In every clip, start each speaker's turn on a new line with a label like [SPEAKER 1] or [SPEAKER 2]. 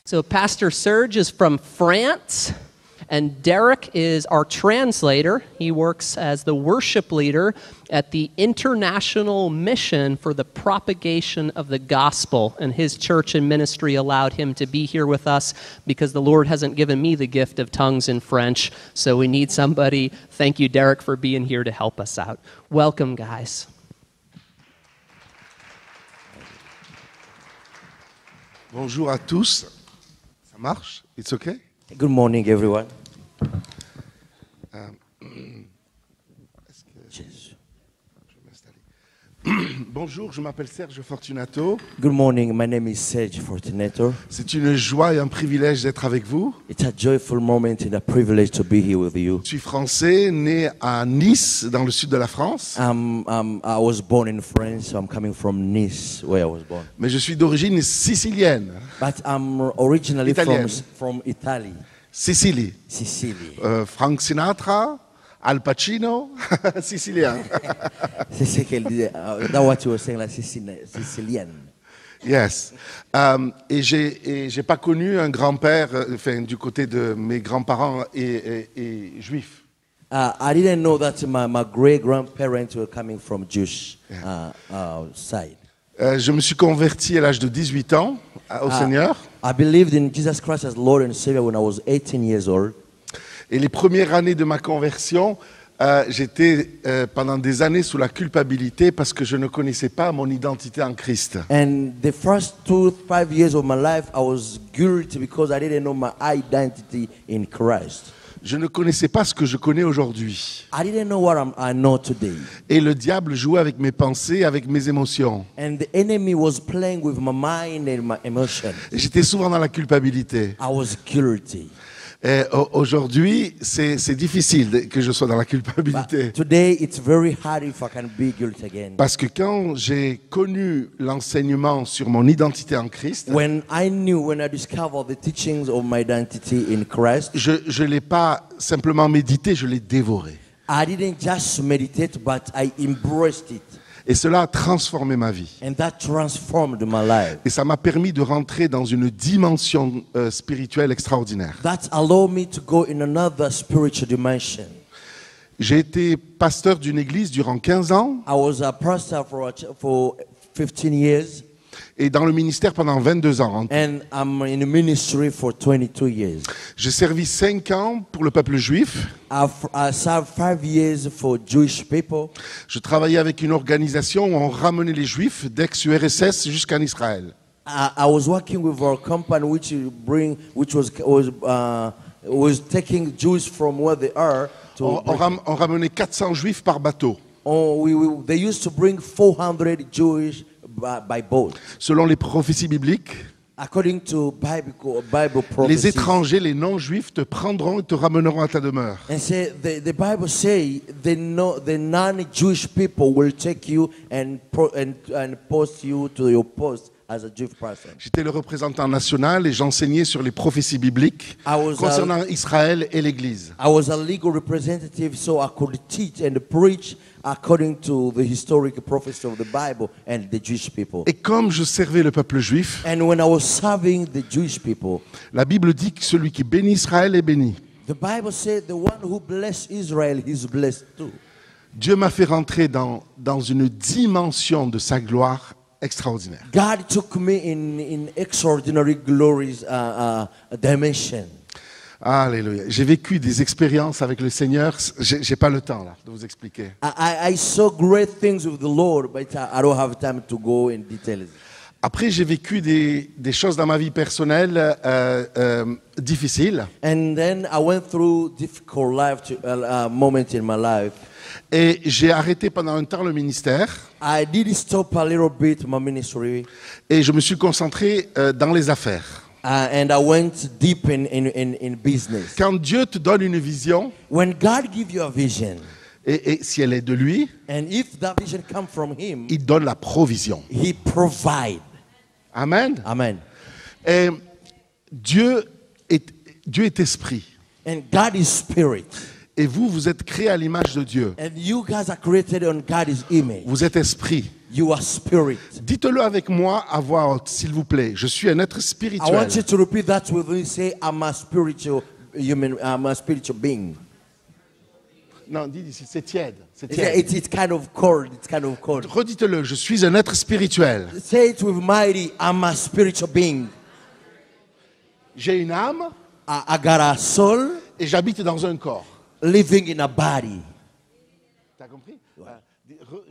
[SPEAKER 1] So Pastor Serge is from France, and Derek is our translator. He works as the worship leader at the International Mission for the Propagation of the Gospel, and his church and ministry allowed him to be here with us because the Lord hasn't given me the gift of tongues in French, so we need somebody. Thank you, Derek, for being here to help us out. Welcome, guys.
[SPEAKER 2] Bonjour à tous. Ça marche? It's okay?
[SPEAKER 3] Good morning, everyone.
[SPEAKER 2] Bonjour, je m'appelle Serge Fortunato.
[SPEAKER 3] Good morning, my name is Serge Fortunato.
[SPEAKER 2] C'est une joie et un privilège d'être avec vous.
[SPEAKER 3] It's a joyful moment and a privilege to be here with you.
[SPEAKER 2] Je suis français, né à Nice, dans le sud de la France.
[SPEAKER 3] I was born in France, so I'm coming from Nice, where I was born.
[SPEAKER 2] Mais je suis d'origine sicilienne.
[SPEAKER 3] But I'm originally from Italy.
[SPEAKER 2] Sicile.
[SPEAKER 3] Sicily.
[SPEAKER 2] Frank Sinatra, Al Pacino, sicilien.
[SPEAKER 3] C'est ce qu'elle disait. That's what you were saying, la sicilienne.
[SPEAKER 2] Yes. Et j'ai pas connu un grand-père, enfin, du côté de mes grands-parents et juifs.
[SPEAKER 3] I didn't know that my great-grandparents were coming from Jewish side.
[SPEAKER 2] Je me suis converti à l'âge de 18 ans au Seigneur.
[SPEAKER 3] I believed in Jesus Christ as Lord and Savior when I was 18 years old.
[SPEAKER 2] Et les premières années de ma conversion, j'étais pendant des années sous la culpabilité parce que je ne connaissais pas mon identité en Christ.
[SPEAKER 3] And the first 5 years of my life, I was guilty because I didn't know my identity in Christ.
[SPEAKER 2] Je ne connaissais pas ce que je connais aujourd'hui.
[SPEAKER 3] I didn't know what I know today.
[SPEAKER 2] Et le diable jouait avec mes pensées, avec mes émotions.
[SPEAKER 3] And the enemy was playing with my mind and my emotions.
[SPEAKER 2] Et j'étais souvent dans la culpabilité.
[SPEAKER 3] I was guilty.
[SPEAKER 2] Et aujourd'hui, c'est difficile que je sois dans la culpabilité.
[SPEAKER 3] But today, it's very hard if I can be guilty again.
[SPEAKER 2] Parce que quand j'ai connu l'enseignement sur mon identité en Christ,
[SPEAKER 3] when I discovered the teachings of my identity in Christ,
[SPEAKER 2] je l'ai pas simplement médité, je l'ai dévoré.
[SPEAKER 3] I didn't just meditate, but I embraced it.
[SPEAKER 2] Et cela a transformé ma vie.
[SPEAKER 3] And that transformed my life.
[SPEAKER 2] Et ça m'a permis de rentrer dans une dimension spirituelle extraordinaire.
[SPEAKER 3] That allowed me to go in another spiritual dimension.
[SPEAKER 2] J'ai été pasteur d'une église durant 15 ans.
[SPEAKER 3] I was a pastor for 15 years.
[SPEAKER 2] Et dans le ministère pendant 22 ans.
[SPEAKER 3] And I'm in the ministry for 22 years.
[SPEAKER 2] J'ai servi 5 ans pour le peuple juif.
[SPEAKER 3] I served 5 years for Jewish people.
[SPEAKER 2] Je travaillais avec une organisation où on ramenait les juifs d'ex-URSS jusqu'en Israël.
[SPEAKER 3] I was working with a company which was taking Jews from where they are to.
[SPEAKER 2] On ramenait 400 juifs par bateau.
[SPEAKER 3] They used to bring 400 Jewish by boat.
[SPEAKER 2] Selon les prophéties bibliques,
[SPEAKER 3] according to Bible prophecies,
[SPEAKER 2] les étrangers, les non-juifs te prendront et te ramèneront à ta demeure.
[SPEAKER 3] And say, the Bible say the non-Jewish people will take you and post you to your post as a Jewish person.
[SPEAKER 2] J'étais le représentant national et j'enseignais sur les prophéties bibliques concernant Israël et l'Église.
[SPEAKER 3] I was a legal representative, so I could teach and preach according to the historic prophecy of the Bible and the Jewish people.
[SPEAKER 2] Et comme je servais le peuple juif,
[SPEAKER 3] and when I was serving the Jewish people,
[SPEAKER 2] la Bible dit que celui qui bénit Israël est béni.
[SPEAKER 3] The Bible said the one who bless Israel is blessed too.
[SPEAKER 2] Dieu m'a fait rentrer dans une dimension de sa gloire extraordinaire.
[SPEAKER 3] God took me in extraordinary glories dimension.
[SPEAKER 2] Alléluia. J'ai vécu des expériences avec le Seigneur. J'ai pas le temps là de vous expliquer.
[SPEAKER 3] I saw great things with the Lord, but I don't have time to go in details.
[SPEAKER 2] Après, j'ai vécu des choses dans ma vie personnelle difficiles.
[SPEAKER 3] And then I went through difficult moments in my life.
[SPEAKER 2] Et j'ai arrêté pendant un temps le ministère.
[SPEAKER 3] I did stop a little bit my ministry.
[SPEAKER 2] Et je me suis concentré dans les affaires.
[SPEAKER 3] And I went deep in business.
[SPEAKER 2] Quand Dieu te donne une vision,
[SPEAKER 3] when God gives you a vision,
[SPEAKER 2] et si elle est de lui,
[SPEAKER 3] and if that vision comes from Him,
[SPEAKER 2] il donne la provision.
[SPEAKER 3] He provides.
[SPEAKER 2] Amen.
[SPEAKER 3] Amen.
[SPEAKER 2] Et Dieu Dieu est esprit.
[SPEAKER 3] And God is spirit.
[SPEAKER 2] Et vous, vous êtes créés à l'image de Dieu.
[SPEAKER 3] And you guys are created on God's image.
[SPEAKER 2] Vous êtes esprit.
[SPEAKER 3] You are spirit.
[SPEAKER 2] Dites-le avec moi à voix haute, s'il vous plaît. Je suis un être
[SPEAKER 3] I
[SPEAKER 2] spirituel.
[SPEAKER 3] want you to repeat that with me. Say, I'm a spiritual human. I'm a spiritual being.
[SPEAKER 2] Non, dis ici, c'est tiède. C'est tiède.
[SPEAKER 3] It's kind of cold. It's kind of cold.
[SPEAKER 2] Redites-le, je suis un être spirituel.
[SPEAKER 3] Say it with mighty. I'm a spiritual being.
[SPEAKER 2] J'ai une âme
[SPEAKER 3] I got a soul
[SPEAKER 2] et j'habite dans un corps.
[SPEAKER 3] living in a body.
[SPEAKER 2] T'as compris?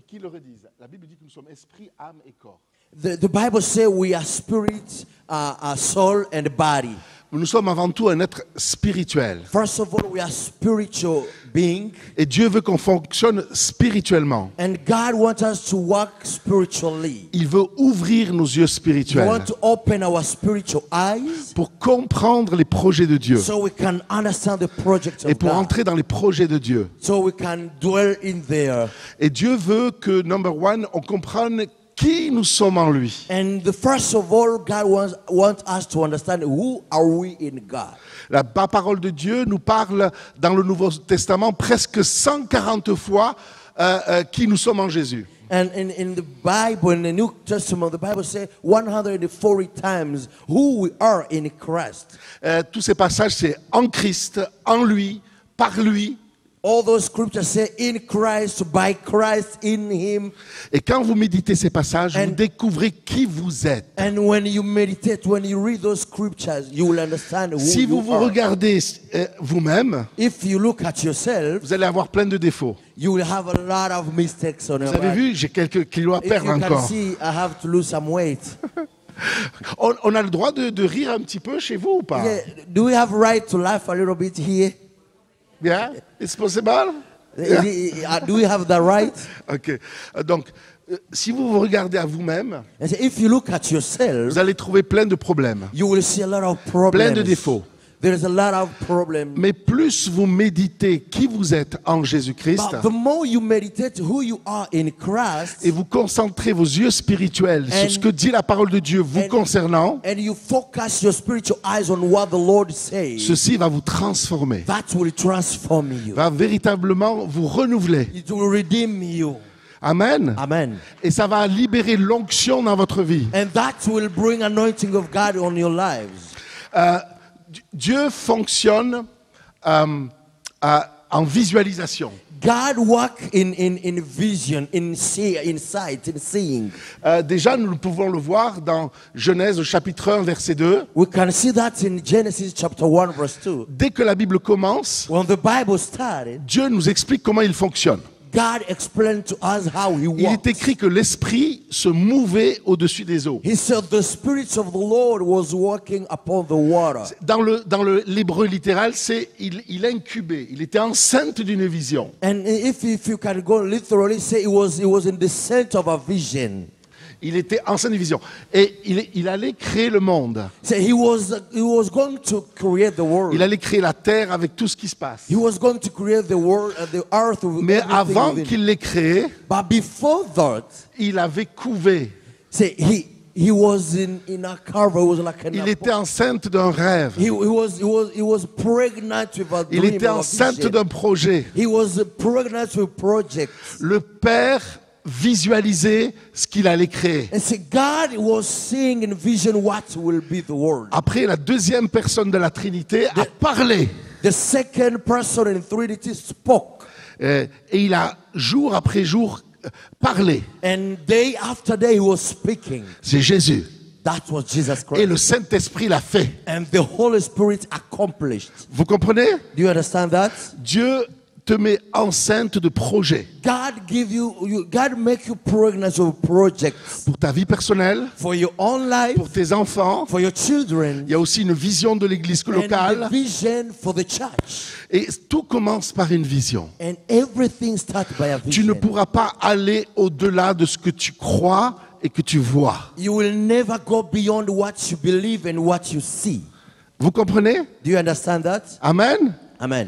[SPEAKER 2] Qui le redise? La Bible dit que nous sommes esprit, âme et corps.
[SPEAKER 3] The Bible says we are spirit, a soul, and body.
[SPEAKER 2] Nous sommes avant tout un être spirituel.
[SPEAKER 3] First of all, we are spiritual being,
[SPEAKER 2] Et Dieu veut qu'on fonctionne spirituellement.
[SPEAKER 3] and God wants us to walk spiritually.
[SPEAKER 2] Il veut ouvrir nos yeux
[SPEAKER 3] He
[SPEAKER 2] spirituels
[SPEAKER 3] wants to open our spiritual eyes
[SPEAKER 2] pour comprendre les projets de Dieu
[SPEAKER 3] so we can understand the project
[SPEAKER 2] et
[SPEAKER 3] of
[SPEAKER 2] pour
[SPEAKER 3] God,
[SPEAKER 2] entrer dans les projets de Dieu.
[SPEAKER 3] so we can dwell in there.
[SPEAKER 2] Et Dieu veut que, number one, on comprenne qui nous sommes en lui.
[SPEAKER 3] And first of all, God wants us to understand who are we in God.
[SPEAKER 2] La parole de Dieu nous parle dans le Nouveau Testament presque 140 fois qui nous sommes en Jésus.
[SPEAKER 3] And in the Bible, in the New Testament, the Bible says 140 times who we are in Christ.
[SPEAKER 2] Tous ces passages, c'est en Christ, en lui, par lui.
[SPEAKER 3] All those scriptures say in Christ, by Christ, in Him.
[SPEAKER 2] Et quand vous méditez ces passages, vous
[SPEAKER 3] And-
[SPEAKER 2] découvrez qui vous êtes.
[SPEAKER 3] And when you meditate, when you read those scriptures, you will understand who
[SPEAKER 2] Si vous
[SPEAKER 3] you
[SPEAKER 2] vous
[SPEAKER 3] are.
[SPEAKER 2] regardez vous-même,
[SPEAKER 3] If you look at yourself,
[SPEAKER 2] vous allez avoir plein de défauts.
[SPEAKER 3] you will have a lot of mistakes on your
[SPEAKER 2] Vous avez
[SPEAKER 3] body.
[SPEAKER 2] vu, j'ai quelques kilos à
[SPEAKER 3] If
[SPEAKER 2] perdre
[SPEAKER 3] you can
[SPEAKER 2] encore.
[SPEAKER 3] see, I have to lose some weight.
[SPEAKER 2] On a le droit de rire un petit peu chez vous ou pas?
[SPEAKER 3] Yeah, do we have right to laugh a little bit here?
[SPEAKER 2] Yeah? It's possible? Yeah.
[SPEAKER 3] Do we have the right?
[SPEAKER 2] Ok. Donc, si vous vous regardez à vous-même,
[SPEAKER 3] And so if you look at yourself,
[SPEAKER 2] vous allez trouver plein de problèmes,
[SPEAKER 3] you will see a lot of
[SPEAKER 2] plein
[SPEAKER 3] problems.
[SPEAKER 2] de défauts.
[SPEAKER 3] There is a lot of problems.
[SPEAKER 2] Mais plus vous méditez qui vous êtes en Jésus-Christ
[SPEAKER 3] But the more you meditate who you are in Christ,
[SPEAKER 2] et vous concentrez vos yeux spirituels sur ce que dit la parole de Dieu vous concernant,
[SPEAKER 3] and you focus your spiritual eyes on what the Lord says,
[SPEAKER 2] ceci va vous transformer,
[SPEAKER 3] that will transform you.
[SPEAKER 2] va véritablement vous renouveler.
[SPEAKER 3] It will redeem you.
[SPEAKER 2] Amen.
[SPEAKER 3] Amen.
[SPEAKER 2] Et ça va libérer l'onction dans votre vie.
[SPEAKER 3] And that will bring anointing of God on your lives.
[SPEAKER 2] Dieu fonctionne en visualisation.
[SPEAKER 3] God work in vision, in sight, in seeing.
[SPEAKER 2] Déjà, nous pouvons le voir dans Genèse au chapitre 1, verset 2.
[SPEAKER 3] We can see that in Genesis chapter 1 verse 2.
[SPEAKER 2] Dès que la Bible commence,
[SPEAKER 3] When the Bible started,
[SPEAKER 2] Dieu nous explique comment il fonctionne.
[SPEAKER 3] God explained to us how He
[SPEAKER 2] Il est
[SPEAKER 3] works.
[SPEAKER 2] écrit que l'Esprit se mouvait au-dessus des eaux.
[SPEAKER 3] He said the Spirit of the Lord was working upon the water.
[SPEAKER 2] Dans l'hébreu littéral, c'est il incubait, il était enceinte d'une vision.
[SPEAKER 3] And if you can go literally, say it was in the center of a vision.
[SPEAKER 2] Il était enceinte d'une vision. Et il allait créer le monde.
[SPEAKER 3] So he was going to create the world.
[SPEAKER 2] Il allait créer la terre avec tout ce qui se passe.
[SPEAKER 3] He was going to create the world, the earth with
[SPEAKER 2] Mais
[SPEAKER 3] everything
[SPEAKER 2] avant
[SPEAKER 3] within.
[SPEAKER 2] qu'il l'ait créé,
[SPEAKER 3] But before that,
[SPEAKER 2] il avait couvé.
[SPEAKER 3] say he was in a carver. It was like
[SPEAKER 2] Il était enceinte d'un rêve.
[SPEAKER 3] he was pregnant with a
[SPEAKER 2] Il
[SPEAKER 3] dream.
[SPEAKER 2] était
[SPEAKER 3] of a
[SPEAKER 2] enceinte
[SPEAKER 3] vision.
[SPEAKER 2] d'un projet.
[SPEAKER 3] He was pregnant with projects.
[SPEAKER 2] Le Père visualisait ce qu'il allait créer.
[SPEAKER 3] And see, God was seeing in vision what will be the world.
[SPEAKER 2] Après, la deuxième personne de la Trinité a parlé.
[SPEAKER 3] The second person in Trinity spoke.
[SPEAKER 2] Et il a, jour après jour, parlé.
[SPEAKER 3] And day after day he was speaking.
[SPEAKER 2] C'est Jésus.
[SPEAKER 3] That was Jesus Christ.
[SPEAKER 2] Et le Saint-Esprit l'a fait.
[SPEAKER 3] And the Holy Spirit accomplished.
[SPEAKER 2] Vous comprenez?
[SPEAKER 3] Do you understand that?
[SPEAKER 2] Dieu te met enceinte de projets
[SPEAKER 3] God make you pregnant with projects
[SPEAKER 2] pour ta vie personnelle,
[SPEAKER 3] for your own life,
[SPEAKER 2] pour tes enfants.
[SPEAKER 3] for your children,
[SPEAKER 2] Il y a aussi une vision de l'église
[SPEAKER 3] and the
[SPEAKER 2] locale.
[SPEAKER 3] vision for the church.
[SPEAKER 2] Et tout commence par une vision.
[SPEAKER 3] And everything starts by a
[SPEAKER 2] Tu ne
[SPEAKER 3] vision.
[SPEAKER 2] pourras pas aller au-delà de ce que tu crois et que tu vois.
[SPEAKER 3] You will never go beyond what you believe and what you see.
[SPEAKER 2] Vous comprenez?
[SPEAKER 3] Do you understand that?
[SPEAKER 2] Amen.
[SPEAKER 3] Amen.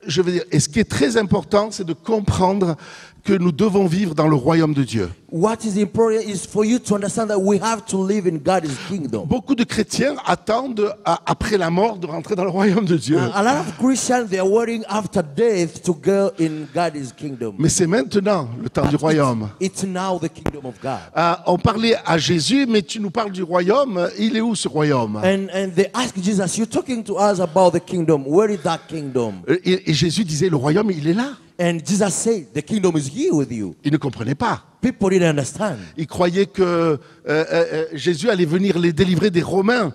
[SPEAKER 2] Je veux dire, et ce qui est très important, c'est de comprendre que nous devons vivre dans le royaume de Dieu.
[SPEAKER 3] What is important is for you to understand that we have to live in God's kingdom.
[SPEAKER 2] Beaucoup de chrétiens attendent après la mort de rentrer dans le royaume de Dieu.
[SPEAKER 3] A lot of Christians, they are waiting after death to go in God's kingdom.
[SPEAKER 2] Mais c'est maintenant le temps du royaume.
[SPEAKER 3] It's now the kingdom of God.
[SPEAKER 2] On parlait à Jésus, mais tu nous parles du royaume. Il est où ce royaume?
[SPEAKER 3] And they ask Jesus, you're talking to us about the kingdom. Where is that kingdom?
[SPEAKER 2] Et Jésus disait, le royaume, il est là.
[SPEAKER 3] And Jesus said, the kingdom is here with you.
[SPEAKER 2] Il ne comprenait pas.
[SPEAKER 3] People didn't understand.
[SPEAKER 2] Il croyait que Jésus allait venir les délivrer des Romains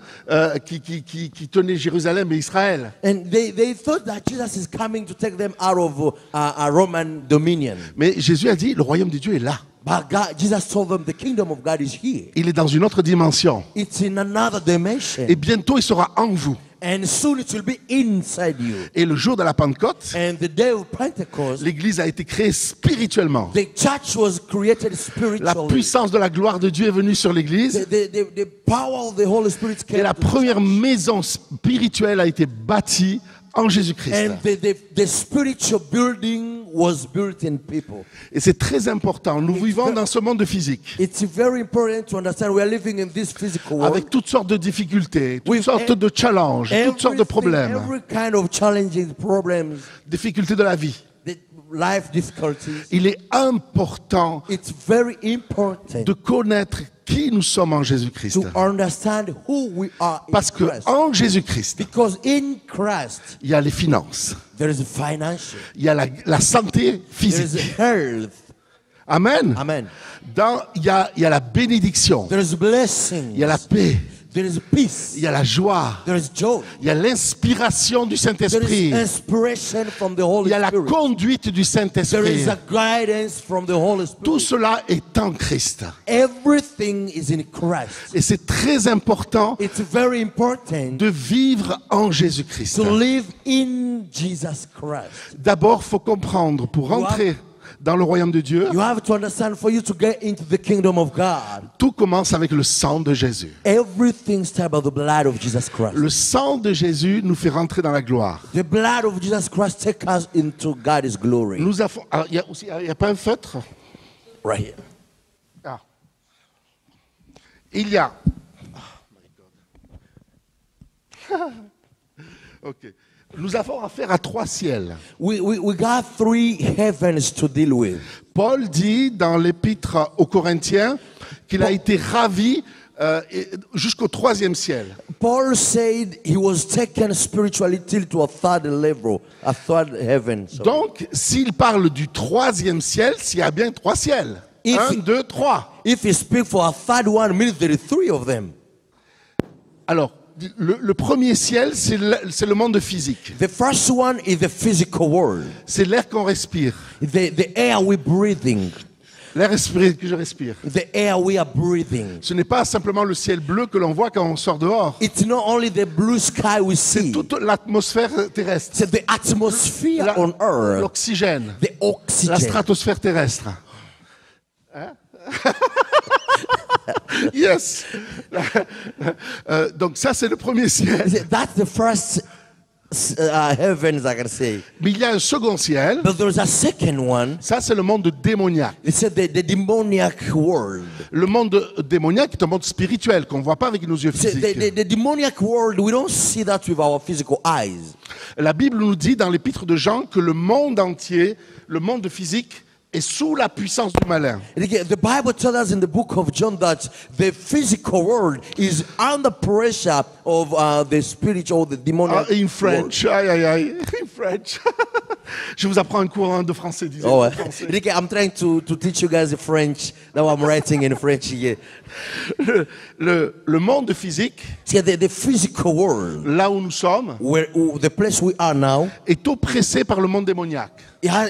[SPEAKER 2] qui tenaient Jérusalem et Israël.
[SPEAKER 3] And they thought that Jesus is coming to take them out of a Roman dominion.
[SPEAKER 2] Mais Jésus a dit, le royaume de Dieu est là.
[SPEAKER 3] But Jesus told them the kingdom of God is here.
[SPEAKER 2] Il est dans une autre dimension.
[SPEAKER 3] It's in another dimension.
[SPEAKER 2] Et bientôt, il sera en vous.
[SPEAKER 3] And soon it will be inside you.
[SPEAKER 2] Et le jour de la Pentecôte,
[SPEAKER 3] And the day of Pentecost,
[SPEAKER 2] l'Église a été créée spirituellement.
[SPEAKER 3] the church was created
[SPEAKER 2] La
[SPEAKER 3] spiritually.
[SPEAKER 2] puissance de la gloire de Dieu est venue sur l'Église.
[SPEAKER 3] The power of the Holy Spirit came
[SPEAKER 2] Et la
[SPEAKER 3] to the
[SPEAKER 2] première
[SPEAKER 3] church.
[SPEAKER 2] maison spirituelle a été bâtie en Jésus-Christ.
[SPEAKER 3] And the spiritual building was built in people.
[SPEAKER 2] Et c'est très important. Nous vivons dans ce monde physique,
[SPEAKER 3] It's very important to understand we are living in this physical world.
[SPEAKER 2] avec toutes sortes de difficultés, toutes
[SPEAKER 3] With
[SPEAKER 2] sortes de challenges, toutes sortes de problèmes,
[SPEAKER 3] Every kind of challenges, problems,
[SPEAKER 2] difficultés de la vie.
[SPEAKER 3] the life difficulties.
[SPEAKER 2] Il est important
[SPEAKER 3] It's very important
[SPEAKER 2] de connaître qui nous sommes en Jésus-Christ.
[SPEAKER 3] to understand who we are in
[SPEAKER 2] Parce que
[SPEAKER 3] Christ.
[SPEAKER 2] en Jésus-Christ,
[SPEAKER 3] Because in Christ,
[SPEAKER 2] il y a les finances,
[SPEAKER 3] there is financial,
[SPEAKER 2] il y a la santé
[SPEAKER 3] there is
[SPEAKER 2] physique.
[SPEAKER 3] health.
[SPEAKER 2] Amen.
[SPEAKER 3] Amen.
[SPEAKER 2] Il y a la bénédiction,
[SPEAKER 3] There is blessing.
[SPEAKER 2] il y a la paix,
[SPEAKER 3] There is peace.
[SPEAKER 2] il y a la joie,
[SPEAKER 3] There is joy.
[SPEAKER 2] il y a l'inspiration du
[SPEAKER 3] There
[SPEAKER 2] Saint-Esprit,
[SPEAKER 3] is inspiration from the
[SPEAKER 2] il
[SPEAKER 3] Holy
[SPEAKER 2] y a la
[SPEAKER 3] Spirit.
[SPEAKER 2] conduite du
[SPEAKER 3] There
[SPEAKER 2] Saint-Esprit.
[SPEAKER 3] is a guidance from the Holy
[SPEAKER 2] Tout
[SPEAKER 3] Spirit.
[SPEAKER 2] cela est en Christ.
[SPEAKER 3] Everything is in Christ.
[SPEAKER 2] Et c'est très important
[SPEAKER 3] It's very important
[SPEAKER 2] de vivre en Jésus-Christ.
[SPEAKER 3] to live in Jesus Christ.
[SPEAKER 2] D'abord, il faut comprendre, pour rentrer dans le royaume de Dieu,
[SPEAKER 3] You have to understand for you to get into the kingdom of God.
[SPEAKER 2] tout commence avec le sang de Jésus.
[SPEAKER 3] Everything starts by the blood of Jesus Christ.
[SPEAKER 2] Le sang de Jésus nous fait rentrer dans la gloire.
[SPEAKER 3] The blood of Jesus Christ takes us into God's glory.
[SPEAKER 2] Nous avons, alors, il y a pas un feutre?
[SPEAKER 3] Right here.
[SPEAKER 2] Ah. Il y a. Oh my God. Ok. Nous avons affaire à 3 ciels.
[SPEAKER 3] We got 3 heavens to deal with.
[SPEAKER 2] Paul dit dans l'épître aux Corinthiens qu'il a été ravi jusqu'au 3e ciel.
[SPEAKER 3] Paul said he was taken spiritually till to a third level, a third heaven. So
[SPEAKER 2] Donc, s'il parle du 3e ciel, s'il y a bien 3 ciels.
[SPEAKER 3] If
[SPEAKER 2] 1,
[SPEAKER 3] he-
[SPEAKER 2] 2, 3.
[SPEAKER 3] if he speaks for a third one, means there are 3 of them.
[SPEAKER 2] Alors, le premier ciel, c'est le monde physique.
[SPEAKER 3] The first one is the physical world,
[SPEAKER 2] C'est l'air qu'on respire.
[SPEAKER 3] the air we're breathing,
[SPEAKER 2] L'air que je respire.
[SPEAKER 3] the air we are breathing.
[SPEAKER 2] Ce n'est pas simplement le ciel bleu que l'on voit quand on sort dehors.
[SPEAKER 3] It's not only the blue sky we see,
[SPEAKER 2] Toute l'atmosphère terrestre.
[SPEAKER 3] it's the atmosphere on earth,
[SPEAKER 2] L'oxygène.
[SPEAKER 3] the
[SPEAKER 2] La
[SPEAKER 3] oxygen.
[SPEAKER 2] stratosphère terrestre. Hein? Yes. Donc ça, c'est le premier ciel.
[SPEAKER 3] That's the first heavens, I can say.
[SPEAKER 2] Mais il y a un second ciel.
[SPEAKER 3] But there's a second one.
[SPEAKER 2] Ça, c'est le monde démoniaque.
[SPEAKER 3] It's the demoniac world.
[SPEAKER 2] Le monde démoniaque est un monde spirituel qu'on ne voit pas avec nos yeux
[SPEAKER 3] See,
[SPEAKER 2] physiques.
[SPEAKER 3] the demoniac world, we don't see that with our physical eyes.
[SPEAKER 2] La Bible nous dit dans l'épître de Jean que le monde entier, le monde physique, est sous la puissance du malin.
[SPEAKER 3] And again, the Bible tells us in the book of John that the physical world is under pressure of the spiritual, the demoniac
[SPEAKER 2] In
[SPEAKER 3] world.
[SPEAKER 2] French, aïe aïe aïe, in French. Je vous apprends un cours de français, disons.
[SPEAKER 3] Oh,
[SPEAKER 2] Français.
[SPEAKER 3] I'm trying to teach you guys the French. Now I'm writing in French here.
[SPEAKER 2] Le monde physique,
[SPEAKER 3] See, the physical world,
[SPEAKER 2] là où nous sommes,
[SPEAKER 3] the place we are now,
[SPEAKER 2] est oppressé par le monde démoniaque.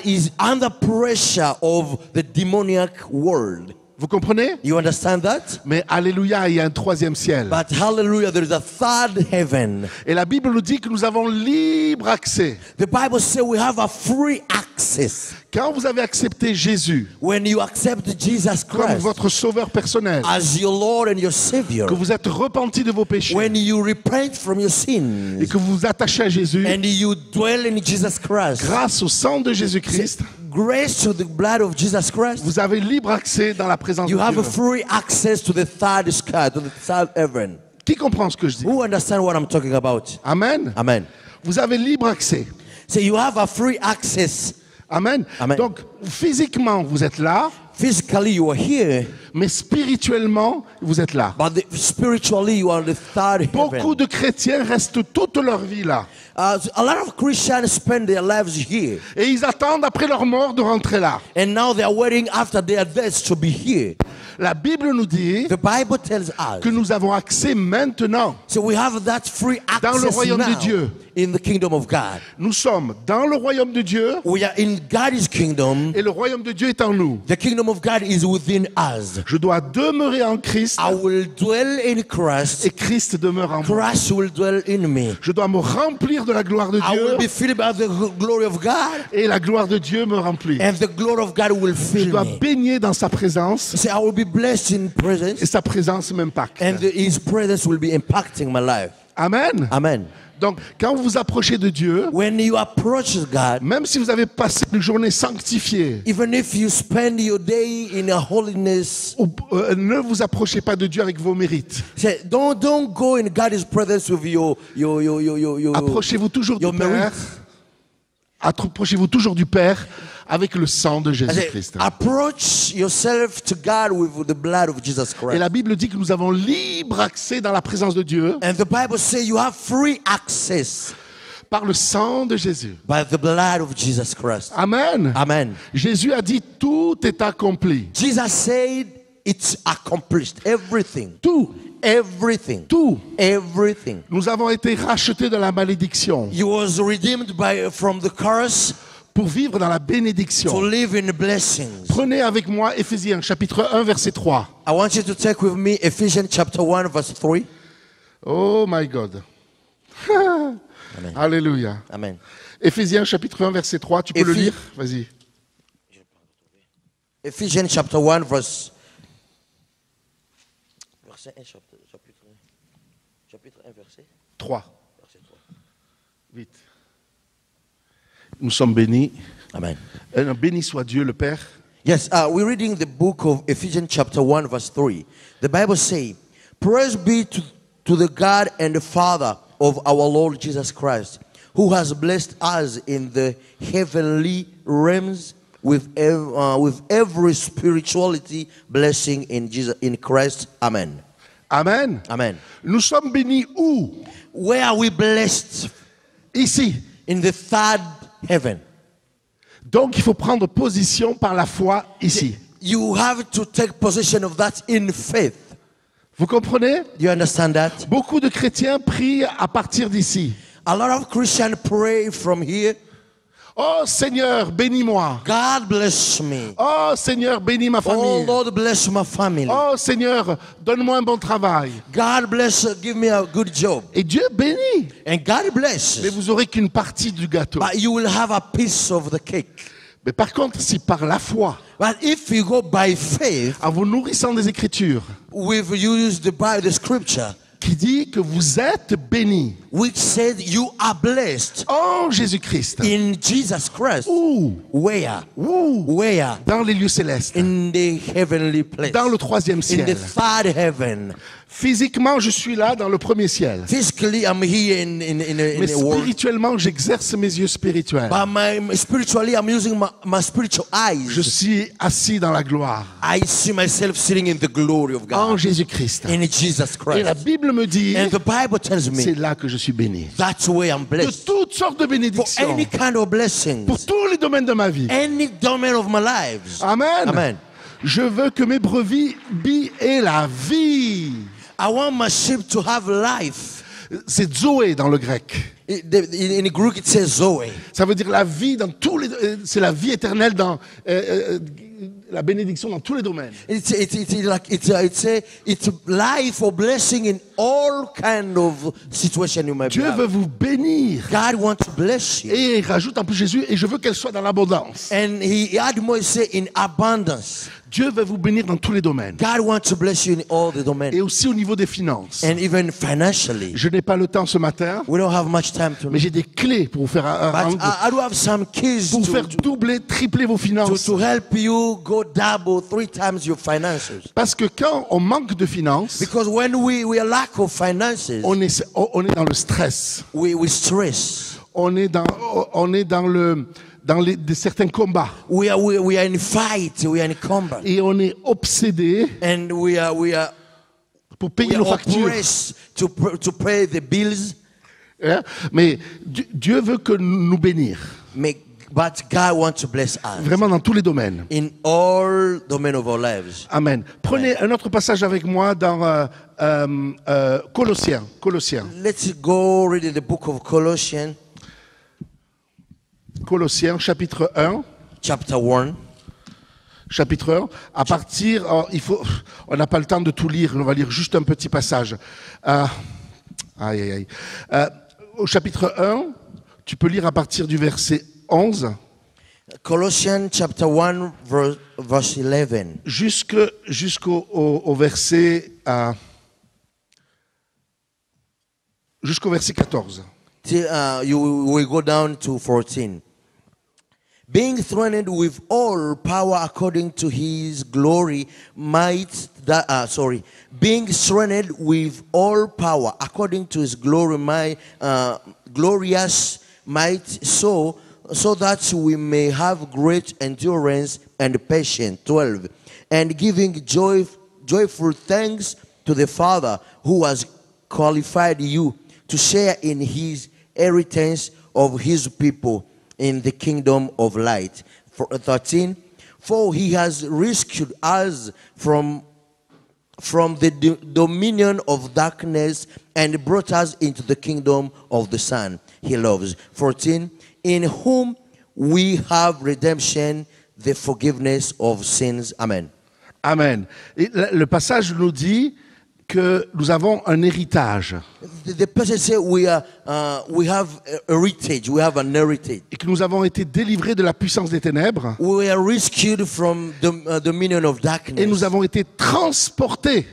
[SPEAKER 3] is under pressure of the demoniac world.
[SPEAKER 2] Vous comprenez?
[SPEAKER 3] You understand that?
[SPEAKER 2] Mais alléluia, il y a un 3e ciel.
[SPEAKER 3] But hallelujah, there is a third heaven.
[SPEAKER 2] Et la Bible nous dit que nous avons libre accès.
[SPEAKER 3] The Bible says we have a free access.
[SPEAKER 2] Quand vous avez accepté Jésus
[SPEAKER 3] When you accept Jesus
[SPEAKER 2] comme
[SPEAKER 3] Christ
[SPEAKER 2] votre sauveur personnel,
[SPEAKER 3] as your Lord and your Savior,
[SPEAKER 2] que vous êtes repenti de vos péchés
[SPEAKER 3] when you repent from your
[SPEAKER 2] et
[SPEAKER 3] sins
[SPEAKER 2] que vous vous attachez à Jésus,
[SPEAKER 3] and you dwell in Jesus Christ,
[SPEAKER 2] grâce au sang de Jésus-Christ,
[SPEAKER 3] grace to the blood of Jesus Christ,
[SPEAKER 2] vous avez libre accès dans la présence
[SPEAKER 3] you
[SPEAKER 2] de
[SPEAKER 3] have
[SPEAKER 2] Dieu.
[SPEAKER 3] a free access to the third sky, to the third heaven.
[SPEAKER 2] Qui comprend ce que je dis?
[SPEAKER 3] Who understand what I'm talking about?
[SPEAKER 2] Amen.
[SPEAKER 3] Amen.
[SPEAKER 2] Vous avez libre accès.
[SPEAKER 3] So you have a free access.
[SPEAKER 2] Amen.
[SPEAKER 3] Amen.
[SPEAKER 2] Donc, physiquement, vous êtes là,
[SPEAKER 3] Physically you are here,
[SPEAKER 2] mais spirituellement, vous êtes là.
[SPEAKER 3] but spiritually you are in the third
[SPEAKER 2] Beaucoup
[SPEAKER 3] heaven.
[SPEAKER 2] de chrétiens restent toute leur vie là.
[SPEAKER 3] A lot of Christians spend their lives here,
[SPEAKER 2] Et ils attendent après leur mort de rentrer là.
[SPEAKER 3] and now they are waiting after their deaths to be here.
[SPEAKER 2] La Bible nous dit
[SPEAKER 3] The Bible tells us,
[SPEAKER 2] que nous avons accès maintenant.
[SPEAKER 3] so we have that free
[SPEAKER 2] Dans le
[SPEAKER 3] access
[SPEAKER 2] royaume de
[SPEAKER 3] now
[SPEAKER 2] Dieu.
[SPEAKER 3] in the kingdom of God.
[SPEAKER 2] Nous sommes dans le royaume de Dieu
[SPEAKER 3] We are in God's kingdom.
[SPEAKER 2] et le royaume de Dieu est en nous.
[SPEAKER 3] The kingdom of God is within us.
[SPEAKER 2] Je dois demeurer en Christ
[SPEAKER 3] I will dwell in Christ.
[SPEAKER 2] et Christ demeure en moi.
[SPEAKER 3] Christ will dwell in me.
[SPEAKER 2] Je dois me remplir de la gloire de
[SPEAKER 3] I will
[SPEAKER 2] Dieu
[SPEAKER 3] be filled by the glory of God,
[SPEAKER 2] et la gloire de Dieu me remplit.
[SPEAKER 3] and the glory of God will
[SPEAKER 2] Je
[SPEAKER 3] fill
[SPEAKER 2] dois
[SPEAKER 3] me.
[SPEAKER 2] baigner dans sa présence
[SPEAKER 3] See, I will be blessed in presence,
[SPEAKER 2] et sa présence m'impacte.
[SPEAKER 3] and His presence will be impacting my life.
[SPEAKER 2] Amen.
[SPEAKER 3] Amen.
[SPEAKER 2] Donc, quand vous vous approchez de Dieu,
[SPEAKER 3] When you approach God,
[SPEAKER 2] même si vous avez passé une journée sanctifiée,
[SPEAKER 3] even if you spend your day in a holiness,
[SPEAKER 2] ne vous approchez pas de Dieu avec vos mérites.
[SPEAKER 3] say, don't go in God's presence with your
[SPEAKER 2] Approchez-vous toujours du
[SPEAKER 3] your
[SPEAKER 2] Père.
[SPEAKER 3] merit.
[SPEAKER 2] Approchez-vous toujours du Père avec le sang de
[SPEAKER 3] I say,
[SPEAKER 2] Jésus-Christ.
[SPEAKER 3] approach yourself to God with the blood of Jesus
[SPEAKER 2] Et
[SPEAKER 3] Christ.
[SPEAKER 2] la Bible dit que nous avons libre accès dans la présence de Dieu
[SPEAKER 3] And the Bible says you have free access
[SPEAKER 2] par le sang de Jésus.
[SPEAKER 3] by the blood of Jesus Christ.
[SPEAKER 2] Amen.
[SPEAKER 3] Amen.
[SPEAKER 2] Jésus a dit tout est accompli.
[SPEAKER 3] Jesus said it's accomplished. Everything.
[SPEAKER 2] Tout.
[SPEAKER 3] Everything.
[SPEAKER 2] Tout.
[SPEAKER 3] Everything.
[SPEAKER 2] Nous avons été rachetés de la malédiction
[SPEAKER 3] You was redeemed from the curse
[SPEAKER 2] pour vivre dans la
[SPEAKER 3] to
[SPEAKER 2] bénédiction.
[SPEAKER 3] live in blessings.
[SPEAKER 2] Prenez avec moi Éphésiens chapitre 1 verset 3.
[SPEAKER 3] I want you to take with me Ephesians chapter 1 verse 3.
[SPEAKER 2] Oh my God. Alléluia.
[SPEAKER 3] Amen.
[SPEAKER 2] Éphésiens chapitre 1 verset 3, tu peux le
[SPEAKER 3] Éphi-
[SPEAKER 2] lire? Vas-y.
[SPEAKER 3] Ephesians chapter 1 verse 1 chapitre 1 verset
[SPEAKER 2] 3. Vite. Nous sommes bénis.
[SPEAKER 3] Amen.
[SPEAKER 2] Béni soit Dieu le Père.
[SPEAKER 3] Yes, we're reading the book of Ephesians chapter 1 verse 3. The Bible says, praise be to the God and the Father of our Lord Jesus Christ, who has blessed us in the heavenly realms with every spirituality blessing in Christ. Amen.
[SPEAKER 2] Amen.
[SPEAKER 3] Amen.
[SPEAKER 2] Nous sommes bénis où?
[SPEAKER 3] Where are we blessed?
[SPEAKER 2] Ici.
[SPEAKER 3] In the third heaven.
[SPEAKER 2] Donc il faut prendre position par la foi ici.
[SPEAKER 3] You have to take possession of that in faith.
[SPEAKER 2] Vous comprenez?
[SPEAKER 3] Do you understand that?
[SPEAKER 2] Beaucoup de chrétiens prient à partir d'ici.
[SPEAKER 3] A lot of Christians pray from here.
[SPEAKER 2] Oh Seigneur, bénis-moi.
[SPEAKER 3] God bless me.
[SPEAKER 2] Oh Seigneur, bénis ma
[SPEAKER 3] Oh
[SPEAKER 2] famille.
[SPEAKER 3] Lord, bless my family.
[SPEAKER 2] Oh Seigneur, donne-moi un bon travail.
[SPEAKER 3] God bless, give me a good job.
[SPEAKER 2] Et Dieu bénit.
[SPEAKER 3] And God bless.
[SPEAKER 2] Mais vous aurez qu'une partie du gâteau.
[SPEAKER 3] But you will have a piece of the cake.
[SPEAKER 2] Mais par contre, si par la foi,
[SPEAKER 3] But if you go by faith,
[SPEAKER 2] en vous nourrissant des Écritures,
[SPEAKER 3] we've used the scripture,
[SPEAKER 2] qui dit que vous êtes bénis
[SPEAKER 3] which said you are blessed
[SPEAKER 2] en Jésus-Christ.
[SPEAKER 3] in Jesus Christ.
[SPEAKER 2] Où?
[SPEAKER 3] Where?
[SPEAKER 2] Où?
[SPEAKER 3] Where?
[SPEAKER 2] Dans les lieux célestes.
[SPEAKER 3] In the heavenly place.
[SPEAKER 2] Dans le troisième
[SPEAKER 3] In
[SPEAKER 2] ciel.
[SPEAKER 3] the third heaven.
[SPEAKER 2] Physiquement, je suis là dans le premier ciel.
[SPEAKER 3] Physically, I'm here in
[SPEAKER 2] Mais
[SPEAKER 3] the world.
[SPEAKER 2] spirituellement, j'exerce mes yeux spirituels.
[SPEAKER 3] But spiritually, I'm using my spiritual eyes.
[SPEAKER 2] Je suis assis dans la gloire
[SPEAKER 3] I see myself sitting in the glory of
[SPEAKER 2] en
[SPEAKER 3] God.
[SPEAKER 2] Jésus-Christ.
[SPEAKER 3] In Jesus
[SPEAKER 2] Et la
[SPEAKER 3] Christ.
[SPEAKER 2] Bible me dit,
[SPEAKER 3] And the Bible tells
[SPEAKER 2] c'est
[SPEAKER 3] me
[SPEAKER 2] là que je suis béni.
[SPEAKER 3] that's where I'm
[SPEAKER 2] De
[SPEAKER 3] blessed.
[SPEAKER 2] toutes sortes de
[SPEAKER 3] For
[SPEAKER 2] bénédictions.
[SPEAKER 3] any kind of blessings.
[SPEAKER 2] Pour tous les domaines de ma vie.
[SPEAKER 3] Any domain of my lives.
[SPEAKER 2] Amen.
[SPEAKER 3] Amen.
[SPEAKER 2] Je veux que mes brebis aient la vie.
[SPEAKER 3] I want my sheep to have life.
[SPEAKER 2] C'est Zoé dans le grec.
[SPEAKER 3] In Greek it says Zoe.
[SPEAKER 2] Ça veut dire la vie dans tous les. C'est la vie éternelle dans la bénédiction dans tous les domaines.
[SPEAKER 3] It's life or blessing in all kind of situation you might be
[SPEAKER 2] Dieu veut
[SPEAKER 3] having.
[SPEAKER 2] vous bénir.
[SPEAKER 3] God wants to bless you.
[SPEAKER 2] Et il rajoute en plus Jésus, et je veux qu'elle soit dans l'abondance.
[SPEAKER 3] And he had more say in abundance.
[SPEAKER 2] Dieu va vous bénir dans tous les domaines.
[SPEAKER 3] God wants to bless you in all the
[SPEAKER 2] Et
[SPEAKER 3] domains.
[SPEAKER 2] aussi au niveau des finances.
[SPEAKER 3] And even financially.
[SPEAKER 2] Je n'ai pas le temps ce matin,
[SPEAKER 3] We don't have much time to
[SPEAKER 2] mais j'ai des clés pour vous faire,
[SPEAKER 3] But I do have some keys
[SPEAKER 2] pour vous faire
[SPEAKER 3] to
[SPEAKER 2] doubler, tripler vos finances.
[SPEAKER 3] help you go double, 3 times your finances.
[SPEAKER 2] Parce que quand on manque de finances,
[SPEAKER 3] Because when we are lack of finances,
[SPEAKER 2] on est dans le stress.
[SPEAKER 3] we stress.
[SPEAKER 2] On est dans certains combats.
[SPEAKER 3] We are in fight, we are in combat.
[SPEAKER 2] Et on est obsédé
[SPEAKER 3] And we are
[SPEAKER 2] pour payer nos factures.
[SPEAKER 3] oppressed to pay the bills.
[SPEAKER 2] Hein? Mais Dieu veut que nous bénir.
[SPEAKER 3] But God wants to bless us
[SPEAKER 2] Vraiment dans tous les domaines.
[SPEAKER 3] in all domain of our lives.
[SPEAKER 2] Amen. Prenez un autre passage avec moi dans Colossiens.
[SPEAKER 3] Let's go read in the book of Colossians,
[SPEAKER 2] Colossiens, chapitre 1.
[SPEAKER 3] chapter 1.
[SPEAKER 2] Chapitre 1. À partir, on n'a pas le temps de tout lire, on va lire juste un petit passage. Au chapitre 1, tu peux lire à partir du verset 11
[SPEAKER 3] Colossians chapter 1 verse 11.
[SPEAKER 2] Jusqu'au verset 14.
[SPEAKER 3] You will go down to 14. Being threatened with all power according to his glory might being threatened with all power according to his glory glorious might so that we may have great endurance and patience. 12. And giving joyful thanks to the Father who has qualified you to share in his inheritance of his people in the kingdom of light. 13. For he has rescued us from the dominion of darkness and brought us into the kingdom of the Son he loves. 14. In whom we have redemption, the forgiveness of sins. Amen.
[SPEAKER 2] Amen. Et le passage nous dit que nous avons un héritage.
[SPEAKER 3] The passage says we have heritage. We have an heritage.
[SPEAKER 2] Et que nous avons été délivrés de la puissance des ténèbres.
[SPEAKER 3] We are rescued from the dominion of darkness.
[SPEAKER 2] Et nous avons été transportés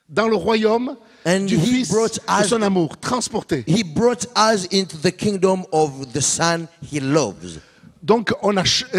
[SPEAKER 2] dans le royaume du Fils de son amour. Transportés.
[SPEAKER 3] He brought us into the kingdom of the Son he loves.
[SPEAKER 2] Donc,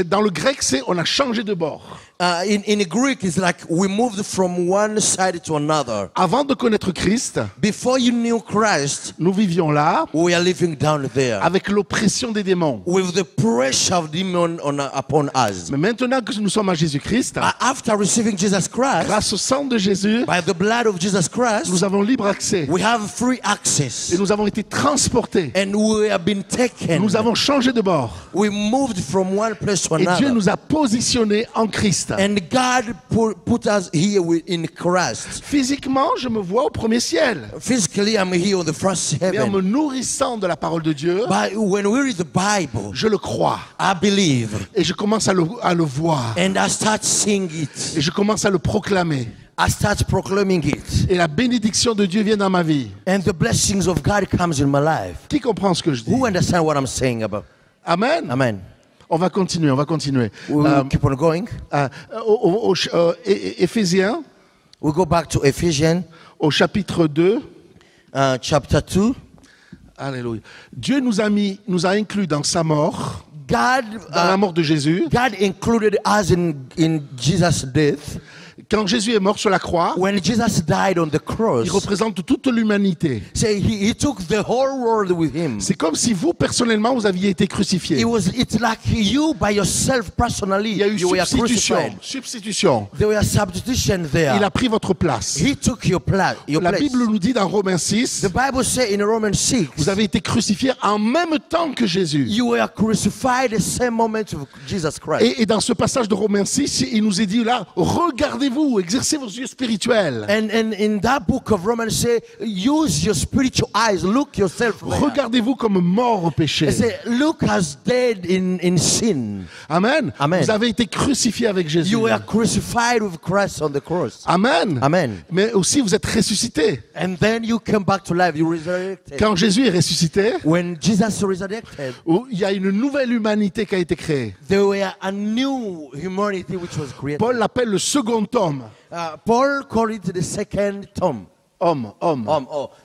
[SPEAKER 2] dans le grec, on a changé de bord.
[SPEAKER 3] In Greek, it's like we moved from one side to another.
[SPEAKER 2] Avant de connaître Christ,
[SPEAKER 3] Before you knew Christ,
[SPEAKER 2] nous vivions là
[SPEAKER 3] we are living down there
[SPEAKER 2] avec l'oppression des démons.
[SPEAKER 3] with the pressure of demon upon us.
[SPEAKER 2] Mais maintenant que nous sommes à Jésus-Christ,
[SPEAKER 3] After receiving Jesus Christ,
[SPEAKER 2] grâce au sang de Jésus,
[SPEAKER 3] by the blood of Jesus Christ,
[SPEAKER 2] nous avons libre accès.
[SPEAKER 3] we have free access.
[SPEAKER 2] Et nous avons été transportés.
[SPEAKER 3] And we have been taken.
[SPEAKER 2] Nous avons changé de bord.
[SPEAKER 3] We moved from one place to
[SPEAKER 2] Et Dieu
[SPEAKER 3] another.
[SPEAKER 2] nous a positionnés en Christ.
[SPEAKER 3] And God put us here in Christ.
[SPEAKER 2] Physiquement, je me vois au premier ciel.
[SPEAKER 3] Physically, I'm here on the first
[SPEAKER 2] Mais en
[SPEAKER 3] heaven.
[SPEAKER 2] me nourrissant de la parole de Dieu,
[SPEAKER 3] But when we read the Bible,
[SPEAKER 2] je le crois.
[SPEAKER 3] I believe.
[SPEAKER 2] Et je commence à le voir.
[SPEAKER 3] And I start seeing it.
[SPEAKER 2] Et je commence à le proclamer.
[SPEAKER 3] I start proclaiming it.
[SPEAKER 2] Et la bénédiction de Dieu vient dans ma vie.
[SPEAKER 3] And the blessings of God comes in my life.
[SPEAKER 2] Qui comprend ce que je dis?
[SPEAKER 3] Who understand what I'm saying about?
[SPEAKER 2] Amen.
[SPEAKER 3] Amen.
[SPEAKER 2] On va continuer.
[SPEAKER 3] We'll keep on going.
[SPEAKER 2] Éphésiens,
[SPEAKER 3] We'll go back to Ephesians
[SPEAKER 2] au chapitre 2.
[SPEAKER 3] chapter 2.
[SPEAKER 2] Alléluia. Dieu nous a inclus dans sa mort,
[SPEAKER 3] God,
[SPEAKER 2] dans la mort de Jésus.
[SPEAKER 3] God included us in Jesus' death.
[SPEAKER 2] Quand Jésus est mort sur la croix,
[SPEAKER 3] When Jesus died on the cross,
[SPEAKER 2] il représente toute l'humanité.
[SPEAKER 3] he took the whole world with him.
[SPEAKER 2] C'est comme si vous, personnellement, vous aviez été crucifié.
[SPEAKER 3] It's like you by yourself personally.
[SPEAKER 2] Il y a eu
[SPEAKER 3] You were crucified.
[SPEAKER 2] substitution.
[SPEAKER 3] There were substitution there.
[SPEAKER 2] Il a pris votre place.
[SPEAKER 3] He took your place.
[SPEAKER 2] La Bible nous dit dans Romains 6,
[SPEAKER 3] The Bible says in Romans 6,
[SPEAKER 2] vous avez été crucifié en même temps que Jésus.
[SPEAKER 3] you were crucified the same moment of Jesus Christ.
[SPEAKER 2] Et dans ce passage de Romains 6, il nous est dit là, regardez-vous Regardez-vous, exercez vos yeux spirituels.
[SPEAKER 3] And in that book of Romans say, use your spiritual eyes, look yourself there.
[SPEAKER 2] Regardez-vous comme mort au péché.
[SPEAKER 3] It say, look as dead in sin.
[SPEAKER 2] Amen.
[SPEAKER 3] Amen.
[SPEAKER 2] Vous avez été crucifié avec Jésus.
[SPEAKER 3] You were crucified with Christ on the cross.
[SPEAKER 2] Amen.
[SPEAKER 3] Amen.
[SPEAKER 2] Mais aussi vous êtes ressuscité.
[SPEAKER 3] And then you came back to life, you resurrected.
[SPEAKER 2] Quand Jésus est ressuscité,
[SPEAKER 3] When Jesus resurrected,
[SPEAKER 2] il y a une nouvelle humanité qui a été créée.
[SPEAKER 3] there were a new humanity which was created.
[SPEAKER 2] Paul l'appelle le second homme.
[SPEAKER 3] Paul called it the second Tom.
[SPEAKER 2] Homme.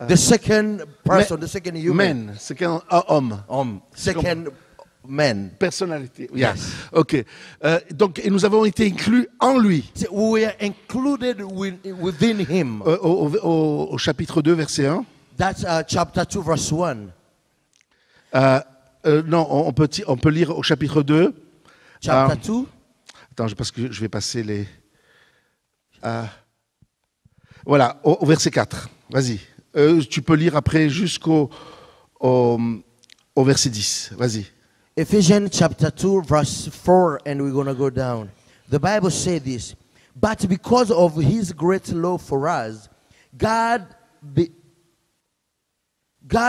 [SPEAKER 3] The second person, the second human.
[SPEAKER 2] Man, second homme.
[SPEAKER 3] Second man.
[SPEAKER 2] Personnalité. Yes. Ok. Donc, et nous avons été inclus en lui.
[SPEAKER 3] So we were included within him.
[SPEAKER 2] Au chapitre 2, verset 1.
[SPEAKER 3] That's chapter 2, verse 1.
[SPEAKER 2] Non, on peut lire au chapitre 2.
[SPEAKER 3] Chapter 2.
[SPEAKER 2] Attends, parce que je vais passer les... voilà, au verset 4. Vas-y. Tu peux lire après jusqu'au verset 10. Vas-y.
[SPEAKER 3] Ephesians chapter 2, verse 4, and we're going to go down. The Bible says this, but because of his great love for us, God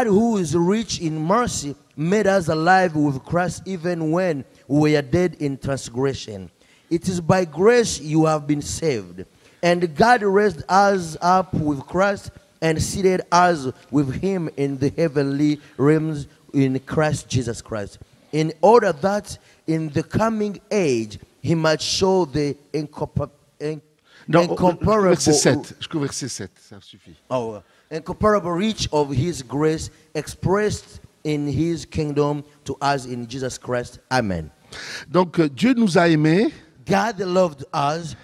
[SPEAKER 3] who is rich in mercy made us alive with Christ even when we were dead in transgression. It is by grace you have been saved. And God raised us up with Christ and seated us with him in the heavenly realms in Christ Jesus Christ, in order that in the coming age he might show the incomparable
[SPEAKER 2] verset 7. Jusqu'au verset 7, ça suffit.
[SPEAKER 3] incomparable reach of his grace expressed in his kingdom to us in Jesus Christ. Amen.
[SPEAKER 2] Donc Dieu nous a aimés.
[SPEAKER 3] God loved us.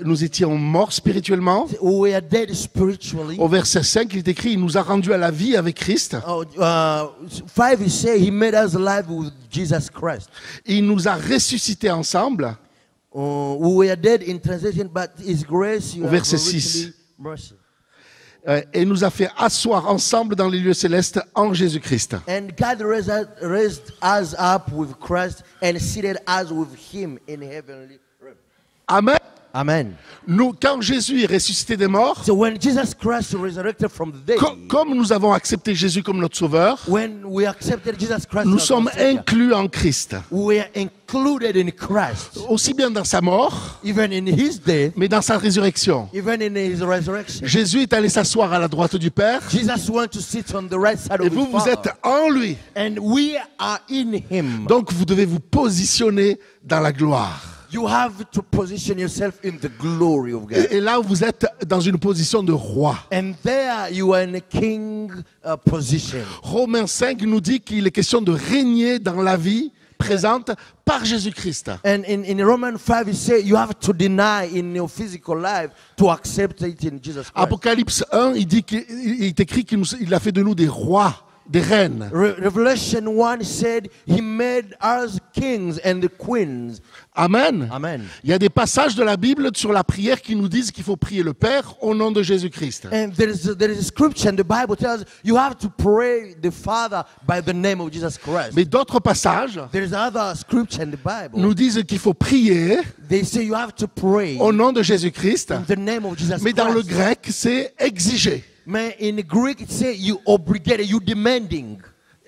[SPEAKER 2] Nous étions morts spirituellement.
[SPEAKER 3] We were dead spiritually.
[SPEAKER 2] Au verset 5, il est écrit, il nous a rendus à la vie avec Christ.
[SPEAKER 3] 5, he said he made us alive with Jesus Christ.
[SPEAKER 2] Il nous a ressuscités ensemble.
[SPEAKER 3] We were dead in transition, but his grace you
[SPEAKER 2] Au
[SPEAKER 3] have
[SPEAKER 2] verset
[SPEAKER 3] richly
[SPEAKER 2] 6.
[SPEAKER 3] mercy.
[SPEAKER 2] Et nous a fait asseoir ensemble dans les lieux célestes en Jésus-Christ.
[SPEAKER 3] And God raised us up with Christ and seated us with him in heavenly realms.
[SPEAKER 2] Amen.
[SPEAKER 3] Amen.
[SPEAKER 2] Nous, quand Jésus est ressuscité des morts,
[SPEAKER 3] So when Jesus Christ resurrected from the dead,
[SPEAKER 2] comme nous avons accepté Jésus comme notre sauveur,
[SPEAKER 3] when we accepted Jesus Christ,
[SPEAKER 2] nous
[SPEAKER 3] as
[SPEAKER 2] sommes
[SPEAKER 3] our Savior,
[SPEAKER 2] inclus en Christ.
[SPEAKER 3] we are included in Christ,
[SPEAKER 2] Aussi bien dans sa mort,
[SPEAKER 3] even in his death,
[SPEAKER 2] mais dans sa résurrection.
[SPEAKER 3] even in his resurrection.
[SPEAKER 2] Jésus est allé s'asseoir à la droite du Père.
[SPEAKER 3] Jesus went to sit on the right side
[SPEAKER 2] Et
[SPEAKER 3] of
[SPEAKER 2] vous,
[SPEAKER 3] his
[SPEAKER 2] vous
[SPEAKER 3] Father,
[SPEAKER 2] êtes en lui.
[SPEAKER 3] and we are in him.
[SPEAKER 2] Donc vous devez vous positionner dans la gloire.
[SPEAKER 3] You have to position yourself in the glory of God.
[SPEAKER 2] Et là, vous êtes dans une position de roi.
[SPEAKER 3] And there you are in a king position.
[SPEAKER 2] Romains 5 nous dit qu'il est question de régner dans la vie présente par Jésus-Christ.
[SPEAKER 3] And in Romans 5 it says you have to deny in your physical life to accept it in Jesus Christ.
[SPEAKER 2] Apocalypse 1, il est écrit qu'il a fait de nous des rois, des reines.
[SPEAKER 3] Revelation 1 said he made us kings and the queens.
[SPEAKER 2] Amen.
[SPEAKER 3] Amen.
[SPEAKER 2] Il y a des passages de la Bible sur la prière qui nous disent qu'il faut prier le Père au nom de Jésus-Christ.
[SPEAKER 3] And there is a scripture and the Bible tells you have to pray the Father by the name of Jesus Christ.
[SPEAKER 2] Mais d'autres passages
[SPEAKER 3] There is another scripture in the Bible.
[SPEAKER 2] nous disent qu'il faut prier
[SPEAKER 3] They say you have to pray
[SPEAKER 2] au nom de Jésus-Christ.
[SPEAKER 3] in the name of Jesus
[SPEAKER 2] Mais dans le
[SPEAKER 3] Christ.
[SPEAKER 2] grec, c'est exiger.
[SPEAKER 3] Man, in Greek it says you obligated, you demanding.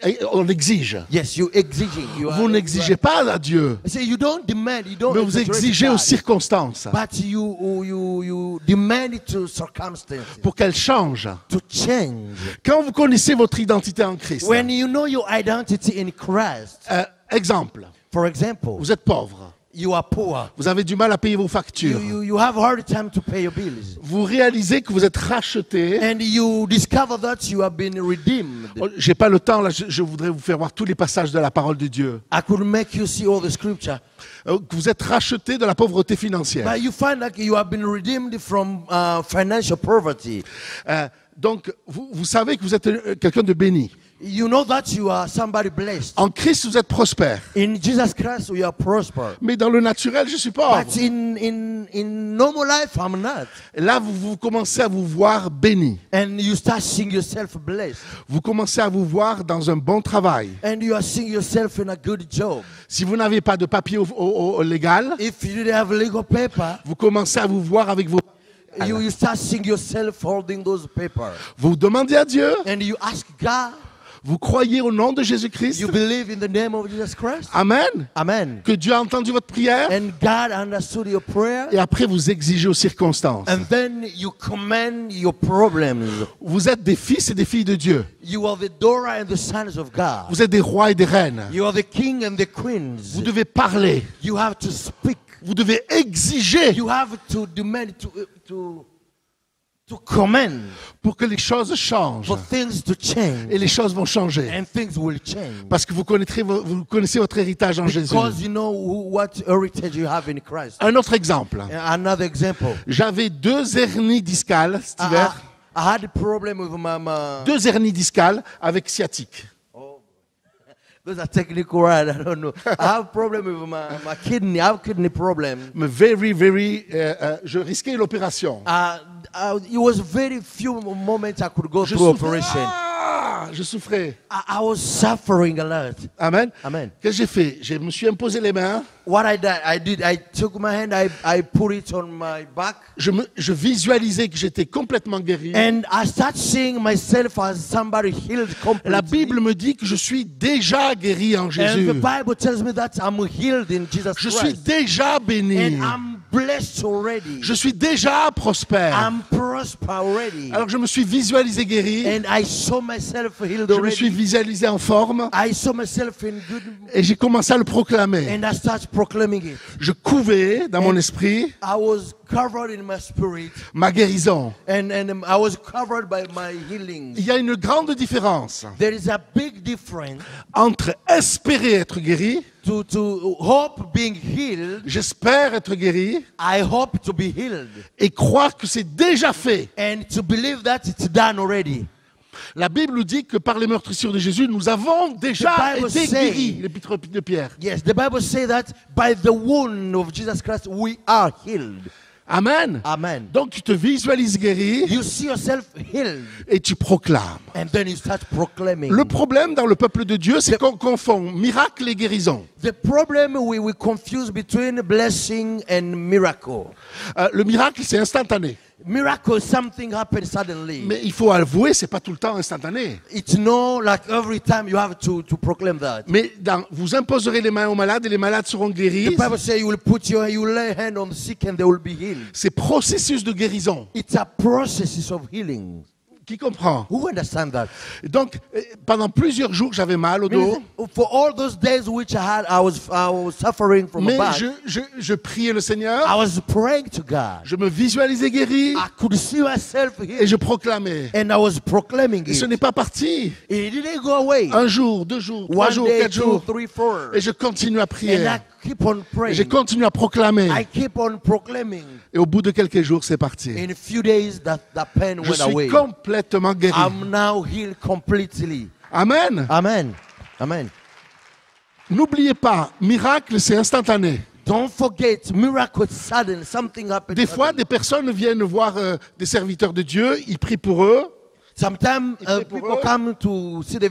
[SPEAKER 2] Et on exige.
[SPEAKER 3] Yes, you exiging.
[SPEAKER 2] Vous n'exigez pas à Dieu,
[SPEAKER 3] I say you don't demand, you don't
[SPEAKER 2] mais vous
[SPEAKER 3] exaggerate
[SPEAKER 2] exigez
[SPEAKER 3] God,
[SPEAKER 2] aux circonstances
[SPEAKER 3] but you demand it to circumstances
[SPEAKER 2] pour qu'elles changent.
[SPEAKER 3] to change.
[SPEAKER 2] Quand vous connaissez votre identité en Christ,
[SPEAKER 3] When you know your identity in Christ,
[SPEAKER 2] exemple,
[SPEAKER 3] for example,
[SPEAKER 2] vous êtes pauvre,
[SPEAKER 3] you are poor.
[SPEAKER 2] vous avez du mal à payer vos factures,
[SPEAKER 3] You have a hard time to pay your bills.
[SPEAKER 2] vous réalisez que vous êtes racheté.
[SPEAKER 3] And you discover that you have been redeemed.
[SPEAKER 2] J'ai pas le temps là, je voudrais vous faire voir tous les passages de la parole de Dieu.
[SPEAKER 3] I could make you see all the scripture.
[SPEAKER 2] Que vous êtes racheté de la pauvreté financière.
[SPEAKER 3] But you find that you have been redeemed from financial poverty.
[SPEAKER 2] Donc vous savez que vous êtes quelqu'un de béni.
[SPEAKER 3] You know that you are somebody blessed.
[SPEAKER 2] En Christ, vous êtes prospère.
[SPEAKER 3] In Jesus Christ, we are prosper.
[SPEAKER 2] Mais dans le naturel, je suis pauvre.
[SPEAKER 3] But in normal life, I'm not.
[SPEAKER 2] Et là, vous commencez à vous voir béni.
[SPEAKER 3] And you start seeing yourself blessed.
[SPEAKER 2] Vous commencez à vous voir dans un bon travail.
[SPEAKER 3] And you are seeing yourself in a good job.
[SPEAKER 2] Si vous n'avez pas de papier au légal,
[SPEAKER 3] If you didn't have legal paper,
[SPEAKER 2] vous commencez à vous voir avec vos...
[SPEAKER 3] you start seeing yourself holding those papers.
[SPEAKER 2] Vous demandez à Dieu,
[SPEAKER 3] And you ask God,
[SPEAKER 2] vous croyez au nom de Jésus-Christ.
[SPEAKER 3] you believe in the name of Jesus Christ?
[SPEAKER 2] Amen.
[SPEAKER 3] Amen.
[SPEAKER 2] Que Dieu a entendu votre prière.
[SPEAKER 3] And God understood your prayer.
[SPEAKER 2] Et après, vous exigez aux circonstances.
[SPEAKER 3] And then you command your problems.
[SPEAKER 2] Vous êtes des fils et des filles de Dieu.
[SPEAKER 3] You are the daughter and the sons of God.
[SPEAKER 2] Vous êtes des rois et des reines.
[SPEAKER 3] You are the king and the queens.
[SPEAKER 2] Vous devez parler.
[SPEAKER 3] You have to speak.
[SPEAKER 2] Vous devez exiger
[SPEAKER 3] You have to demand, to command
[SPEAKER 2] pour que les choses changent.
[SPEAKER 3] for things to change.
[SPEAKER 2] Et les choses vont changer.
[SPEAKER 3] And things will change.
[SPEAKER 2] Parce que vous connaissez votre héritage en Jésus.
[SPEAKER 3] Because you know what heritage you have in Christ.
[SPEAKER 2] Un autre exemple.
[SPEAKER 3] Another example.
[SPEAKER 2] J'avais 2 hernies discales cet hiver.
[SPEAKER 3] I had a problem with my
[SPEAKER 2] 2 hernies discales avec sciatique.
[SPEAKER 3] those are technical words, I don't know. I have a problem with my kidney. I have kidney problem.
[SPEAKER 2] Mais je risquais l'opération.
[SPEAKER 3] It was very few moments I could go
[SPEAKER 2] Je
[SPEAKER 3] through
[SPEAKER 2] souffrais.
[SPEAKER 3] operation.
[SPEAKER 2] Je souffrais.
[SPEAKER 3] I was suffering a lot.
[SPEAKER 2] Amen.
[SPEAKER 3] Amen.
[SPEAKER 2] Qu'est-ce que j'ai fait? Je me suis imposé les mains.
[SPEAKER 3] What I did, I took my hand, I put it on my back,
[SPEAKER 2] Je visualisais que j'étais complètement guéri.
[SPEAKER 3] and I start seeing myself as somebody healed completely.
[SPEAKER 2] La Bible me dit que je suis déjà guéri en
[SPEAKER 3] And
[SPEAKER 2] Jésus.
[SPEAKER 3] the Bible tells me that I'm healed in Jesus
[SPEAKER 2] Je suis
[SPEAKER 3] Christ.
[SPEAKER 2] déjà béni.
[SPEAKER 3] And I'm blessed already.
[SPEAKER 2] Je suis déjà prospère.
[SPEAKER 3] I'm prosper already.
[SPEAKER 2] Alors je me suis visualisé guéri.
[SPEAKER 3] And I saw myself healed
[SPEAKER 2] Je me suis
[SPEAKER 3] already.
[SPEAKER 2] visualisé en forme.
[SPEAKER 3] I saw myself in good,
[SPEAKER 2] Et j'ai commencé à le proclamer.
[SPEAKER 3] and I start proclaiming it.
[SPEAKER 2] Je couvais dans mon esprit
[SPEAKER 3] I was covered in my spirit,
[SPEAKER 2] ma guérison.
[SPEAKER 3] and I was covered by my healing.
[SPEAKER 2] Il y a une grande différence
[SPEAKER 3] There is a big difference
[SPEAKER 2] entre espérer être guéri,
[SPEAKER 3] to hope being healed.
[SPEAKER 2] j'espère être guéri,
[SPEAKER 3] I hope to be healed,
[SPEAKER 2] et croire que c'est déjà fait.
[SPEAKER 3] and to believe that it's done already.
[SPEAKER 2] La Bible nous dit que par les meurtrissures de Jésus, nous avons déjà
[SPEAKER 3] The Bible
[SPEAKER 2] été
[SPEAKER 3] say-
[SPEAKER 2] guéris. L'épître de Pierre.
[SPEAKER 3] Yes, the Bible says that by the wound of Jesus Christ we are healed.
[SPEAKER 2] Amen.
[SPEAKER 3] Amen.
[SPEAKER 2] Donc tu te visualises guéri
[SPEAKER 3] You see yourself healed,
[SPEAKER 2] et tu proclames.
[SPEAKER 3] and then you start proclaiming.
[SPEAKER 2] Le problème dans le peuple de Dieu, c'est qu'on confond miracle et guérison.
[SPEAKER 3] The problem we confuse between blessing and miracle.
[SPEAKER 2] Le miracle, c'est instantané.
[SPEAKER 3] Miracle, something happens suddenly.
[SPEAKER 2] Mais il faut avouer, c'est pas tout le temps instantané.
[SPEAKER 3] It's no like every time you have to proclaim that.
[SPEAKER 2] Mais vous imposerez les mains aux malades et les malades seront guéris.
[SPEAKER 3] The Bible says you will lay hand on the sick and they will be healed.
[SPEAKER 2] C'est processus de guérison.
[SPEAKER 3] It's a process of healing.
[SPEAKER 2] Qui comprend?
[SPEAKER 3] Who understand that?
[SPEAKER 2] Donc, pendant plusieurs jours, j'avais mal au dos.
[SPEAKER 3] For all those days which I was suffering from a
[SPEAKER 2] Mais
[SPEAKER 3] back,
[SPEAKER 2] je priais le Seigneur.
[SPEAKER 3] I was praying to God.
[SPEAKER 2] Je me visualisais guéri.
[SPEAKER 3] I could see myself
[SPEAKER 2] Et
[SPEAKER 3] healed,
[SPEAKER 2] je proclamais.
[SPEAKER 3] and I was proclaiming
[SPEAKER 2] Et ce
[SPEAKER 3] it.
[SPEAKER 2] n'est pas parti.
[SPEAKER 3] It didn't go away.
[SPEAKER 2] Un jour, 2 jours, 3
[SPEAKER 3] One
[SPEAKER 2] jours,
[SPEAKER 3] day,
[SPEAKER 2] 4
[SPEAKER 3] two,
[SPEAKER 2] jours.
[SPEAKER 3] 3, 4.
[SPEAKER 2] Et je continue à prier.
[SPEAKER 3] And I keep on
[SPEAKER 2] Et
[SPEAKER 3] praying.
[SPEAKER 2] je continue à proclamer.
[SPEAKER 3] I keep on proclaiming.
[SPEAKER 2] Et au bout de quelques jours, c'est parti.
[SPEAKER 3] In a few days, that pain
[SPEAKER 2] Je
[SPEAKER 3] went away.
[SPEAKER 2] suis complètement guéri.
[SPEAKER 3] I'm now healed completely.
[SPEAKER 2] Amen.
[SPEAKER 3] Amen. Amen.
[SPEAKER 2] N'oubliez pas, miracle, c'est instantané.
[SPEAKER 3] Don't forget, miracle sudden, something happens.
[SPEAKER 2] Des fois,
[SPEAKER 3] suddenly.
[SPEAKER 2] des personnes viennent voir des serviteurs de Dieu, ils prient pour eux.
[SPEAKER 3] Sometimes
[SPEAKER 2] pray for
[SPEAKER 3] people
[SPEAKER 2] her.
[SPEAKER 3] come to see the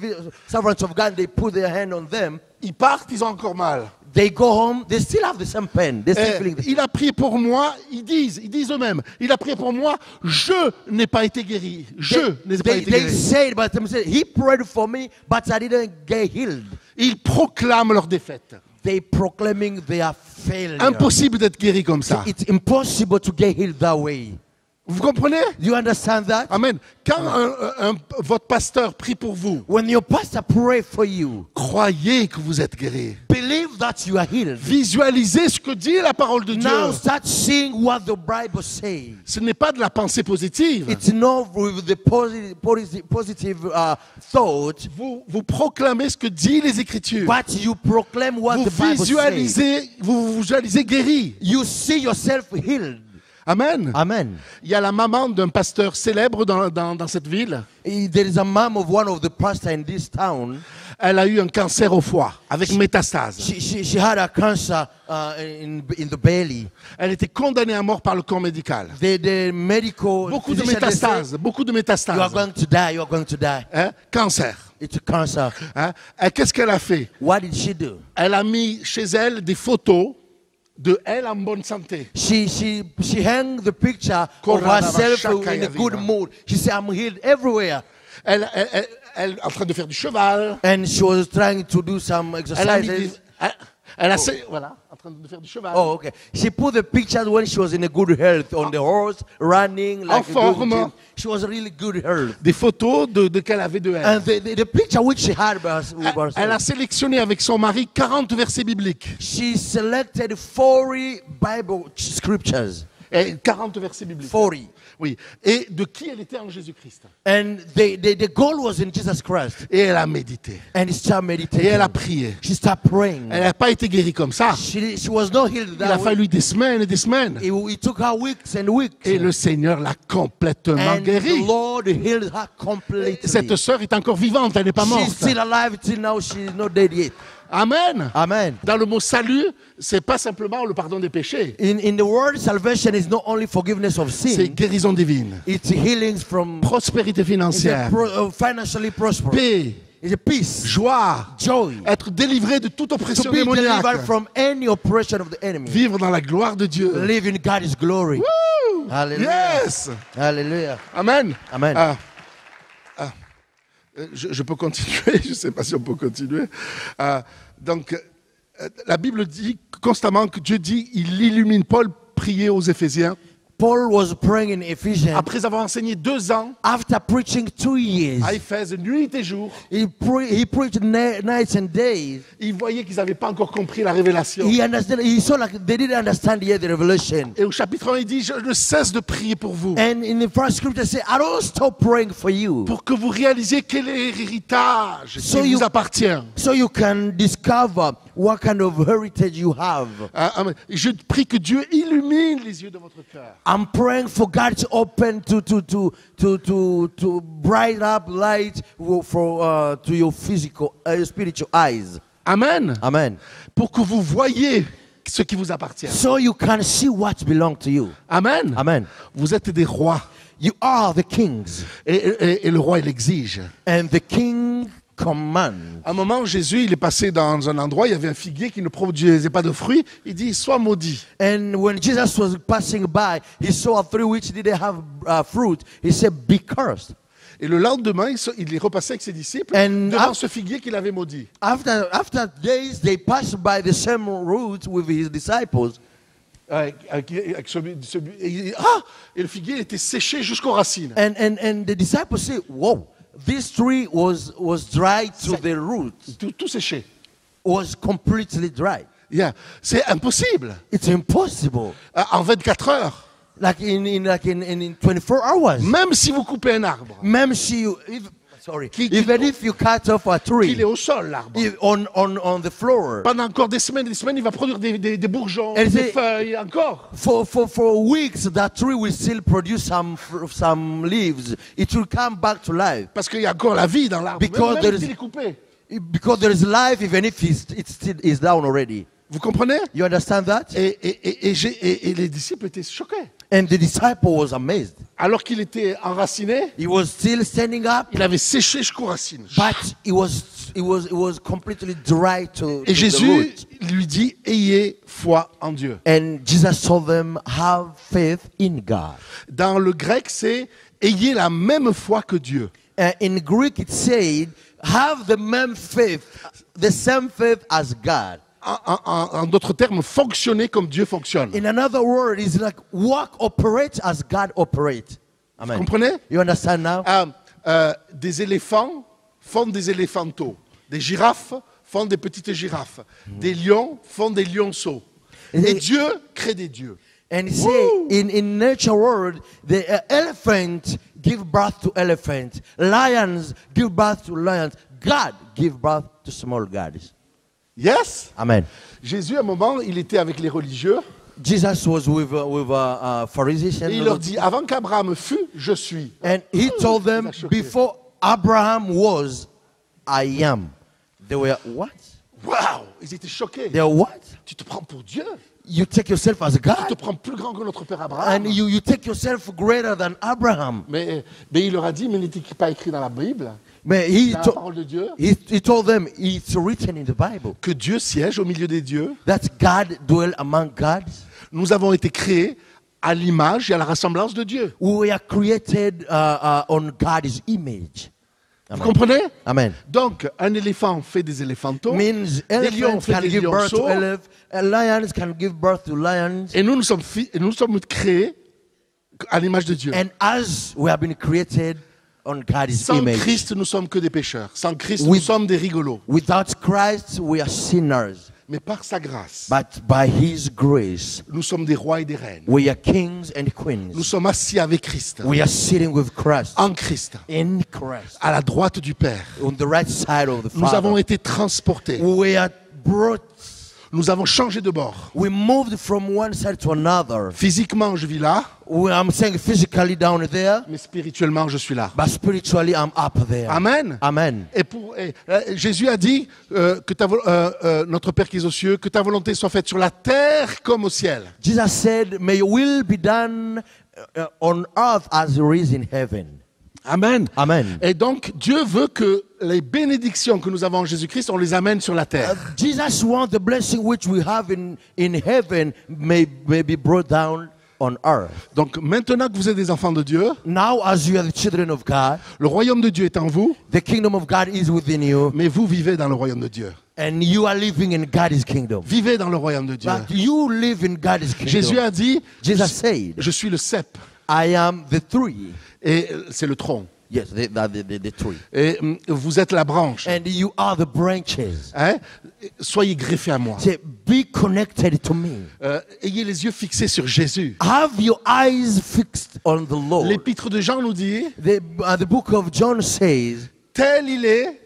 [SPEAKER 3] servants of God, they put their hand on them.
[SPEAKER 2] Ils partent, ils ont encore mal.
[SPEAKER 3] They go home, they still have the same pain. They're still feeling the
[SPEAKER 2] Il a prié pour moi, ils disent eux-mêmes, il a prié pour moi, je n'ai pas été guéri. Je n'ai pas été
[SPEAKER 3] they
[SPEAKER 2] guéri.
[SPEAKER 3] say it, but they say, he prayed for me, but I didn't get healed.
[SPEAKER 2] Ils proclament leur défaite.
[SPEAKER 3] They proclaiming their failure.
[SPEAKER 2] Impossible d'être guéri comme ça.
[SPEAKER 3] It's impossible to get healed that way.
[SPEAKER 2] Vous comprenez?
[SPEAKER 3] You understand that?
[SPEAKER 2] Amen. Quand votre pasteur prie pour vous,
[SPEAKER 3] When your pastor pray for you,
[SPEAKER 2] croyez que vous êtes guéri.
[SPEAKER 3] believe that you are healed.
[SPEAKER 2] Visualisez ce que dit la parole de Dieu.
[SPEAKER 3] Now start seeing what the Bible says.
[SPEAKER 2] Ce n'est pas de la pensée positive.
[SPEAKER 3] It's not with the positive thought,
[SPEAKER 2] Vous proclamez ce que dit les Écritures.
[SPEAKER 3] but you proclaim what
[SPEAKER 2] Vous
[SPEAKER 3] the Bible says.
[SPEAKER 2] visualisez guéri.
[SPEAKER 3] You see yourself healed.
[SPEAKER 2] Amen.
[SPEAKER 3] Amen.
[SPEAKER 2] Il y a la maman d'un pasteur célèbre dans cette ville.
[SPEAKER 3] There is a mom of one of the pastors in this town.
[SPEAKER 2] Elle a eu un cancer au foie avec métastase.
[SPEAKER 3] She had a cancer in the belly.
[SPEAKER 2] Elle était condamnée à mort par le corps médical.
[SPEAKER 3] The medical
[SPEAKER 2] Beaucoup de
[SPEAKER 3] physician, they say,
[SPEAKER 2] métastases, beaucoup de
[SPEAKER 3] you are
[SPEAKER 2] métastases.
[SPEAKER 3] going to die. You are going to die.
[SPEAKER 2] Hein? Cancer.
[SPEAKER 3] It's a cancer.
[SPEAKER 2] Hein? Et qu'est-ce qu'elle a fait?
[SPEAKER 3] What did she do?
[SPEAKER 2] Elle a mis chez elle des photos de elle en bonne santé.
[SPEAKER 3] She hung the picture of
[SPEAKER 2] Korana
[SPEAKER 3] herself
[SPEAKER 2] Shaka
[SPEAKER 3] in a good
[SPEAKER 2] Yaviva.
[SPEAKER 3] mood. She said, I'm healed everywhere.
[SPEAKER 2] Elle en train de faire du cheval.
[SPEAKER 3] And she was trying to do some
[SPEAKER 2] Elle a mis
[SPEAKER 3] exercises.
[SPEAKER 2] voilà, en train de faire du cheval.
[SPEAKER 3] Oh, okay. She put the pictures when she was in a good health on the horse, running like a good
[SPEAKER 2] forme.
[SPEAKER 3] gym. She was really good health.
[SPEAKER 2] Des photos de qu'elle avait de elle.
[SPEAKER 3] And the picture which she had with herself,
[SPEAKER 2] Elle a sélectionné avec son mari 40 versets bibliques.
[SPEAKER 3] she selected 40 Bible scriptures.
[SPEAKER 2] Et 40 versets bibliques.
[SPEAKER 3] 40.
[SPEAKER 2] Oui. Et de qui elle était en Jésus-Christ.
[SPEAKER 3] And the goal was in Jesus Christ.
[SPEAKER 2] Et elle a médité.
[SPEAKER 3] And she started
[SPEAKER 2] Et
[SPEAKER 3] meditating.
[SPEAKER 2] elle a prié.
[SPEAKER 3] She started praying.
[SPEAKER 2] Elle n'a pas été guérie comme ça.
[SPEAKER 3] She was not healed
[SPEAKER 2] Il a
[SPEAKER 3] that way.
[SPEAKER 2] fallu des semaines et des semaines.
[SPEAKER 3] It took her weeks and weeks.
[SPEAKER 2] Et le Seigneur l'a complètement
[SPEAKER 3] And the
[SPEAKER 2] guérie.
[SPEAKER 3] Lord healed her completely.
[SPEAKER 2] Cette sœur est encore vivante, elle n'est pas
[SPEAKER 3] She's
[SPEAKER 2] morte.
[SPEAKER 3] still alive till now. She's not dead yet.
[SPEAKER 2] Amen.
[SPEAKER 3] Amen.
[SPEAKER 2] Dans le mot salut, c'est pas simplement le pardon des péchés.
[SPEAKER 3] In the word, salvation is not only forgiveness of
[SPEAKER 2] C'est
[SPEAKER 3] sin.
[SPEAKER 2] guérison divine,
[SPEAKER 3] It's healings from
[SPEAKER 2] prospérité
[SPEAKER 3] it's
[SPEAKER 2] financière,
[SPEAKER 3] financially prosperous.
[SPEAKER 2] paix,
[SPEAKER 3] It's a peace,
[SPEAKER 2] joie,
[SPEAKER 3] joy.
[SPEAKER 2] être délivré de toute
[SPEAKER 3] To
[SPEAKER 2] oppression
[SPEAKER 3] be
[SPEAKER 2] démoniaque,
[SPEAKER 3] delivered from any oppression of the enemy.
[SPEAKER 2] vivre dans la gloire de Dieu.
[SPEAKER 3] Live in God's glory.
[SPEAKER 2] Woo!
[SPEAKER 3] Hallelujah.
[SPEAKER 2] Yes.
[SPEAKER 3] Hallelujah.
[SPEAKER 2] Amen.
[SPEAKER 3] Amen.
[SPEAKER 2] Je peux continuer, je ne sais pas si on peut continuer. Donc, la Bible dit constamment que Dieu dit, il illumine Paul, prier aux Éphésiens.
[SPEAKER 3] Paul was praying in Ephesians.
[SPEAKER 2] Après avoir enseigné 2 ans
[SPEAKER 3] After preaching 2 years,
[SPEAKER 2] à Éphèse, nuit et jour,
[SPEAKER 3] he preached nights and days.
[SPEAKER 2] il voyait qu'ils n'avaient pas encore compris la révélation.
[SPEAKER 3] He saw like they didn't understand yet the revelation.
[SPEAKER 2] Et au chapitre 1, il dit, je ne cesse de prier pour vous,
[SPEAKER 3] And in the first scripture, it says, I don't stop praying for you.
[SPEAKER 2] pour que vous réalisiez quel est l'héritage
[SPEAKER 3] So
[SPEAKER 2] qui
[SPEAKER 3] you-
[SPEAKER 2] vous appartient.
[SPEAKER 3] So you can discover what kind of heritage you have.
[SPEAKER 2] Amen. Je prie que Dieu illumine les yeux de votre cœur.
[SPEAKER 3] I'm praying for God to open to bright up light for to your physical, spiritual eyes.
[SPEAKER 2] Amen.
[SPEAKER 3] Amen.
[SPEAKER 2] Pour que vous voyez ce qui vous appartient.
[SPEAKER 3] So you can see what belongs to you.
[SPEAKER 2] Amen.
[SPEAKER 3] Amen.
[SPEAKER 2] Vous êtes des rois.
[SPEAKER 3] You are the kings,
[SPEAKER 2] Et le roi, il exige.
[SPEAKER 3] and the king command.
[SPEAKER 2] À un moment, Jésus, il est passé dans un endroit, il y avait un figuier qui ne produisait pas de fruits. Il dit, sois maudit.
[SPEAKER 3] And when Jesus was passing by, he saw a tree which didn't have fruit. He said, "Be cursed."
[SPEAKER 2] Et le lendemain, il est repassé avec ses disciples
[SPEAKER 3] And
[SPEAKER 2] devant ce figuier qu'il avait maudit.
[SPEAKER 3] After days, they passed by the same route with his disciples.
[SPEAKER 2] Et le figuier était séché jusqu'aux racines.
[SPEAKER 3] And the disciples say, "Whoa, this tree was dry to the roots.
[SPEAKER 2] Tout séché.
[SPEAKER 3] Was completely dry.
[SPEAKER 2] Yeah. C'est impossible.
[SPEAKER 3] It's impossible.
[SPEAKER 2] En 24 heures.
[SPEAKER 3] Like in 24 hours.
[SPEAKER 2] Même si vous coupez un arbre,
[SPEAKER 3] Même si even if you cut off a tree
[SPEAKER 2] il est au sol, l'arbre.
[SPEAKER 3] on the floor,
[SPEAKER 2] Pendant encore des semaines, il va produire des bourgeons,
[SPEAKER 3] Et
[SPEAKER 2] des
[SPEAKER 3] c'est-
[SPEAKER 2] feuilles, encore.
[SPEAKER 3] for weeks, that tree will still produce some leaves. It will come back to life
[SPEAKER 2] Parce qu'il y a encore la vie dans l'arbre,
[SPEAKER 3] Because there
[SPEAKER 2] même
[SPEAKER 3] is-
[SPEAKER 2] s'il est coupé.
[SPEAKER 3] because there is life, even if it still is down already.
[SPEAKER 2] Vous comprenez?
[SPEAKER 3] You understand that?
[SPEAKER 2] Et les disciples étaient choqués.
[SPEAKER 3] And the disciple was amazed.
[SPEAKER 2] Alors qu'il était enraciné,
[SPEAKER 3] He was still standing up,
[SPEAKER 2] il avait séché jusqu'aux racines.
[SPEAKER 3] but it was completely dry to
[SPEAKER 2] Et
[SPEAKER 3] the
[SPEAKER 2] Jésus
[SPEAKER 3] root.
[SPEAKER 2] lui dit, ayez foi en Dieu.
[SPEAKER 3] And Jesus told them, have faith in God.
[SPEAKER 2] Dans le grec, c'est ayez la même foi que Dieu.
[SPEAKER 3] In Greek, it said, have the same faith as God.
[SPEAKER 2] En d'autres termes, fonctionner comme Dieu fonctionne.
[SPEAKER 3] In another word, it's like operate as God operates. Amen.
[SPEAKER 2] Vous comprenez?
[SPEAKER 3] You understand now?
[SPEAKER 2] Des éléphants font des éléphanteaux. Des girafes font des petites girafes. Des lions font des lionceaux. Et Dieu crée des dieux.
[SPEAKER 3] And he say, in nature world, the elephant give birth to elephant. Lions give birth to lions. God give birth to small gods.
[SPEAKER 2] Yes?
[SPEAKER 3] Amen.
[SPEAKER 2] Jésus, à un moment, il était avec les religieux.
[SPEAKER 3] Jesus was with Pharisees,
[SPEAKER 2] Et il leur dit, avant qu'Abraham fût, je suis.
[SPEAKER 3] and he told them, before Abraham was, I am. They were what?
[SPEAKER 2] Waouh! Ils étaient choqués.
[SPEAKER 3] They were what?
[SPEAKER 2] Tu te prends pour Dieu?
[SPEAKER 3] You take yourself as
[SPEAKER 2] Tu te
[SPEAKER 3] God,
[SPEAKER 2] prends plus grand que notre père Abraham?
[SPEAKER 3] and you take yourself greater than Abraham.
[SPEAKER 2] Mais il leur a dit, mais n'était pas écrit dans la Bible,
[SPEAKER 3] But
[SPEAKER 2] dans la parole de Dieu,
[SPEAKER 3] he told them, it's written in the Bible,
[SPEAKER 2] que Dieu siège au milieu des dieux.
[SPEAKER 3] that God dwell among gods.
[SPEAKER 2] Nous avons été créés à l'image et à la ressemblance de Dieu.
[SPEAKER 3] We are created on God's image.
[SPEAKER 2] Vous comprenez?
[SPEAKER 3] Amen.
[SPEAKER 2] Donc, un éléphant fait des éléphantos.
[SPEAKER 3] Means
[SPEAKER 2] Des lions
[SPEAKER 3] elephants
[SPEAKER 2] fait
[SPEAKER 3] can
[SPEAKER 2] des
[SPEAKER 3] give birth to
[SPEAKER 2] lionceaux.
[SPEAKER 3] elephants, lions can give birth to lions.
[SPEAKER 2] Et nous sommes créés à l'image de Dieu.
[SPEAKER 3] And as we have been created on God's
[SPEAKER 2] Sans
[SPEAKER 3] image,
[SPEAKER 2] Christ, nous sommes que des pécheurs. Sans Christ,
[SPEAKER 3] Oui.
[SPEAKER 2] nous sommes des rigolos.
[SPEAKER 3] without Christ we are sinners.
[SPEAKER 2] Mais par sa grâce,
[SPEAKER 3] But by His grace,
[SPEAKER 2] nous sommes des rois et des reines.
[SPEAKER 3] we are kings and queens.
[SPEAKER 2] Nous sommes assis avec Christ,
[SPEAKER 3] We are sitting with Christ,
[SPEAKER 2] en Christ,
[SPEAKER 3] in Christ,
[SPEAKER 2] à la droite du Père.
[SPEAKER 3] on the right side of the
[SPEAKER 2] Nous avons
[SPEAKER 3] Father.
[SPEAKER 2] été transportés.
[SPEAKER 3] We are brought,
[SPEAKER 2] Nous avons changé de bord.
[SPEAKER 3] we moved from one side to another.
[SPEAKER 2] Physiquement, je vis là,
[SPEAKER 3] I'm saying physically down there,
[SPEAKER 2] mais spirituellement, je suis là.
[SPEAKER 3] but spiritually I'm up there.
[SPEAKER 2] Amen.
[SPEAKER 3] Amen.
[SPEAKER 2] Et Jésus a dit que notre Père qui est aux cieux, que ta volonté soit faite sur la terre comme au ciel.
[SPEAKER 3] Jesus said, may your will be done on earth as it is in heaven.
[SPEAKER 2] Amen.
[SPEAKER 3] Amen.
[SPEAKER 2] Et donc, Dieu veut que les bénédictions que nous avons en Jésus-Christ, on les amène sur la terre.
[SPEAKER 3] Jesus wants the blessing which we have in heaven may be brought down on earth.
[SPEAKER 2] Donc, maintenant que vous êtes des enfants de Dieu,
[SPEAKER 3] Now, as you are the children of God,
[SPEAKER 2] le royaume de Dieu est en vous,
[SPEAKER 3] the kingdom of God is within you,
[SPEAKER 2] mais vous vivez dans le royaume de Dieu.
[SPEAKER 3] and you are living in God's kingdom.
[SPEAKER 2] Vivez dans le royaume de Dieu.
[SPEAKER 3] But you live in God's kingdom.
[SPEAKER 2] Jésus a dit,
[SPEAKER 3] Jesus said,
[SPEAKER 2] je suis le cep,
[SPEAKER 3] I am the tree.
[SPEAKER 2] et c'est le tronc.
[SPEAKER 3] Yes, the tree.
[SPEAKER 2] Et vous êtes la branche.
[SPEAKER 3] And you are the branches.
[SPEAKER 2] Hein? Soyez greffés à moi.
[SPEAKER 3] Say, be connected to me.
[SPEAKER 2] Ayez les yeux fixés sur Jésus.
[SPEAKER 3] Have your eyes fixed on the Lord.
[SPEAKER 2] L'épître de Jean nous dit,
[SPEAKER 3] The book of John says,
[SPEAKER 2] tel il est,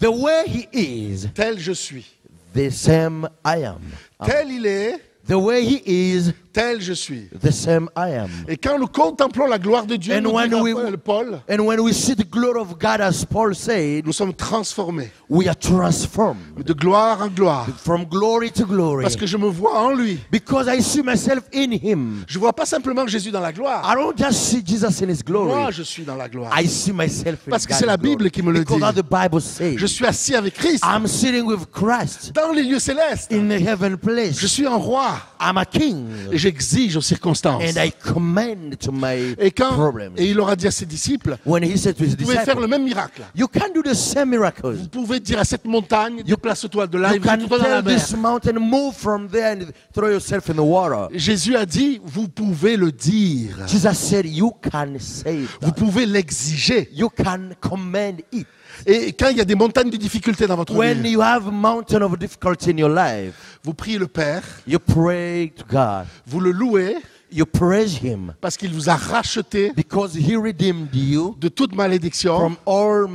[SPEAKER 3] the way he is,
[SPEAKER 2] tel je suis.
[SPEAKER 3] the same I am.
[SPEAKER 2] Tel il est,
[SPEAKER 3] The way he is,
[SPEAKER 2] tel je suis.
[SPEAKER 3] the same I am.
[SPEAKER 2] Et quand nous contemplons la gloire de Dieu,
[SPEAKER 3] And
[SPEAKER 2] nous
[SPEAKER 3] when
[SPEAKER 2] dira Paul,
[SPEAKER 3] And when we see the glory of God, as Paul said,
[SPEAKER 2] nous sommes transformés
[SPEAKER 3] we are transformed
[SPEAKER 2] de gloire en gloire.
[SPEAKER 3] from glory to glory.
[SPEAKER 2] Parce que je me vois en lui.
[SPEAKER 3] Because I see myself in him.
[SPEAKER 2] Je ne vois pas simplement Jésus dans la gloire.
[SPEAKER 3] I don't just see Jesus in his glory.
[SPEAKER 2] Moi, je suis dans la gloire.
[SPEAKER 3] I see myself in
[SPEAKER 2] Parce que
[SPEAKER 3] God's
[SPEAKER 2] c'est la
[SPEAKER 3] glory.
[SPEAKER 2] Bible qui me le
[SPEAKER 3] Because
[SPEAKER 2] dit.
[SPEAKER 3] how the Bible says.
[SPEAKER 2] Je suis assis avec Christ
[SPEAKER 3] I'm sitting with Christ
[SPEAKER 2] dans les lieux célestes.
[SPEAKER 3] in the heaven place.
[SPEAKER 2] Je suis un roi
[SPEAKER 3] I'm a king.
[SPEAKER 2] et j'exige aux circonstances.
[SPEAKER 3] And I command to my
[SPEAKER 2] Et
[SPEAKER 3] problems.
[SPEAKER 2] il aura dit à ses disciples,
[SPEAKER 3] When he said to his
[SPEAKER 2] vous pouvez faire
[SPEAKER 3] disciples,
[SPEAKER 2] le même miracle.
[SPEAKER 3] you can do the same miracles.
[SPEAKER 2] Vous pouvez dire à cette montagne, déplace-toi de là et
[SPEAKER 3] You can
[SPEAKER 2] jette-toi dans la
[SPEAKER 3] tell
[SPEAKER 2] mer.
[SPEAKER 3] this mountain, move from there and throw yourself in the water.
[SPEAKER 2] Jésus a dit, vous pouvez le dire.
[SPEAKER 3] Jesus said, you can say
[SPEAKER 2] Vous
[SPEAKER 3] that.
[SPEAKER 2] pouvez l'exiger.
[SPEAKER 3] You can command it.
[SPEAKER 2] Et quand il y a des montagnes de difficultés dans votre
[SPEAKER 3] When
[SPEAKER 2] vie,
[SPEAKER 3] you have a mountain of difficulty in your life,
[SPEAKER 2] vous priez le Père,
[SPEAKER 3] you pray to God.
[SPEAKER 2] vous le louez
[SPEAKER 3] You praise Him
[SPEAKER 2] parce qu'il vous a racheté
[SPEAKER 3] because He redeemed you
[SPEAKER 2] de toute malédiction
[SPEAKER 3] from all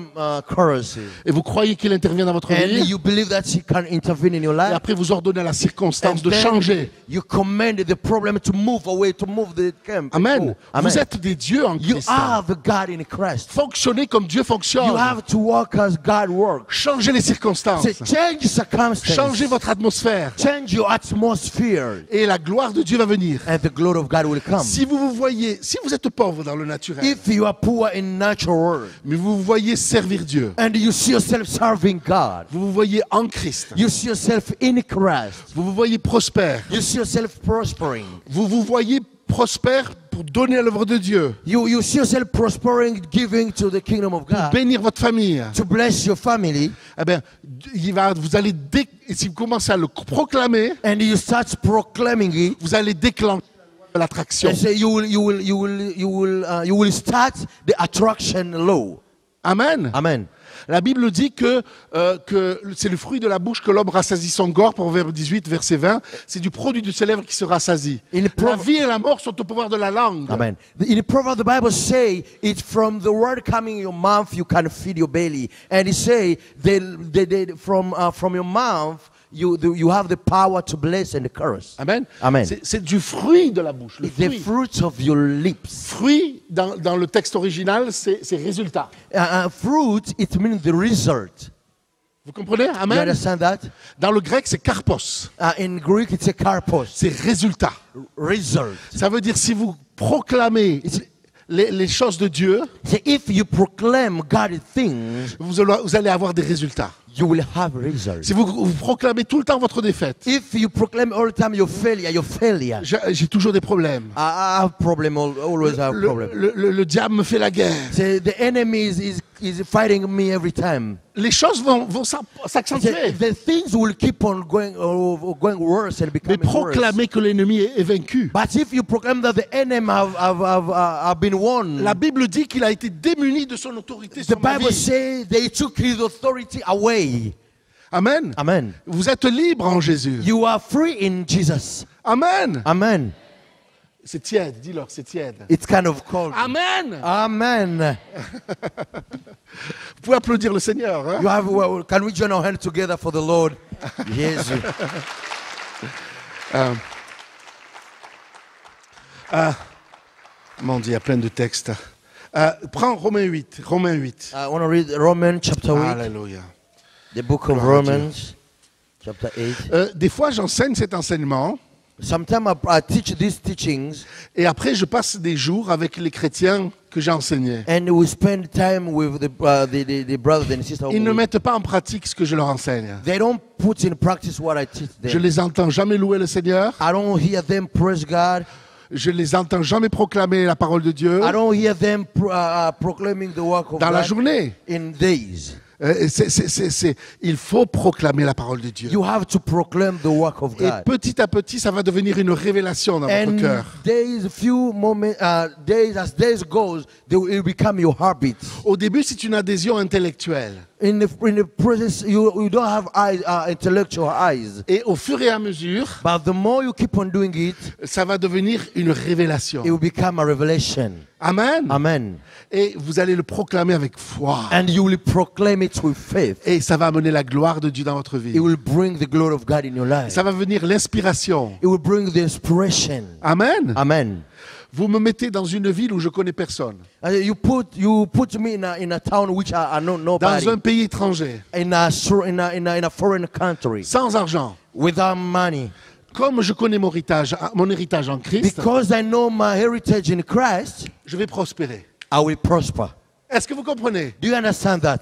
[SPEAKER 3] curses.
[SPEAKER 2] et vous croyez qu'il intervient dans votre
[SPEAKER 3] And
[SPEAKER 2] vie
[SPEAKER 3] you believe that He can intervene in your
[SPEAKER 2] et
[SPEAKER 3] life.
[SPEAKER 2] après vous ordonnez à la
[SPEAKER 3] And
[SPEAKER 2] circonstance de
[SPEAKER 3] then
[SPEAKER 2] changer.
[SPEAKER 3] you command the problem to move away, to move the camp.
[SPEAKER 2] Amen.
[SPEAKER 3] Oh, amen.
[SPEAKER 2] Vous êtes des dieux en
[SPEAKER 3] You
[SPEAKER 2] Christ.
[SPEAKER 3] are the God in Christ.
[SPEAKER 2] Fonctionnez comme Dieu fonctionne.
[SPEAKER 3] You have to walk as God works.
[SPEAKER 2] Changez les circonstances.
[SPEAKER 3] Say, change circumstances.
[SPEAKER 2] Changez votre atmosphère.
[SPEAKER 3] Change your atmosphere.
[SPEAKER 2] Et la gloire de Dieu va venir.
[SPEAKER 3] And the glory of God will come.
[SPEAKER 2] Si vous vous voyez, si vous êtes pauvre dans le naturel,
[SPEAKER 3] If you are poor in natural world,
[SPEAKER 2] mais vous vous voyez servir Dieu,
[SPEAKER 3] and you see yourself serving God,
[SPEAKER 2] vous vous voyez en Christ,
[SPEAKER 3] you see yourself in Christ,
[SPEAKER 2] vous vous voyez prospère,
[SPEAKER 3] you see yourself prospering,
[SPEAKER 2] vous vous voyez prospère pour donner à l'œuvre de Dieu,
[SPEAKER 3] you see yourself prospering, giving to the kingdom of God,
[SPEAKER 2] bénir votre famille,
[SPEAKER 3] to bless your family,
[SPEAKER 2] eh bien, vous allez, si vous commencez à le proclamer,
[SPEAKER 3] and you start proclaiming it,
[SPEAKER 2] vous allez déclencher l'attraction.
[SPEAKER 3] and say you will start the attraction law.
[SPEAKER 2] Amen.
[SPEAKER 3] Amen.
[SPEAKER 2] La Bible dit que c'est le fruit de la bouche que l'homme rassasie son corps, Proverbe 18, verset 20. C'est du produit de ses lèvres qui se rassasie. La vie et la mort sont au pouvoir de la langue.
[SPEAKER 3] Amen. In the Proverbs, the Bible say it's from the word coming in your mouth you can feed your belly, and it say from your mouth you have the power to bless and curse.
[SPEAKER 2] Amen.
[SPEAKER 3] Amen.
[SPEAKER 2] C'est du fruit de la bouche. Le
[SPEAKER 3] It's the
[SPEAKER 2] fruit.
[SPEAKER 3] fruits of your lips.
[SPEAKER 2] Fruit, dans le texte original, c'est résultat.
[SPEAKER 3] Fruit, it means the result.
[SPEAKER 2] Vous comprenez?
[SPEAKER 3] You
[SPEAKER 2] Amen.
[SPEAKER 3] understand that?
[SPEAKER 2] Dans le grec, c'est karpos.
[SPEAKER 3] In Greek, it's a karpos.
[SPEAKER 2] C'est résultat.
[SPEAKER 3] Result.
[SPEAKER 2] Ça veut dire si vous proclamez les choses de Dieu,
[SPEAKER 3] So if you proclaim God's things,
[SPEAKER 2] vous allez avoir des résultats.
[SPEAKER 3] you will have results.
[SPEAKER 2] Si vous proclamez tout le temps votre défaite,
[SPEAKER 3] If you proclaim all the time your failure.
[SPEAKER 2] j'ai toujours des problèmes.
[SPEAKER 3] I have problem, always have problem.
[SPEAKER 2] Le diable me fait la guerre.
[SPEAKER 3] So the enemy is fighting me every time.
[SPEAKER 2] Les choses vont s'accentuer.
[SPEAKER 3] The things will keep on going worse and
[SPEAKER 2] Mais
[SPEAKER 3] becoming worse.
[SPEAKER 2] proclamez que l'ennemi est vaincu.
[SPEAKER 3] But if you proclaim that the enemy have been won,
[SPEAKER 2] La Bible dit qu'il a été démuni de son autorité
[SPEAKER 3] the
[SPEAKER 2] sur ma
[SPEAKER 3] Bible
[SPEAKER 2] vie.
[SPEAKER 3] says they took his authority away.
[SPEAKER 2] Amen.
[SPEAKER 3] Amen.
[SPEAKER 2] Vous êtes libre en Jésus.
[SPEAKER 3] You are free in Jesus.
[SPEAKER 2] Amen.
[SPEAKER 3] Amen.
[SPEAKER 2] C'est tiède, dis-leur, c'est tiède.
[SPEAKER 3] It's kind of cold.
[SPEAKER 2] Amen.
[SPEAKER 3] Amen.
[SPEAKER 2] Vous pouvez applaudir le Seigneur. Hein?
[SPEAKER 3] You have. Well, can we join our hands together for the Lord? Yes.
[SPEAKER 2] Mon Dieu, il y a plein de textes. Prends Romains 8. Romains 8.
[SPEAKER 3] I want to read Romans chapter 8,
[SPEAKER 2] Alléluia.
[SPEAKER 3] the book of
[SPEAKER 2] Gloire à
[SPEAKER 3] Romans, chapter 8.
[SPEAKER 2] Des fois, j'enseigne cet enseignement
[SPEAKER 3] Sometimes I teach these teachings,
[SPEAKER 2] et après, je passe des jours avec les chrétiens que j'ai enseignés.
[SPEAKER 3] and we spend time with the brothers and sisters.
[SPEAKER 2] Ils ne mettent pas en pratique ce que je leur enseigne.
[SPEAKER 3] They don't put in practice what I teach
[SPEAKER 2] Je
[SPEAKER 3] them.
[SPEAKER 2] les entends jamais louer le Seigneur.
[SPEAKER 3] I don't hear them praise God.
[SPEAKER 2] Je les entends jamais proclamer la parole de Dieu
[SPEAKER 3] I don't hear them proclaiming the work of
[SPEAKER 2] dans la
[SPEAKER 3] God
[SPEAKER 2] journée.
[SPEAKER 3] in days.
[SPEAKER 2] Il faut proclamer la parole de Dieu.
[SPEAKER 3] You have to proclaim the work of
[SPEAKER 2] Et
[SPEAKER 3] God.
[SPEAKER 2] petit à petit, ça va devenir une révélation dans votre
[SPEAKER 3] And
[SPEAKER 2] cœur.
[SPEAKER 3] days, few moments, days as days goes, they will become your habit.
[SPEAKER 2] Au début, c'est une adhésion intellectuelle.
[SPEAKER 3] In the presence, you don't have eyes, intellectual eyes.
[SPEAKER 2] Et au fur et à mesure,
[SPEAKER 3] But the more you keep on doing it,
[SPEAKER 2] ça va devenir une révélation.
[SPEAKER 3] it will become a revelation.
[SPEAKER 2] Amen.
[SPEAKER 3] Amen.
[SPEAKER 2] Et vous allez le proclamer avec foi.
[SPEAKER 3] And you will proclaim it with faith.
[SPEAKER 2] Et ça va amener la gloire de Dieu dans votre vie.
[SPEAKER 3] It will bring the glory of God in your life.
[SPEAKER 2] Ça va venir l'inspiration.
[SPEAKER 3] It will bring the inspiration.
[SPEAKER 2] Amen.
[SPEAKER 3] Amen.
[SPEAKER 2] Vous me mettez dans une ville où je connais personne.
[SPEAKER 3] You put me in a town which I know nobody.
[SPEAKER 2] Dans un pays étranger.
[SPEAKER 3] In a foreign country.
[SPEAKER 2] Sans argent.
[SPEAKER 3] Without money.
[SPEAKER 2] Comme je connais mon héritage en Christ,
[SPEAKER 3] Because I know my heritage in Christ,
[SPEAKER 2] je vais prospérer.
[SPEAKER 3] I will prosper.
[SPEAKER 2] Est-ce que vous comprenez?
[SPEAKER 3] Do you understand that?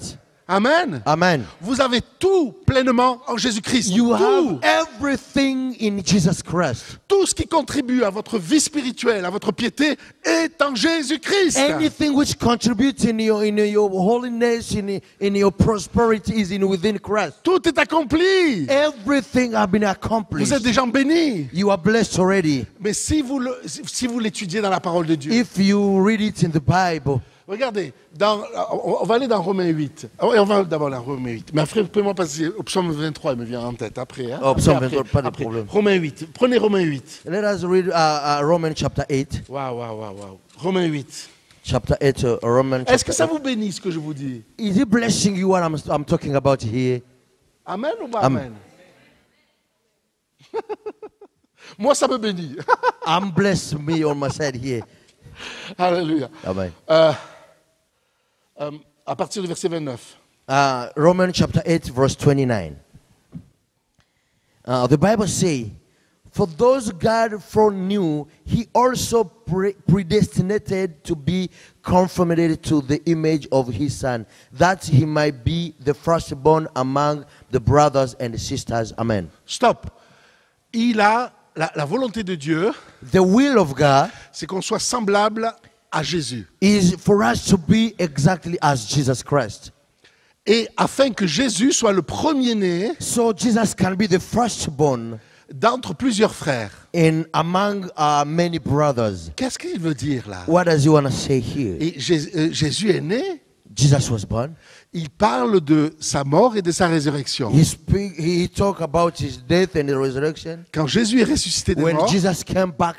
[SPEAKER 2] Amen.
[SPEAKER 3] Amen.
[SPEAKER 2] Vous avez tout pleinement en Jésus-Christ.
[SPEAKER 3] You
[SPEAKER 2] Tout.
[SPEAKER 3] have everything in Jesus Christ.
[SPEAKER 2] Tout ce qui contribue à votre vie spirituelle, à votre piété, est en Jésus-Christ.
[SPEAKER 3] Anything which contributes in your holiness, in your prosperity is within Christ.
[SPEAKER 2] Tout est accompli.
[SPEAKER 3] Everything has been accomplished.
[SPEAKER 2] Vous êtes des gens bénis.
[SPEAKER 3] You are blessed already.
[SPEAKER 2] Mais si vous l'étudiez dans la parole de Dieu,
[SPEAKER 3] If you read it in the Bible,
[SPEAKER 2] regardez, on va aller dans Romains 8. On va d'abord dans Romains 8. Mais après, pouvez-moi passer au psaume 23, il me vient en tête après. Hein?
[SPEAKER 3] Oh, psaume
[SPEAKER 2] Après,
[SPEAKER 3] 23, pas de
[SPEAKER 2] après.
[SPEAKER 3] problème.
[SPEAKER 2] Romains 8. Prenez Romains 8.
[SPEAKER 3] let us read Romans chapter 8.
[SPEAKER 2] Waouh. Romains 8.
[SPEAKER 3] Chapter 8, Romans
[SPEAKER 2] Est-ce que
[SPEAKER 3] chapter
[SPEAKER 2] ça
[SPEAKER 3] 8.
[SPEAKER 2] vous bénit ce que je vous dis?
[SPEAKER 3] Is it blessing you what I'm talking about here?
[SPEAKER 2] Amen ou pas
[SPEAKER 3] Amen.
[SPEAKER 2] amen? Moi, ça me bénit.
[SPEAKER 3] I'm blessed me on my side here.
[SPEAKER 2] Alléluia.
[SPEAKER 3] Amen.
[SPEAKER 2] À partir du verset 29.
[SPEAKER 3] Romans chapter 8, verse 29. The Bible says, for those God foreknew, he also predestinated to be conformed to the image of his son, that he might be the firstborn among the brothers and sisters. Amen.
[SPEAKER 2] Stop. Il a la volonté de Dieu,
[SPEAKER 3] The will of God
[SPEAKER 2] c'est qu'on soit semblable à Jésus.
[SPEAKER 3] is for us to be exactly as Jesus Christ.
[SPEAKER 2] Et afin que Jésus soit le premier-né
[SPEAKER 3] So Jesus can be the firstborn
[SPEAKER 2] d'entre plusieurs frères.
[SPEAKER 3] in among many brothers.
[SPEAKER 2] Qu'est-ce qu'il veut dire là?
[SPEAKER 3] What does he want to say here?
[SPEAKER 2] Et Jésus est né,
[SPEAKER 3] Jesus was born.
[SPEAKER 2] il parle de sa mort et de sa résurrection.
[SPEAKER 3] He talked about his death and the resurrection.
[SPEAKER 2] Quand Jésus est ressuscité des
[SPEAKER 3] When
[SPEAKER 2] morts,
[SPEAKER 3] Jesus came back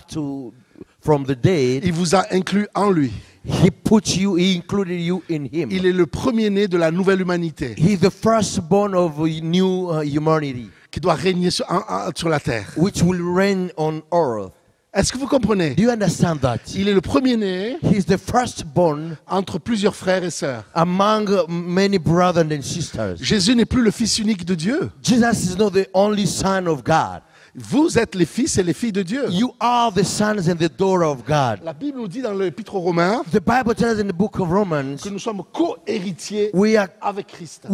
[SPEAKER 3] from the dead,
[SPEAKER 2] il vous a inclus en lui.
[SPEAKER 3] he included you in him.
[SPEAKER 2] Il est le premier-né de la nouvelle humanité.
[SPEAKER 3] He's the firstborn of a new humanity.
[SPEAKER 2] qui doit régner sur la terre.
[SPEAKER 3] which will reign on earth.
[SPEAKER 2] Est-ce que vous comprenez?
[SPEAKER 3] Do you understand that?
[SPEAKER 2] Il est le premier-né
[SPEAKER 3] He's the firstborn
[SPEAKER 2] entre plusieurs frères et sœurs.
[SPEAKER 3] among many brothers and sisters.
[SPEAKER 2] Jésus n'est plus le fils unique de Dieu.
[SPEAKER 3] Jesus is not the only son of God.
[SPEAKER 2] Vous êtes les fils et les filles de Dieu.
[SPEAKER 3] You are the sons and the daughter of God.
[SPEAKER 2] La Bible nous dit dans l'Épître aux Romains
[SPEAKER 3] The Bible tells us in the book of Romans,
[SPEAKER 2] que nous sommes co-héritiers
[SPEAKER 3] we are
[SPEAKER 2] avec Christ.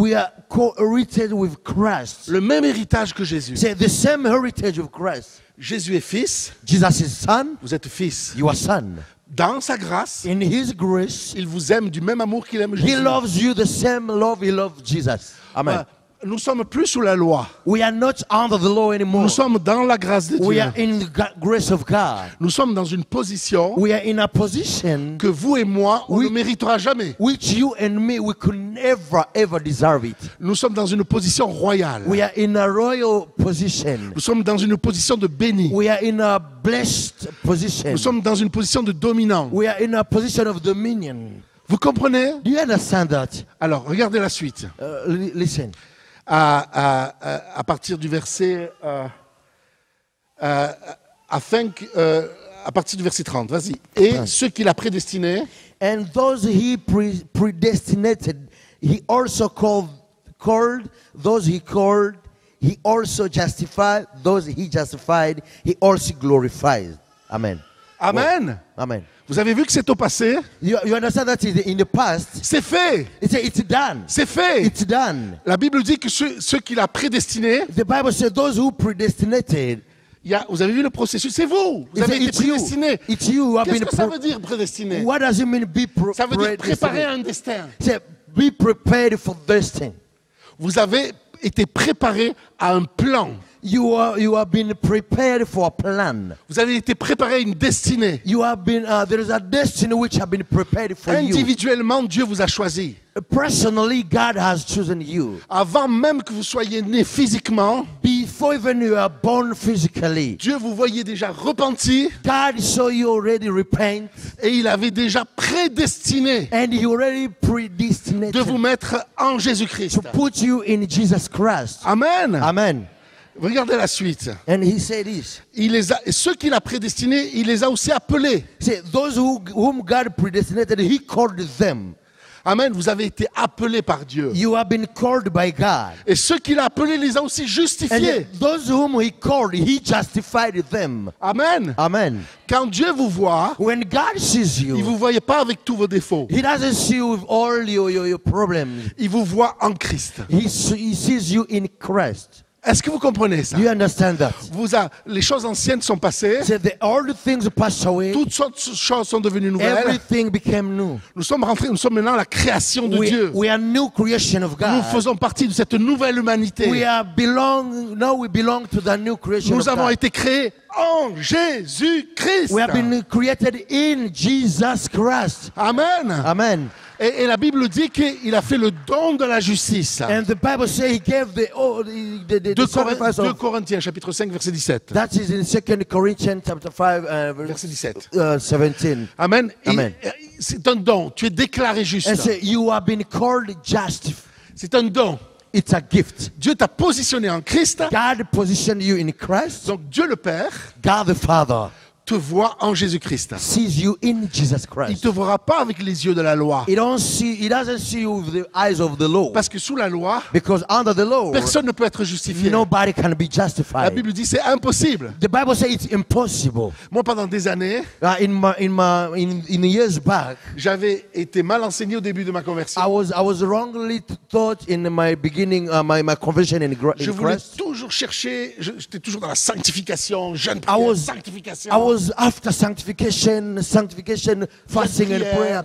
[SPEAKER 3] co-herited with Christ.
[SPEAKER 2] Le même héritage que Jésus.
[SPEAKER 3] Say the same heritage of Christ.
[SPEAKER 2] Jésus est fils,
[SPEAKER 3] Jesus is son,
[SPEAKER 2] vous êtes fils.
[SPEAKER 3] you are son.
[SPEAKER 2] Dans sa grâce,
[SPEAKER 3] In his grace,
[SPEAKER 2] il vous aime du même amour qu'il aime
[SPEAKER 3] he
[SPEAKER 2] Jésus.
[SPEAKER 3] loves you the same love he loved Jesus. Amen.
[SPEAKER 2] Nous sommes plus sous la loi.
[SPEAKER 3] We are not under the law anymore.
[SPEAKER 2] Nous sommes dans la grâce de
[SPEAKER 3] We
[SPEAKER 2] Dieu.
[SPEAKER 3] are in the grace of God.
[SPEAKER 2] Nous sommes dans une position
[SPEAKER 3] We are in a position
[SPEAKER 2] que vous et moi, on
[SPEAKER 3] Oui.
[SPEAKER 2] ne méritera jamais.
[SPEAKER 3] which you and me, we could never ever deserve it.
[SPEAKER 2] Nous sommes dans une position royale.
[SPEAKER 3] We are in a royal position.
[SPEAKER 2] Nous sommes dans une position de béni.
[SPEAKER 3] We are in a blessed position.
[SPEAKER 2] Nous sommes dans une position de dominant.
[SPEAKER 3] We are in a position of dominion.
[SPEAKER 2] Vous comprenez?
[SPEAKER 3] Do you understand that?
[SPEAKER 2] Alors, regardez la suite.
[SPEAKER 3] Listen.
[SPEAKER 2] À partir du verset à partir du verset 30, vas-y. Et ceux qu'il a prédestinés,
[SPEAKER 3] And those he predestinated, he also called. Those he called, he also justified. Those he justified, he also glorified. Amen.
[SPEAKER 2] Amen.
[SPEAKER 3] Amen.
[SPEAKER 2] Vous avez vu que c'est au passé?
[SPEAKER 3] You understand that in the past,
[SPEAKER 2] C'est fait.
[SPEAKER 3] it's done.
[SPEAKER 2] C'est fait.
[SPEAKER 3] It's done.
[SPEAKER 2] La Bible dit que ceux qu'il a prédestinés,
[SPEAKER 3] The Bible says those who predestinated.
[SPEAKER 2] vous avez vu le processus, c'est vous. Vous avez été
[SPEAKER 3] It's you.
[SPEAKER 2] prédestinés.
[SPEAKER 3] It's you who have
[SPEAKER 2] Qu'est-ce
[SPEAKER 3] been
[SPEAKER 2] que ça veut dire prédestiné?
[SPEAKER 3] What does it mean be
[SPEAKER 2] Ça veut dire préparer
[SPEAKER 3] predestinated?
[SPEAKER 2] un destin.
[SPEAKER 3] Say, be prepared for destiny.
[SPEAKER 2] Vous avez été préparé à un plan.
[SPEAKER 3] You have been prepared for a plan.
[SPEAKER 2] Vous avez été préparé à une destinée.
[SPEAKER 3] You have been there is a destiny which have been prepared for you.
[SPEAKER 2] Individuellement, Dieu vous a choisi.
[SPEAKER 3] Personally, God has chosen you.
[SPEAKER 2] Avant même que vous soyez né physiquement,
[SPEAKER 3] Before even you are born physically,
[SPEAKER 2] Dieu vous voyait déjà repenti
[SPEAKER 3] God saw you already repent,
[SPEAKER 2] et il avait déjà prédestiné
[SPEAKER 3] and He already predestinated
[SPEAKER 2] de vous mettre en
[SPEAKER 3] to
[SPEAKER 2] Jésus-Christ.
[SPEAKER 3] put you in Jesus Christ.
[SPEAKER 2] Amen.
[SPEAKER 3] Amen.
[SPEAKER 2] Regardez la suite.
[SPEAKER 3] And He said this.
[SPEAKER 2] Et ceux qu'il a prédestinés, il les a aussi appelés.
[SPEAKER 3] Say, those whom God predestinated, He called them.
[SPEAKER 2] Amen. Vous avez été appelés par Dieu.
[SPEAKER 3] You have been called by God.
[SPEAKER 2] Et ceux qu'il a appelés, il les a aussi justifiés.
[SPEAKER 3] And those whom He called, He justified them.
[SPEAKER 2] Amen.
[SPEAKER 3] Amen.
[SPEAKER 2] Quand Dieu vous voit,
[SPEAKER 3] When God sees
[SPEAKER 2] il ne
[SPEAKER 3] you,
[SPEAKER 2] vous voyait pas avec tous vos défauts.
[SPEAKER 3] He doesn't see you with all your problems.
[SPEAKER 2] Il vous voit en Christ.
[SPEAKER 3] He sees you in Christ.
[SPEAKER 2] Est-ce que vous comprenez ça?
[SPEAKER 3] Do you understand that?
[SPEAKER 2] Les choses anciennes sont passées.
[SPEAKER 3] So all the things passed away.
[SPEAKER 2] Toutes sortes de choses sont devenues nouvelles.
[SPEAKER 3] Everything became new.
[SPEAKER 2] Nous sommes maintenant la création de Dieu.
[SPEAKER 3] We are new creation of God.
[SPEAKER 2] Nous faisons partie de cette nouvelle humanité.
[SPEAKER 3] Now we belong to the new creation
[SPEAKER 2] Nous
[SPEAKER 3] of
[SPEAKER 2] avons
[SPEAKER 3] God.
[SPEAKER 2] été créés en Jésus-Christ.
[SPEAKER 3] We have been created in Jesus Christ.
[SPEAKER 2] Amen.
[SPEAKER 3] Amen.
[SPEAKER 2] Et la Bible dit qu'il a fait le don de la justice.
[SPEAKER 3] And the Bible says He gave the
[SPEAKER 2] 2
[SPEAKER 3] sacrifice of.
[SPEAKER 2] Corinthiens chapitre 5 verset 17.
[SPEAKER 3] That is in 2 Corinthians chapter 5
[SPEAKER 2] Verset 17.
[SPEAKER 3] 17.
[SPEAKER 2] Amen.
[SPEAKER 3] Amen.
[SPEAKER 2] C'est un don. Tu es déclaré juste.
[SPEAKER 3] And say you have been called just.
[SPEAKER 2] C'est un don.
[SPEAKER 3] It's a gift.
[SPEAKER 2] Dieu t'a positionné en Christ.
[SPEAKER 3] God positioned you in Christ.
[SPEAKER 2] Donc Dieu le Père
[SPEAKER 3] God the Father
[SPEAKER 2] te voit en Jésus-Christ.
[SPEAKER 3] sees you in Jesus
[SPEAKER 2] Il
[SPEAKER 3] Christ.
[SPEAKER 2] ne te verra pas avec les yeux de la loi.
[SPEAKER 3] He doesn't see you with the eyes of the law.
[SPEAKER 2] Parce que sous la loi,
[SPEAKER 3] Because under the law,
[SPEAKER 2] personne ne peut être justifié.
[SPEAKER 3] nobody can be
[SPEAKER 2] La
[SPEAKER 3] justified.
[SPEAKER 2] Bible dit c'est impossible.
[SPEAKER 3] The Bible says it's impossible.
[SPEAKER 2] Moi, pendant des années,
[SPEAKER 3] In years back,
[SPEAKER 2] j'avais été mal enseigné au début de ma conversion.
[SPEAKER 3] I was wrongly taught in my beginning, my conversion in
[SPEAKER 2] Je voulais
[SPEAKER 3] Christ.
[SPEAKER 2] toujours chercher, j'étais toujours dans la sanctification, jeûne,
[SPEAKER 3] I
[SPEAKER 2] prière,
[SPEAKER 3] was
[SPEAKER 2] sanctification.
[SPEAKER 3] after sanctification, fasting and prayer.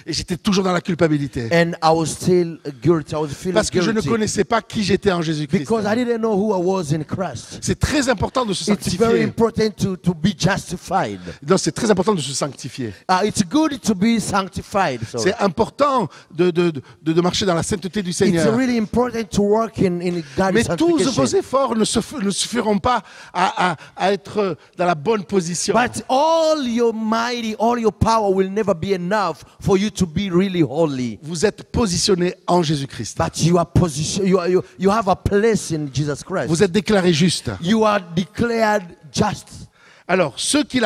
[SPEAKER 2] Et j'étais toujours dans la culpabilité.
[SPEAKER 3] And I was still guilty. I was feeling
[SPEAKER 2] Parce que je ne
[SPEAKER 3] guilty.
[SPEAKER 2] connaissais pas qui j'étais en Jésus-Christ.
[SPEAKER 3] Because I didn't know who I was in Christ.
[SPEAKER 2] C'est très important de se
[SPEAKER 3] It's very
[SPEAKER 2] sanctifier.
[SPEAKER 3] important to be justified.
[SPEAKER 2] Non, c'est très important de se sanctifier.
[SPEAKER 3] It's good to be sanctified. So
[SPEAKER 2] C'est important de marcher dans la sainteté du
[SPEAKER 3] it's
[SPEAKER 2] Seigneur.
[SPEAKER 3] really important to work in God's
[SPEAKER 2] Mais tous vos
[SPEAKER 3] sanctification.
[SPEAKER 2] efforts ne suffiront pas à être dans la bonne position.
[SPEAKER 3] But all your mighty, all your power will never be enough for you to be really holy.
[SPEAKER 2] Vous êtes positionné en Jésus-Christ.
[SPEAKER 3] But you are positioned. You have a place in Jesus Christ.
[SPEAKER 2] Vous êtes déclaré juste.
[SPEAKER 3] You are declared just.
[SPEAKER 2] Alors, ceux qu'il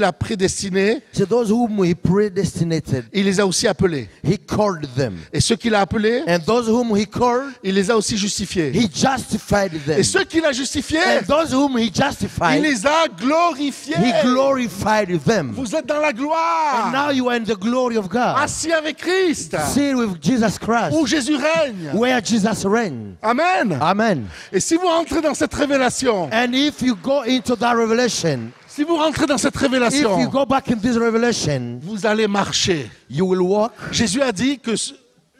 [SPEAKER 2] a prédestinés,
[SPEAKER 3] So those whom he predestinated,
[SPEAKER 2] il les a aussi appelés.
[SPEAKER 3] he called them.
[SPEAKER 2] Et ceux qu'il a appelés,
[SPEAKER 3] And those whom he called,
[SPEAKER 2] il les a aussi justifiés.
[SPEAKER 3] he justified them.
[SPEAKER 2] Et ceux qu'il a justifiés,
[SPEAKER 3] And those whom he
[SPEAKER 2] il
[SPEAKER 3] justified,
[SPEAKER 2] les a glorifiés.
[SPEAKER 3] he glorified them.
[SPEAKER 2] Vous êtes dans la
[SPEAKER 3] And
[SPEAKER 2] gloire,
[SPEAKER 3] now you are in the glory of God.
[SPEAKER 2] assis avec Christ,
[SPEAKER 3] Seated with Jesus Christ,
[SPEAKER 2] où Jésus règne.
[SPEAKER 3] where Jesus reigns.
[SPEAKER 2] Amen.
[SPEAKER 3] Amen.
[SPEAKER 2] Et si vous rentrez dans cette révélation,
[SPEAKER 3] And if you go into that revelation,
[SPEAKER 2] si vous rentrez dans cette
[SPEAKER 3] if you
[SPEAKER 2] révélation,
[SPEAKER 3] go back in this revelation,
[SPEAKER 2] vous allez marcher.
[SPEAKER 3] you will walk.
[SPEAKER 2] Jésus a dit que,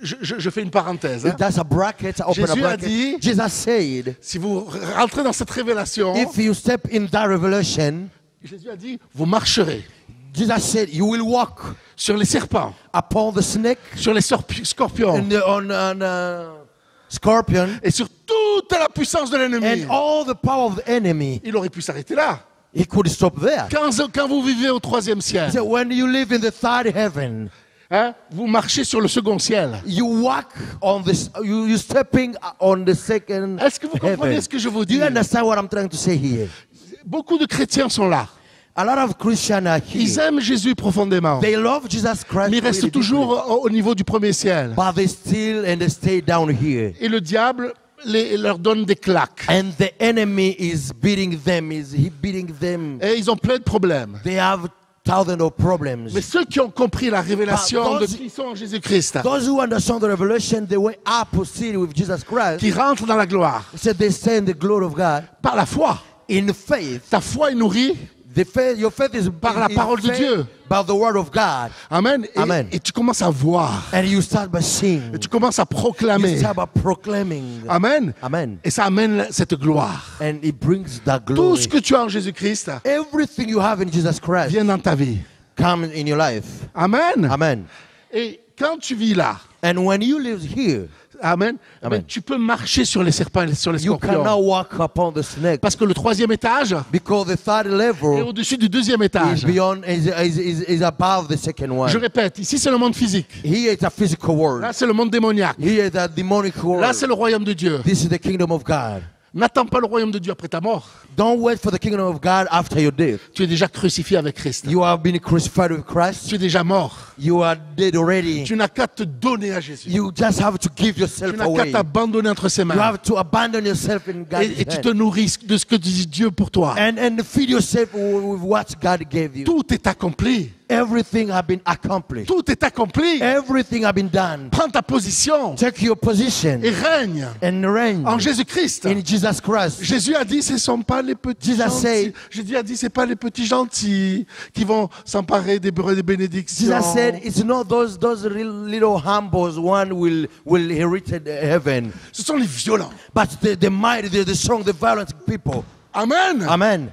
[SPEAKER 2] je fais une parenthèse, hein.
[SPEAKER 3] That's a bracket. Open a
[SPEAKER 2] Jésus a
[SPEAKER 3] bracket.
[SPEAKER 2] dit,
[SPEAKER 3] Jesus said,
[SPEAKER 2] si vous rentrez dans cette révélation,
[SPEAKER 3] if you step in that revelation,
[SPEAKER 2] Jésus a dit, vous marcherez
[SPEAKER 3] Jesus said, you will walk
[SPEAKER 2] sur les serpents,
[SPEAKER 3] upon the snake
[SPEAKER 2] sur les scorpions
[SPEAKER 3] and on scorpion
[SPEAKER 2] et sur toute la puissance de l'ennemi.
[SPEAKER 3] and all the power of the enemy.
[SPEAKER 2] Il aurait pu s'arrêter là.
[SPEAKER 3] He could stop there.
[SPEAKER 2] Quand vous vivez au troisième ciel,
[SPEAKER 3] So when you live in the third heaven,
[SPEAKER 2] hein, vous marchez sur le second ciel.
[SPEAKER 3] you walk on this. You stepping on the second
[SPEAKER 2] Est-ce que vous comprenez
[SPEAKER 3] heaven.
[SPEAKER 2] ce que je vous
[SPEAKER 3] Do you
[SPEAKER 2] dis?
[SPEAKER 3] understand what I'm trying to say here?
[SPEAKER 2] Beaucoup de chrétiens sont là.
[SPEAKER 3] A lot of Christians are
[SPEAKER 2] Ils
[SPEAKER 3] here.
[SPEAKER 2] aiment Jésus profondément,
[SPEAKER 3] They love Jesus Christ,
[SPEAKER 2] mais ils restent
[SPEAKER 3] really
[SPEAKER 2] toujours
[SPEAKER 3] deeply,
[SPEAKER 2] au niveau du premier ciel.
[SPEAKER 3] but they still and they stay down here.
[SPEAKER 2] Et le diable leur donne des claques.
[SPEAKER 3] And the enemy is beating them. Is he beating them?
[SPEAKER 2] Et ils ont plein de problèmes.
[SPEAKER 3] They have thousands of problems.
[SPEAKER 2] Mais ceux qui ont compris la révélation
[SPEAKER 3] But
[SPEAKER 2] de
[SPEAKER 3] those-
[SPEAKER 2] qui sont en Jésus-Christ,
[SPEAKER 3] Those who understand the revelation, the way I proceed with Jesus Christ,
[SPEAKER 2] qui rentrent dans la gloire
[SPEAKER 3] so they stay in the glory of God
[SPEAKER 2] par la foi.
[SPEAKER 3] in faith.
[SPEAKER 2] Ta foi est nourrie
[SPEAKER 3] The faith, your faith is
[SPEAKER 2] par la
[SPEAKER 3] in
[SPEAKER 2] parole de
[SPEAKER 3] faith
[SPEAKER 2] Dieu.
[SPEAKER 3] by the word of God,
[SPEAKER 2] Amen.
[SPEAKER 3] Amen.
[SPEAKER 2] Et tu commences à voir.
[SPEAKER 3] and you start by seeing.
[SPEAKER 2] Et tu commences à
[SPEAKER 3] You
[SPEAKER 2] proclamer.
[SPEAKER 3] start by proclaiming.
[SPEAKER 2] Amen.
[SPEAKER 3] Amen.
[SPEAKER 2] Et ça amène cette gloire.
[SPEAKER 3] And it brings that
[SPEAKER 2] Tout
[SPEAKER 3] glory.
[SPEAKER 2] ce que tu as en Jésus-Christ
[SPEAKER 3] Everything you have in Jesus Christ
[SPEAKER 2] vient dans ta vie.
[SPEAKER 3] comes in your life.
[SPEAKER 2] Amen.
[SPEAKER 3] Amen.
[SPEAKER 2] Et quand tu vis là,
[SPEAKER 3] And when you live here,
[SPEAKER 2] amen,
[SPEAKER 3] Amen.
[SPEAKER 2] tu peux marcher sur les serpents et sur les
[SPEAKER 3] you cannot
[SPEAKER 2] scorpions.
[SPEAKER 3] walk upon the snake,
[SPEAKER 2] Parce que le troisième étage
[SPEAKER 3] because the third
[SPEAKER 2] est
[SPEAKER 3] level
[SPEAKER 2] au-dessus du deuxième
[SPEAKER 3] is
[SPEAKER 2] étage.
[SPEAKER 3] beyond, is above the second one.
[SPEAKER 2] Je répète, ici c'est le monde physique.
[SPEAKER 3] Here it's a physical world.
[SPEAKER 2] Là c'est le monde démoniaque.
[SPEAKER 3] Here is a demonic world.
[SPEAKER 2] Là c'est le royaume de Dieu.
[SPEAKER 3] This is the kingdom of God.
[SPEAKER 2] N'attends pas le royaume de Dieu après ta mort.
[SPEAKER 3] Don't wait for the kingdom of God after your death.
[SPEAKER 2] Tu es déjà crucifié avec Christ.
[SPEAKER 3] You have been crucified with Christ.
[SPEAKER 2] Tu es déjà mort.
[SPEAKER 3] You are dead already.
[SPEAKER 2] Tu n'as qu'à te donner à Jésus.
[SPEAKER 3] You just have to give
[SPEAKER 2] Tu
[SPEAKER 3] yourself
[SPEAKER 2] n'as qu'à
[SPEAKER 3] away.
[SPEAKER 2] t'abandonner entre ses
[SPEAKER 3] You
[SPEAKER 2] mains.
[SPEAKER 3] have to abandon yourself in God's
[SPEAKER 2] Et tu te
[SPEAKER 3] hand.
[SPEAKER 2] nourris de ce que dit Dieu pour toi.
[SPEAKER 3] And feed yourself with what God gave you.
[SPEAKER 2] Tout est accompli.
[SPEAKER 3] Everything has been accomplished.
[SPEAKER 2] Tout est accompli.
[SPEAKER 3] Everything has been done.
[SPEAKER 2] Prends ta position
[SPEAKER 3] Take your position
[SPEAKER 2] et règne
[SPEAKER 3] and reign
[SPEAKER 2] en Jésus-Christ.
[SPEAKER 3] in Jesus Christ.
[SPEAKER 2] Jésus a dit, ce ne sont pas les petits
[SPEAKER 3] Jesus
[SPEAKER 2] gentils.
[SPEAKER 3] said-
[SPEAKER 2] Jésus a dit, c'est pas les petits gentils qui vont s'emparer des bénédictions.
[SPEAKER 3] Jesus said, "It's not those little humbles one will inherit heaven,
[SPEAKER 2] Ce sont les violents.
[SPEAKER 3] but the mighty, the strong, the violent people."
[SPEAKER 2] Amen.
[SPEAKER 3] Amen.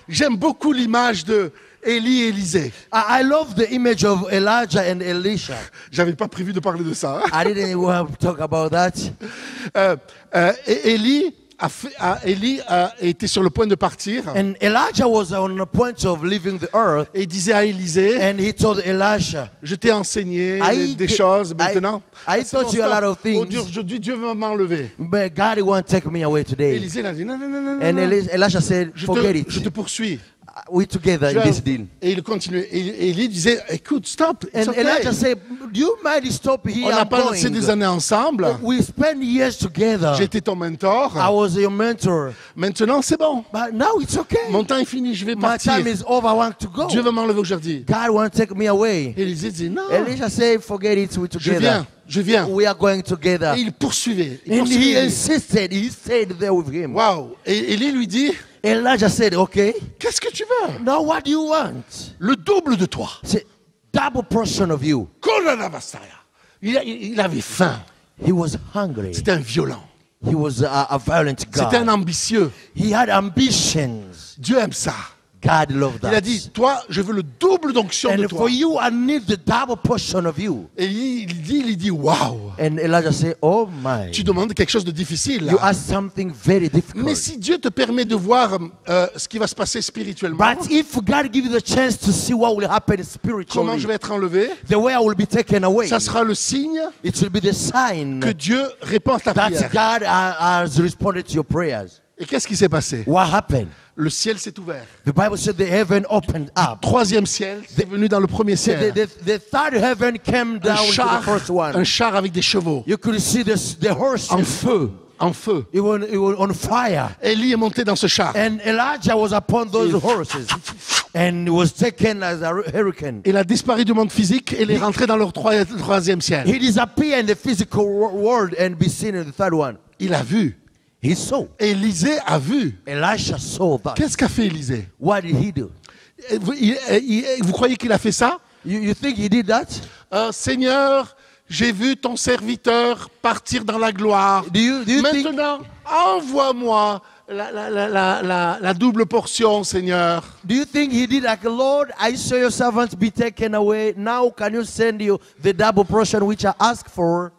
[SPEAKER 2] J'aime beaucoup l'image de Élie et Élisée.
[SPEAKER 3] I love the image of Elijah and Elisha.
[SPEAKER 2] J'avais pas prévu de parler de ça.
[SPEAKER 3] I didn't want to talk about that.
[SPEAKER 2] Et Élie a été sur le point de partir.
[SPEAKER 3] And Elijah was on the point of leaving the earth,
[SPEAKER 2] Et il disait à Élisée,
[SPEAKER 3] and he told Elisha,
[SPEAKER 2] je t'ai enseigné
[SPEAKER 3] I-
[SPEAKER 2] des choses maintenant.
[SPEAKER 3] I
[SPEAKER 2] C'est bon,
[SPEAKER 3] taught you a lot of
[SPEAKER 2] stop.
[SPEAKER 3] things.
[SPEAKER 2] Aujourd'hui, Dieu va m'enlever.
[SPEAKER 3] "But God won't take me away today."
[SPEAKER 2] Élisée a dit, non, non, non, non,
[SPEAKER 3] And
[SPEAKER 2] non.
[SPEAKER 3] Elisha said, "Forget
[SPEAKER 2] Je te
[SPEAKER 3] it.
[SPEAKER 2] poursuis.
[SPEAKER 3] We together in this deal."
[SPEAKER 2] Et il continuait. Et Élie disait, écoute, stop. It's
[SPEAKER 3] And
[SPEAKER 2] okay.
[SPEAKER 3] Elijah said, "Do you mind stop here?
[SPEAKER 2] On a
[SPEAKER 3] I'm
[SPEAKER 2] passé des
[SPEAKER 3] going.
[SPEAKER 2] années ensemble.
[SPEAKER 3] We spent years together.
[SPEAKER 2] J'étais ton mentor.
[SPEAKER 3] I was your mentor.
[SPEAKER 2] Maintenant, c'est bon.
[SPEAKER 3] But now it's okay.
[SPEAKER 2] Mon temps est fini, je vais
[SPEAKER 3] My
[SPEAKER 2] partir.
[SPEAKER 3] time is over. I want to go.
[SPEAKER 2] Dieu va m'enlever aujourd'hui.
[SPEAKER 3] God won't take me away."
[SPEAKER 2] Élisée dit, non,
[SPEAKER 3] Elisha said, "Forget it. We together.
[SPEAKER 2] je viens.
[SPEAKER 3] We are going together."
[SPEAKER 2] Et il poursuivait. Il
[SPEAKER 3] And he
[SPEAKER 2] poursuivait.
[SPEAKER 3] insisted. He stayed there with him.
[SPEAKER 2] Waouh. Et Élie lui dit,
[SPEAKER 3] Elijah said, "Okay.
[SPEAKER 2] qu'est-ce que tu veux?
[SPEAKER 3] Now what do you want?"
[SPEAKER 2] Le double de toi.
[SPEAKER 3] Say, double portion of you.
[SPEAKER 2] Kolanavastaya. Il avait faim.
[SPEAKER 3] He was hungry.
[SPEAKER 2] C'était un violent.
[SPEAKER 3] He was a violent
[SPEAKER 2] C'était un
[SPEAKER 3] God.
[SPEAKER 2] ambitieux.
[SPEAKER 3] He had ambitions.
[SPEAKER 2] Dieu aime ça.
[SPEAKER 3] God loved
[SPEAKER 2] Il a
[SPEAKER 3] us.
[SPEAKER 2] dit, toi, je veux le double d'onction de
[SPEAKER 3] And
[SPEAKER 2] toi.
[SPEAKER 3] for you, I need the double portion of you.
[SPEAKER 2] Et il dit, waouh,
[SPEAKER 3] And Elijah said, oh my.
[SPEAKER 2] tu demandes quelque chose de difficile.
[SPEAKER 3] You
[SPEAKER 2] Là.
[SPEAKER 3] ask something very difficult.
[SPEAKER 2] Mais si Dieu te permet de voir ce qui va se passer spirituellement,
[SPEAKER 3] But if God gives you the chance to see what will happen
[SPEAKER 2] comment
[SPEAKER 3] spiritually,
[SPEAKER 2] je vais être enlevé,
[SPEAKER 3] the way I will be taken away,
[SPEAKER 2] ça sera le signe
[SPEAKER 3] it will be the sign
[SPEAKER 2] que Dieu répond à ta
[SPEAKER 3] that
[SPEAKER 2] prière.
[SPEAKER 3] God has responded to your prayers.
[SPEAKER 2] Et qu'est-ce qui s'est passé?
[SPEAKER 3] What happened?
[SPEAKER 2] Le ciel s'est ouvert.
[SPEAKER 3] The Bible said the heaven opened up.
[SPEAKER 2] Troisième ciel, c'est venu dans le premier
[SPEAKER 3] So
[SPEAKER 2] ciel.
[SPEAKER 3] the third heaven came down to the first
[SPEAKER 2] Un
[SPEAKER 3] one.
[SPEAKER 2] char avec des chevaux,
[SPEAKER 3] You could see the horses.
[SPEAKER 2] en feu, en feu.
[SPEAKER 3] It was on fire.
[SPEAKER 2] Élie est monté dans ce char.
[SPEAKER 3] And Elijah was upon those horses and was taken as a hurricane.
[SPEAKER 2] Il a disparu du monde physique et il est rentré dans le troisième ciel.
[SPEAKER 3] He disappeared in the physical world and be seen in the third one.
[SPEAKER 2] Il a vu.
[SPEAKER 3] He saw.
[SPEAKER 2] Élisée a vu.
[SPEAKER 3] Elisha saw that.
[SPEAKER 2] Qu'est-ce qu'a fait Élisée?
[SPEAKER 3] What did he do?
[SPEAKER 2] Vous croyez qu'il a fait ça?
[SPEAKER 3] You think he did that?
[SPEAKER 2] Seigneur, j'ai vu ton serviteur partir dans la gloire.
[SPEAKER 3] Do you think?
[SPEAKER 2] Maintenant, envoie-moi la double portion, Seigneur.
[SPEAKER 3] Do you think he did like, Lord, I saw your servants be taken away. Now can you send you the double portion which I asked for?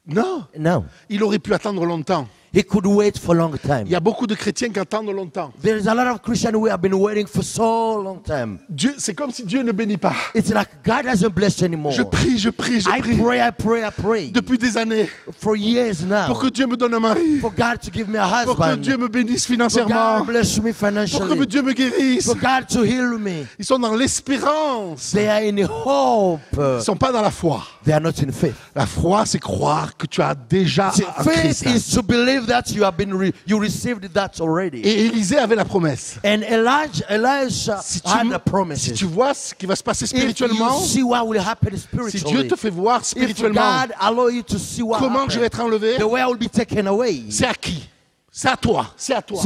[SPEAKER 2] Non.
[SPEAKER 3] No.
[SPEAKER 2] Il aurait pu attendre longtemps.
[SPEAKER 3] He could wait for a long time.
[SPEAKER 2] Il y a beaucoup de chrétiens qui attendent longtemps.
[SPEAKER 3] There is a lot of Christians who have been waiting for so long time.
[SPEAKER 2] Dieu, c'est comme si Dieu ne bénit pas.
[SPEAKER 3] It's like God doesn't bless anymore.
[SPEAKER 2] Je prie, je prie, je
[SPEAKER 3] I
[SPEAKER 2] prie.
[SPEAKER 3] pray
[SPEAKER 2] Depuis des années.
[SPEAKER 3] for years now.
[SPEAKER 2] Pour que Dieu me donne un mari.
[SPEAKER 3] For God to give me a
[SPEAKER 2] Pour que
[SPEAKER 3] husband.
[SPEAKER 2] Dieu me bénisse
[SPEAKER 3] For
[SPEAKER 2] financièrement.
[SPEAKER 3] God bless me
[SPEAKER 2] Pour que
[SPEAKER 3] financially.
[SPEAKER 2] Dieu me guérisse.
[SPEAKER 3] For God to heal me.
[SPEAKER 2] Ils sont dans l'espérance.
[SPEAKER 3] They are in hope.
[SPEAKER 2] Ils ne sont pas dans la foi.
[SPEAKER 3] They are not in faith.
[SPEAKER 2] La foi, c'est croire que tu as déjà
[SPEAKER 3] See,
[SPEAKER 2] un
[SPEAKER 3] faith
[SPEAKER 2] Christ.
[SPEAKER 3] is to believe that you have been you received that already.
[SPEAKER 2] Et Élisée avait la promesse.
[SPEAKER 3] And Elisha
[SPEAKER 2] Si
[SPEAKER 3] had the
[SPEAKER 2] tu
[SPEAKER 3] promises.
[SPEAKER 2] vois ce qui va se passer
[SPEAKER 3] If you
[SPEAKER 2] spirituellement,
[SPEAKER 3] see what will happen
[SPEAKER 2] si
[SPEAKER 3] spiritually,
[SPEAKER 2] Dieu te fait voir
[SPEAKER 3] if
[SPEAKER 2] spirituellement
[SPEAKER 3] God allow you to see what
[SPEAKER 2] comment je vais être enlevé,
[SPEAKER 3] the way I will be taken away,
[SPEAKER 2] c'est à qui? C'est à toi. C'est à toi.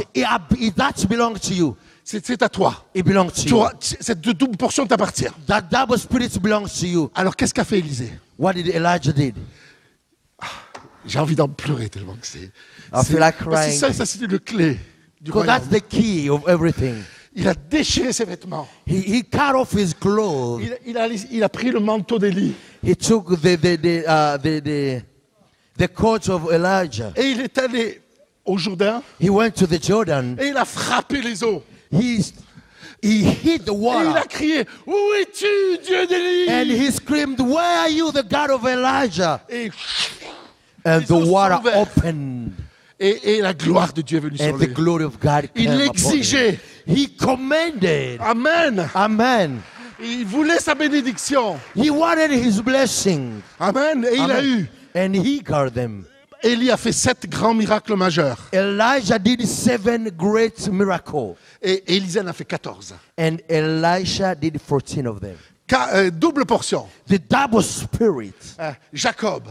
[SPEAKER 3] that belongs to you.
[SPEAKER 2] C'est à toi.
[SPEAKER 3] It belongs to
[SPEAKER 2] Tu
[SPEAKER 3] you.
[SPEAKER 2] auras- cette double portion t'appartient.
[SPEAKER 3] That double spirit belongs to you.
[SPEAKER 2] Alors qu'est-ce qu'a fait Élisée?
[SPEAKER 3] What did Elijah did?
[SPEAKER 2] J'ai envie d'en pleurer tellement que c'est.
[SPEAKER 3] I feel like
[SPEAKER 2] parce que
[SPEAKER 3] crying.
[SPEAKER 2] ça c'était le clé du
[SPEAKER 3] Because
[SPEAKER 2] royaume.
[SPEAKER 3] that's the key of everything.
[SPEAKER 2] Il a déchiré ses vêtements.
[SPEAKER 3] He cut off his clothes.
[SPEAKER 2] Il a pris le manteau d'Élie.
[SPEAKER 3] He took the coat of Elijah.
[SPEAKER 2] Et il est allé au Jourdain
[SPEAKER 3] He went to the Jordan.
[SPEAKER 2] et il a frappé les eaux.
[SPEAKER 3] He hit the
[SPEAKER 2] Et il
[SPEAKER 3] water.
[SPEAKER 2] a crié, où es-tu, Dieu d'Élie?
[SPEAKER 3] And he screamed, where are you, the God of Elijah?
[SPEAKER 2] Et,
[SPEAKER 3] And
[SPEAKER 2] Les
[SPEAKER 3] the
[SPEAKER 2] eaux
[SPEAKER 3] water
[SPEAKER 2] sont ouvertes.
[SPEAKER 3] opened.
[SPEAKER 2] et la gloire de Dieu est venue sur
[SPEAKER 3] And the
[SPEAKER 2] lui.
[SPEAKER 3] glory of God
[SPEAKER 2] Il
[SPEAKER 3] came upon him.
[SPEAKER 2] l'exigeait.
[SPEAKER 3] He commanded.
[SPEAKER 2] Amen.
[SPEAKER 3] Amen.
[SPEAKER 2] Il voulait sa bénédiction.
[SPEAKER 3] He wanted his blessing.
[SPEAKER 2] Amen. Et il a eu.
[SPEAKER 3] And he got them.
[SPEAKER 2] Élie a fait 7 grands miracles majeurs.
[SPEAKER 3] Elijah did 7 great miracles.
[SPEAKER 2] Et Élisée en a fait 14.
[SPEAKER 3] And Elisha did 14 of them.
[SPEAKER 2] Double portion.
[SPEAKER 3] The double spirit.
[SPEAKER 2] Jacob,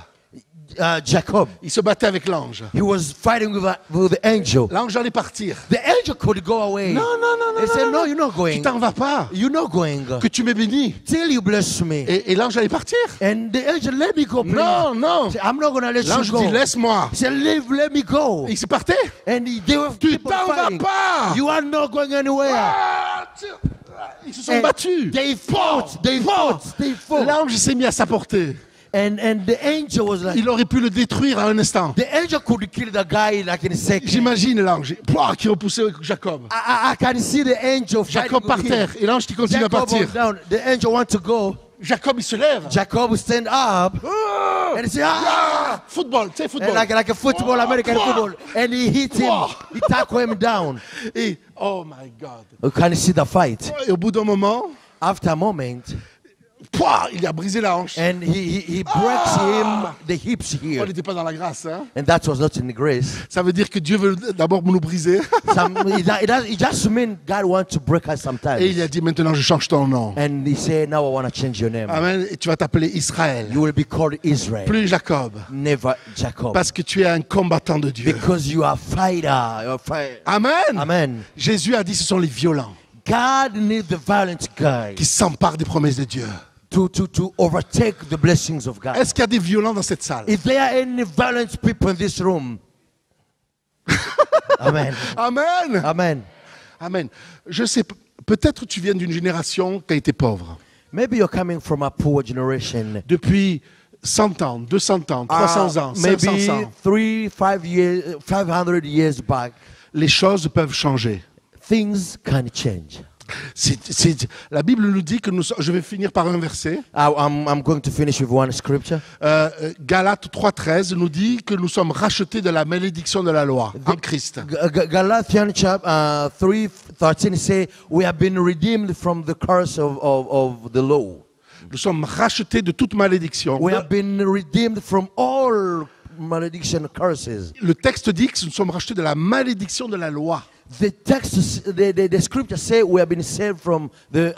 [SPEAKER 3] Jacob,
[SPEAKER 2] il se battait avec l'ange.
[SPEAKER 3] he was fighting with the angel.
[SPEAKER 2] L'ange allait partir.
[SPEAKER 3] The angel could go away.
[SPEAKER 2] Non, non, non, non.
[SPEAKER 3] He said,
[SPEAKER 2] non,
[SPEAKER 3] no,
[SPEAKER 2] non.
[SPEAKER 3] you're not
[SPEAKER 2] Tu
[SPEAKER 3] going.
[SPEAKER 2] t'en vas pas.
[SPEAKER 3] You're not going.
[SPEAKER 2] Que tu m'aies béni.
[SPEAKER 3] Till you bless me.
[SPEAKER 2] Et l'ange allait partir.
[SPEAKER 3] And the angel, let me go, please.
[SPEAKER 2] Non, non.
[SPEAKER 3] He said, I'm not going to let you
[SPEAKER 2] L'ange
[SPEAKER 3] go.
[SPEAKER 2] dit, laisse-moi.
[SPEAKER 3] He said, let me go.
[SPEAKER 2] Et il s'est parti.
[SPEAKER 3] And they were
[SPEAKER 2] Tu
[SPEAKER 3] people
[SPEAKER 2] t'en vas
[SPEAKER 3] fighting.
[SPEAKER 2] pas.
[SPEAKER 3] You are not going anywhere.
[SPEAKER 2] Ils se sont
[SPEAKER 3] And
[SPEAKER 2] battus.
[SPEAKER 3] They fought. They fought. They fought.
[SPEAKER 2] L'ange s'est mis à sa portée.
[SPEAKER 3] And the angel was like,
[SPEAKER 2] Il aurait pu le détruire à un instant.
[SPEAKER 3] the angel could kill the guy like in a second.
[SPEAKER 2] J'imagine l'ange qui repoussait Jacob.
[SPEAKER 3] I can see the angel
[SPEAKER 2] Jacob
[SPEAKER 3] fighting
[SPEAKER 2] par
[SPEAKER 3] with him.
[SPEAKER 2] terre et l'ange qui continue à
[SPEAKER 3] Jacob
[SPEAKER 2] partir.
[SPEAKER 3] was down. The angel want to go.
[SPEAKER 2] Jacob il se lève.
[SPEAKER 3] Jacob stand up
[SPEAKER 2] Ah!
[SPEAKER 3] and he say, ah!
[SPEAKER 2] Football, tu sais,
[SPEAKER 3] And
[SPEAKER 2] football.
[SPEAKER 3] like a football, American football. And he hit him.
[SPEAKER 2] Wow.
[SPEAKER 3] He tackle him down.
[SPEAKER 2] Et, oh my God.
[SPEAKER 3] You can see the fight.
[SPEAKER 2] Et au bout d'un moment,
[SPEAKER 3] After a moment,
[SPEAKER 2] il a brisé la hanche.
[SPEAKER 3] and he breaks him the hips
[SPEAKER 2] On
[SPEAKER 3] here.
[SPEAKER 2] n'était pas dans la grâce. Hein?
[SPEAKER 3] And that was not in the grace.
[SPEAKER 2] Ça veut dire que Dieu veut d'abord nous briser.
[SPEAKER 3] It just means God wants to break us sometimes.
[SPEAKER 2] Et il a dit, maintenant je change ton nom.
[SPEAKER 3] And he said, now I want to change your name.
[SPEAKER 2] Amen. Et tu vas t'appeler Israël.
[SPEAKER 3] You will be called Israel.
[SPEAKER 2] Plus Jacob.
[SPEAKER 3] Never Jacob.
[SPEAKER 2] Parce que tu es un combattant de Dieu.
[SPEAKER 3] Because you are a fighter. You're a fighter.
[SPEAKER 2] Amen.
[SPEAKER 3] Amen.
[SPEAKER 2] Jésus a dit, ce sont les violents
[SPEAKER 3] God needs the violent guy
[SPEAKER 2] qui s'emparent des promesses de Dieu.
[SPEAKER 3] to overtake the blessings of God.
[SPEAKER 2] Est-ce qu'il y a des violents dans cette salle?
[SPEAKER 3] If there are any violent people in this room, Amen.
[SPEAKER 2] Amen.
[SPEAKER 3] Amen.
[SPEAKER 2] Amen. Je sais, Peut-être tu viens d'une génération qui a été pauvre.
[SPEAKER 3] Maybe you're coming from a poor generation.
[SPEAKER 2] Depuis 100 ans, 200 ans, 300 ans, 500
[SPEAKER 3] Maybe
[SPEAKER 2] ans,
[SPEAKER 3] 500 years back,
[SPEAKER 2] les choses peuvent changer.
[SPEAKER 3] things can change.
[SPEAKER 2] La Bible nous dit que je vais finir par un verset.
[SPEAKER 3] I'm going to finish with one scripture.
[SPEAKER 2] Galates 3:13 nous dit que nous sommes rachetés de la malédiction de la loi en Christ.
[SPEAKER 3] Galatians 3:13 say we have been redeemed from the curse of the law.
[SPEAKER 2] Nous sommes rachetés de toute malédiction.
[SPEAKER 3] We have been redeemed from all malediction curses.
[SPEAKER 2] Le texte dit que nous sommes rachetés de la malédiction de la loi.
[SPEAKER 3] The scripture say we have been saved from the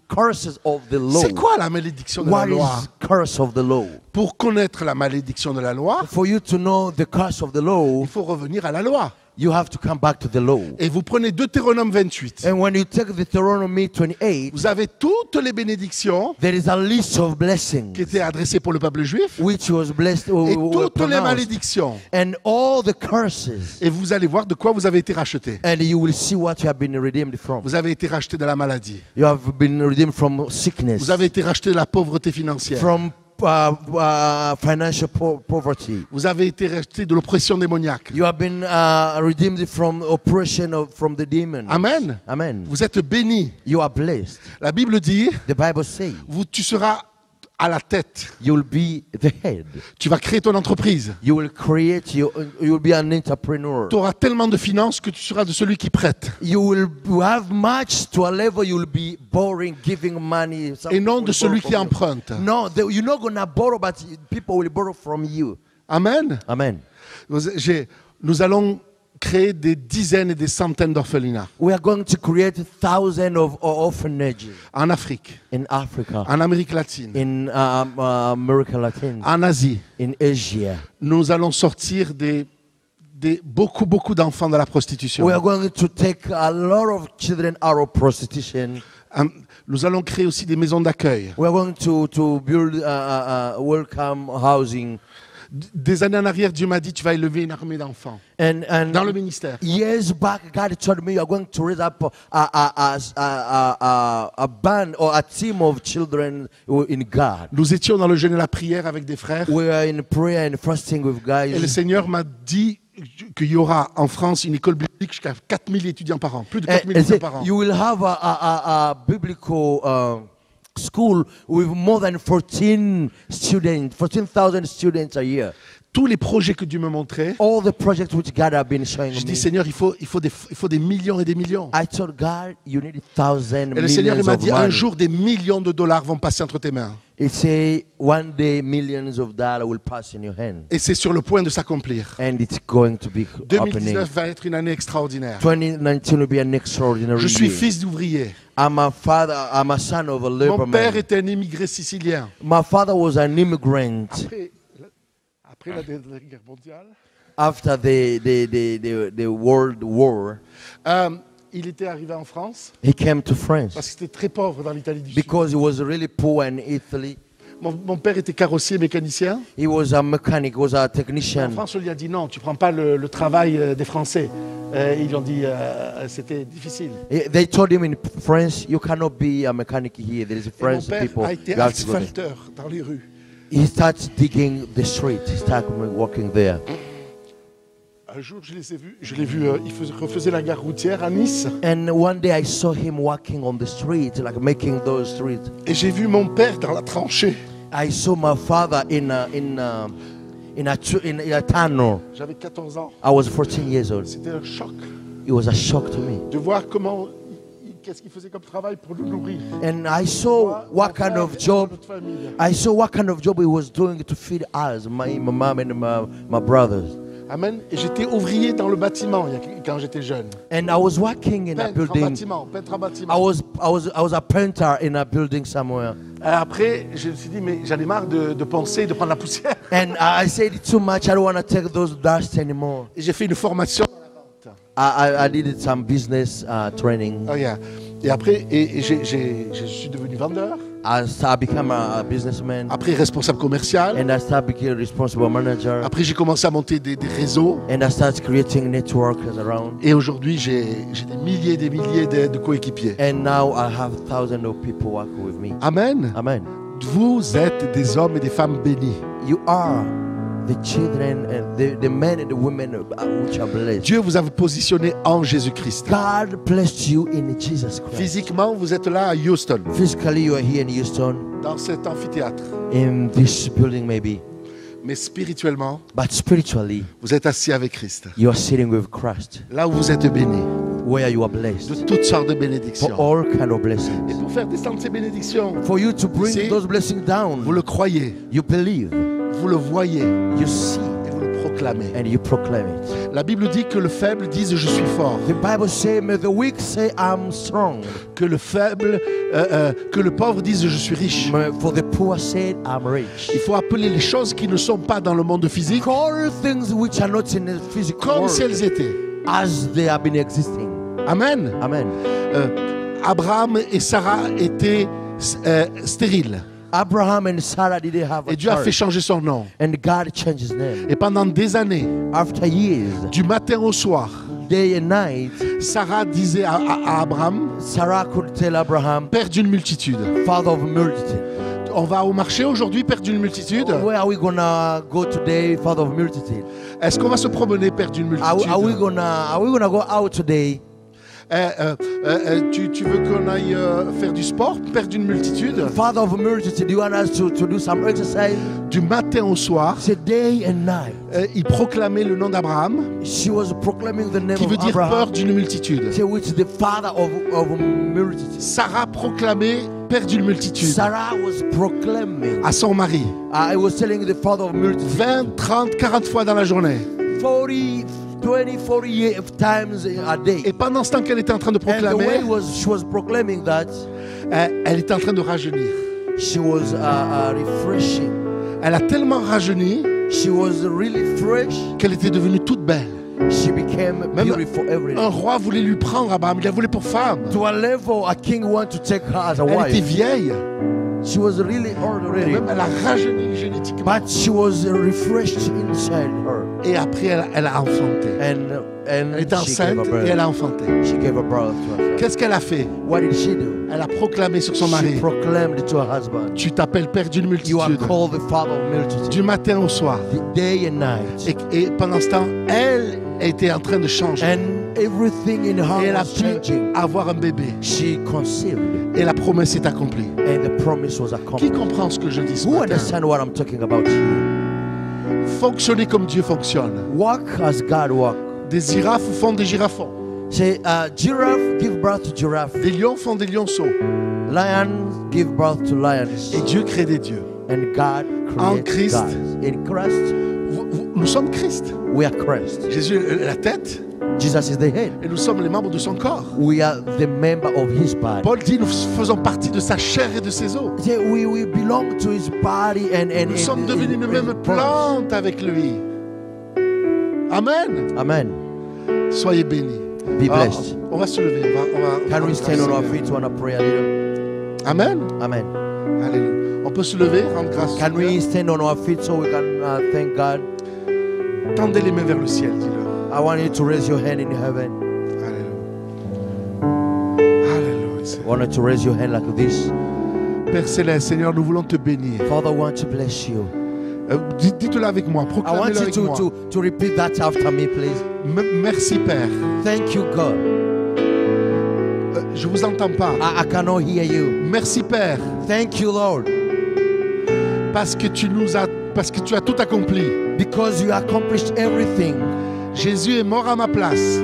[SPEAKER 3] curses of the law.
[SPEAKER 2] C'est quoi la malédiction de la
[SPEAKER 3] What
[SPEAKER 2] loi?
[SPEAKER 3] is curse of the law?
[SPEAKER 2] Pour connaître la malédiction de la loi,
[SPEAKER 3] For you to know the curse of the law,
[SPEAKER 2] il faut revenir à la loi.
[SPEAKER 3] you have to come back to the law.
[SPEAKER 2] Et vous prenez Deutéronome 28.
[SPEAKER 3] And when you take Deuteronomy 28,
[SPEAKER 2] Vous avez toutes les bénédictions
[SPEAKER 3] there is a list of blessings
[SPEAKER 2] qui étaient adressées pour le peuple juif
[SPEAKER 3] which was blessed
[SPEAKER 2] et
[SPEAKER 3] were
[SPEAKER 2] toutes les
[SPEAKER 3] pronounced,
[SPEAKER 2] malédictions.
[SPEAKER 3] and all the curses,
[SPEAKER 2] Et vous allez voir de quoi vous avez été rachetés.
[SPEAKER 3] and you will see what you have been redeemed from.
[SPEAKER 2] Vous avez été rachetés de la maladie.
[SPEAKER 3] You have been redeemed from sickness,
[SPEAKER 2] Vous avez été rachetés de la pauvreté financière.
[SPEAKER 3] from financial poverty.
[SPEAKER 2] Vous avez été rachetés de l'oppression démoniaque.
[SPEAKER 3] You have been redeemed from oppression from the demon.
[SPEAKER 2] Amen.
[SPEAKER 3] Amen.
[SPEAKER 2] Vous êtes bénis.
[SPEAKER 3] You are blessed.
[SPEAKER 2] La Bible dit,
[SPEAKER 3] The Bible says
[SPEAKER 2] tu seras à la tête.
[SPEAKER 3] you will be the head.
[SPEAKER 2] Tu vas créer ton entreprise.
[SPEAKER 3] You will create. You will be an entrepreneur.
[SPEAKER 2] Tu auras tellement de finances que tu seras de celui qui prête.
[SPEAKER 3] You will have much to a level you will be borrowing, giving money.
[SPEAKER 2] Et non
[SPEAKER 3] Will
[SPEAKER 2] de celui
[SPEAKER 3] borrow
[SPEAKER 2] qui
[SPEAKER 3] from you.
[SPEAKER 2] emprunte.
[SPEAKER 3] No, you're not gonna borrow, but people will borrow from you.
[SPEAKER 2] Amen.
[SPEAKER 3] Amen.
[SPEAKER 2] Nous allons créer des dizaines et des centaines d'orphelinats
[SPEAKER 3] We are going to create thousands of orphanages
[SPEAKER 2] en Afrique,
[SPEAKER 3] in Africa,
[SPEAKER 2] en Amérique latine,
[SPEAKER 3] in America Latin,
[SPEAKER 2] en Asie.
[SPEAKER 3] in Asia.
[SPEAKER 2] Nous allons sortir beaucoup d'enfants de la prostitution.
[SPEAKER 3] We are going to take a lot of children out of prostitution.
[SPEAKER 2] Nous allons créer aussi des maisons d'accueil.
[SPEAKER 3] We are going to build welcome housing.
[SPEAKER 2] Des années en arrière, Dieu m'a dit, tu vas élever une armée d'enfants
[SPEAKER 3] And
[SPEAKER 2] dans le ministère.
[SPEAKER 3] years back, God told me you are going to raise up a band or a team of children in God.
[SPEAKER 2] Nous étions dans le jeûne et la prière avec des frères.
[SPEAKER 3] We are in prayer and fasting with
[SPEAKER 2] Et le
[SPEAKER 3] guys.
[SPEAKER 2] Seigneur m'a dit qu'il y aura en France une école biblique jusqu'à 4000 étudiants par an. Plus de 4000
[SPEAKER 3] And
[SPEAKER 2] étudiants par an.
[SPEAKER 3] you will have a biblical school with more than 14,000 students a year.
[SPEAKER 2] Tous les projets que Dieu me montrait,
[SPEAKER 3] All the projects which God have been showing
[SPEAKER 2] je dis
[SPEAKER 3] me.
[SPEAKER 2] Seigneur, il faut des millions et des millions.
[SPEAKER 3] I told God, you need 1,000
[SPEAKER 2] Et le Seigneur il
[SPEAKER 3] millions
[SPEAKER 2] m'a
[SPEAKER 3] of
[SPEAKER 2] dit, un
[SPEAKER 3] money.
[SPEAKER 2] jour des millions de dollars vont passer entre tes mains.
[SPEAKER 3] It say one day millions of dollars will pass in your hand,
[SPEAKER 2] Et c'est sur le point de s'accomplir.
[SPEAKER 3] and it's going to be happening.
[SPEAKER 2] 2019 va être une année extraordinaire.
[SPEAKER 3] 2019 will be an extraordinary
[SPEAKER 2] Je suis
[SPEAKER 3] year.
[SPEAKER 2] fils d'ouvrier.
[SPEAKER 3] I'm a son of a
[SPEAKER 2] Mon père
[SPEAKER 3] laborman.
[SPEAKER 2] était un immigré sicilien.
[SPEAKER 3] My father was an immigrant.
[SPEAKER 2] Après la Deuxième Guerre mondiale,
[SPEAKER 3] After the World War,
[SPEAKER 2] il était arrivé en France
[SPEAKER 3] he came to France
[SPEAKER 2] parce que c'était très pauvre dans l'Italie du Sud.
[SPEAKER 3] because he was really poor in Italy.
[SPEAKER 2] Mon père était carrossier mécanicien.
[SPEAKER 3] He was a mechanic, was a
[SPEAKER 2] En
[SPEAKER 3] technician.
[SPEAKER 2] France, on lui a dit non, tu prends pas le travail des Français. Ils lui ont dit c'était difficile.
[SPEAKER 3] They told him in France, you cannot be a mechanic here. There is
[SPEAKER 2] Et mon
[SPEAKER 3] French
[SPEAKER 2] père
[SPEAKER 3] people.
[SPEAKER 2] a été
[SPEAKER 3] You have to go there.
[SPEAKER 2] asphalteur dans les rues.
[SPEAKER 3] He started digging the street. He started walking there.
[SPEAKER 2] Un jour, je l'ai vu, il refaisait la gare routière à Nice.
[SPEAKER 3] And one day I saw him walking on the street, like making those streets.
[SPEAKER 2] Et j'ai vu mon père dans la tranchée.
[SPEAKER 3] I saw my father in a tunnel.
[SPEAKER 2] J'avais 14 ans.
[SPEAKER 3] I was 14 years old.
[SPEAKER 2] C'était un choc
[SPEAKER 3] It was a shock to me.
[SPEAKER 2] de voir qu'est-ce qu'il faisait comme travail pour nous nourrir.
[SPEAKER 3] And I saw what kind of job.
[SPEAKER 2] Notre famille.
[SPEAKER 3] I saw what kind of job he was doing to feed us, my mom and my brothers.
[SPEAKER 2] Amen. Et j'étais ouvrier dans le bâtiment quand j'étais jeune.
[SPEAKER 3] And I was working in a
[SPEAKER 2] Peintre en
[SPEAKER 3] building.
[SPEAKER 2] bâtiment, peintre en bâtiment.
[SPEAKER 3] I was a painter in a building somewhere.
[SPEAKER 2] Après, je me suis dit, mais j'en ai marre de penser, de prendre la poussière.
[SPEAKER 3] And I said it's too much. I don't want to take those dust anymore.
[SPEAKER 2] Et j'ai fait une formation.
[SPEAKER 3] I did some business training.
[SPEAKER 2] Oh, yeah. Et après, je suis devenu vendeur.
[SPEAKER 3] I became a businessman.
[SPEAKER 2] Après, responsable commercial.
[SPEAKER 3] And I started becoming a responsible manager.
[SPEAKER 2] Après, j'ai commencé à monter des réseaux.
[SPEAKER 3] And I started creating networks around.
[SPEAKER 2] Et aujourd'hui, j'ai des milliers et des milliers de coéquipiers.
[SPEAKER 3] And now I have thousands of people working with me.
[SPEAKER 2] Amen.
[SPEAKER 3] Amen.
[SPEAKER 2] Vous êtes des hommes et des femmes bénis.
[SPEAKER 3] You are the children and the men and the women which are blessed.
[SPEAKER 2] Dieu vous a positionné en Jésus-Christ.
[SPEAKER 3] God blessed you in Jesus Christ.
[SPEAKER 2] Physiquement, vous êtes là à Houston,
[SPEAKER 3] Physically, you are here in Houston,
[SPEAKER 2] dans cet amphithéâtre.
[SPEAKER 3] in this building maybe.
[SPEAKER 2] Mais spirituellement,
[SPEAKER 3] But spiritually,
[SPEAKER 2] vous êtes assis avec Christ.
[SPEAKER 3] you are sitting with Christ,
[SPEAKER 2] Là où vous êtes bénis
[SPEAKER 3] where you are
[SPEAKER 2] de
[SPEAKER 3] blessed
[SPEAKER 2] toutes sortes de
[SPEAKER 3] for
[SPEAKER 2] bénédictions.
[SPEAKER 3] all kind of
[SPEAKER 2] Et
[SPEAKER 3] blessings.
[SPEAKER 2] pour faire descendre ces bénédictions,
[SPEAKER 3] For you to bring
[SPEAKER 2] See?
[SPEAKER 3] those blessings down,
[SPEAKER 2] vous le croyez,
[SPEAKER 3] you believe,
[SPEAKER 2] vous le voyez
[SPEAKER 3] you see,
[SPEAKER 2] et vous le proclamez.
[SPEAKER 3] and you proclaim it.
[SPEAKER 2] La Bible dit que le faible dise je suis fort,
[SPEAKER 3] The Bible says, may the weak say, I'm strong.
[SPEAKER 2] que le faible, que le pauvre dise je suis riche.
[SPEAKER 3] For the poor said, I'm rich.
[SPEAKER 2] Il faut appeler les choses qui ne sont pas dans le monde physique
[SPEAKER 3] Call things which are not in the physical
[SPEAKER 2] comme si elles
[SPEAKER 3] world
[SPEAKER 2] étaient.
[SPEAKER 3] as they have been existing.
[SPEAKER 2] Amen.
[SPEAKER 3] Amen.
[SPEAKER 2] Abraham et Sarah étaient stériles.
[SPEAKER 3] Abraham and Sarah didn't have a
[SPEAKER 2] Et Dieu a fait
[SPEAKER 3] child,
[SPEAKER 2] changer son nom.
[SPEAKER 3] and God changed his name.
[SPEAKER 2] Et pendant des années,
[SPEAKER 3] After years,
[SPEAKER 2] du matin au soir,
[SPEAKER 3] day and night,
[SPEAKER 2] Sarah disait à Abraham,
[SPEAKER 3] Sarah could tell Abraham,
[SPEAKER 2] Père d'une multitude.
[SPEAKER 3] father of a multitude.
[SPEAKER 2] On va au marché aujourd'hui, Père d'une multitude.
[SPEAKER 3] Where are we gonna go today, father of a multitude?
[SPEAKER 2] Est-ce qu'on va se promener, Père d'une
[SPEAKER 3] Are we
[SPEAKER 2] multitude?
[SPEAKER 3] gonna go out today?
[SPEAKER 2] Tu veux qu'on aille faire du sport, Père d'une multitude?
[SPEAKER 3] Father of a multitude, you want us to do some exercise?
[SPEAKER 2] Du matin au soir,
[SPEAKER 3] Say day and night.
[SPEAKER 2] il proclamait le nom d'Abraham,
[SPEAKER 3] She was proclaiming the name
[SPEAKER 2] qui
[SPEAKER 3] of
[SPEAKER 2] veut dire peur
[SPEAKER 3] Abraham,
[SPEAKER 2] d'une multitude.
[SPEAKER 3] say which is the father of a multitude.
[SPEAKER 2] Sarah proclamait Père d'une multitude
[SPEAKER 3] Sarah was proclaiming.
[SPEAKER 2] à son mari
[SPEAKER 3] I was telling the father of multitude
[SPEAKER 2] 20, 30, 40 fois dans la journée.
[SPEAKER 3] 40, 20, 40 times a day.
[SPEAKER 2] Et pendant ce temps qu'elle était en train de
[SPEAKER 3] And the way
[SPEAKER 2] proclamer,
[SPEAKER 3] she was proclaiming that,
[SPEAKER 2] elle était en train de rajeunir.
[SPEAKER 3] she was refreshing.
[SPEAKER 2] Elle a tellement rajeuni
[SPEAKER 3] She was really fresh.
[SPEAKER 2] qu'elle était devenue toute belle.
[SPEAKER 3] She became
[SPEAKER 2] Même
[SPEAKER 3] beautiful every day.
[SPEAKER 2] un roi voulait lui prendre Abraham, il la voulait pour femme.
[SPEAKER 3] To a level, a king wanted to take her as a
[SPEAKER 2] Elle était
[SPEAKER 3] wife.
[SPEAKER 2] vieille,
[SPEAKER 3] She was really old already,
[SPEAKER 2] même elle a rajeuni génétiquement.
[SPEAKER 3] but she was refreshed inside her.
[SPEAKER 2] Et après, elle a enfanté.
[SPEAKER 3] And
[SPEAKER 2] Elle était
[SPEAKER 3] she gave
[SPEAKER 2] enceinte
[SPEAKER 3] a
[SPEAKER 2] et elle
[SPEAKER 3] birth.
[SPEAKER 2] a enfanté.
[SPEAKER 3] She gave a birth to her son.
[SPEAKER 2] Qu'est-ce qu'elle a fait?
[SPEAKER 3] What did she do?
[SPEAKER 2] Elle a proclamé sur son
[SPEAKER 3] She
[SPEAKER 2] mari,
[SPEAKER 3] proclaimed to her husband,
[SPEAKER 2] tu t'appelles Père d'une
[SPEAKER 3] you are
[SPEAKER 2] multitude,
[SPEAKER 3] called the father of multitude.
[SPEAKER 2] du matin au soir.
[SPEAKER 3] The day and night.
[SPEAKER 2] Et pendant ce temps, elle était en train de changer.
[SPEAKER 3] And everything in
[SPEAKER 2] Et
[SPEAKER 3] her
[SPEAKER 2] elle a
[SPEAKER 3] was
[SPEAKER 2] pu
[SPEAKER 3] changing.
[SPEAKER 2] avoir un bébé.
[SPEAKER 3] She conceived,
[SPEAKER 2] Et la promesse est accomplie.
[SPEAKER 3] and the promise was
[SPEAKER 2] Qui
[SPEAKER 3] accomplished.
[SPEAKER 2] comprend ce que je dis ce
[SPEAKER 3] Who
[SPEAKER 2] matin?
[SPEAKER 3] understand what I'm talking about here?
[SPEAKER 2] Fonctionner comme Dieu fonctionne.
[SPEAKER 3] Walk as God walk.
[SPEAKER 2] Des girafes font des girafons.
[SPEAKER 3] Say, giraffe give birth to giraffe.
[SPEAKER 2] Des lions font des lionceaux.
[SPEAKER 3] Lions give birth to lions.
[SPEAKER 2] Et Dieu crée des dieux.
[SPEAKER 3] And God
[SPEAKER 2] En
[SPEAKER 3] creates
[SPEAKER 2] Christ.
[SPEAKER 3] gods. In Christ,
[SPEAKER 2] Nous sommes Christ.
[SPEAKER 3] we are Christ.
[SPEAKER 2] Jésus est la tête
[SPEAKER 3] Jesus is the head.
[SPEAKER 2] et nous sommes les membres de son corps.
[SPEAKER 3] We are the member of his body.
[SPEAKER 2] Paul dit, nous faisons partie de sa chair et de ses os.
[SPEAKER 3] Say, we belong to his body and
[SPEAKER 2] Nous sommes devenus une même plante avec lui. Amen.
[SPEAKER 3] Amen.
[SPEAKER 2] Soyez bénis.
[SPEAKER 3] Be blessed.
[SPEAKER 2] On va se lever. On
[SPEAKER 3] Can
[SPEAKER 2] va
[SPEAKER 3] we stand on our
[SPEAKER 2] grâce.
[SPEAKER 3] feet to wanna pray a little?
[SPEAKER 2] Amen.
[SPEAKER 3] Amen.
[SPEAKER 2] Alléluia. On peut se lever, rendre grâce. au
[SPEAKER 3] Can we
[SPEAKER 2] Seigneur.
[SPEAKER 3] stand on our feet so we can thank God?
[SPEAKER 2] Tendez les mains vers le ciel, dis-le.
[SPEAKER 3] I want you to raise your hand in heaven.
[SPEAKER 2] Alléluia. Alléluia.
[SPEAKER 3] I
[SPEAKER 2] Seigneur.
[SPEAKER 3] want you to raise your hand like this.
[SPEAKER 2] Père Céleste, Seigneur, nous voulons te bénir.
[SPEAKER 3] Father, I want to bless you.
[SPEAKER 2] Dites-le avec moi,
[SPEAKER 3] I want
[SPEAKER 2] proclamez-le
[SPEAKER 3] you
[SPEAKER 2] avec moi.
[SPEAKER 3] to repeat that after me, please.
[SPEAKER 2] Merci Père.
[SPEAKER 3] Thank you, God.
[SPEAKER 2] Je vous entends pas.
[SPEAKER 3] I cannot hear you.
[SPEAKER 2] Merci Père,
[SPEAKER 3] Thank you, Lord,
[SPEAKER 2] parce que tu as tout accompli.
[SPEAKER 3] because you accomplished everything.
[SPEAKER 2] Jésus est mort à ma place.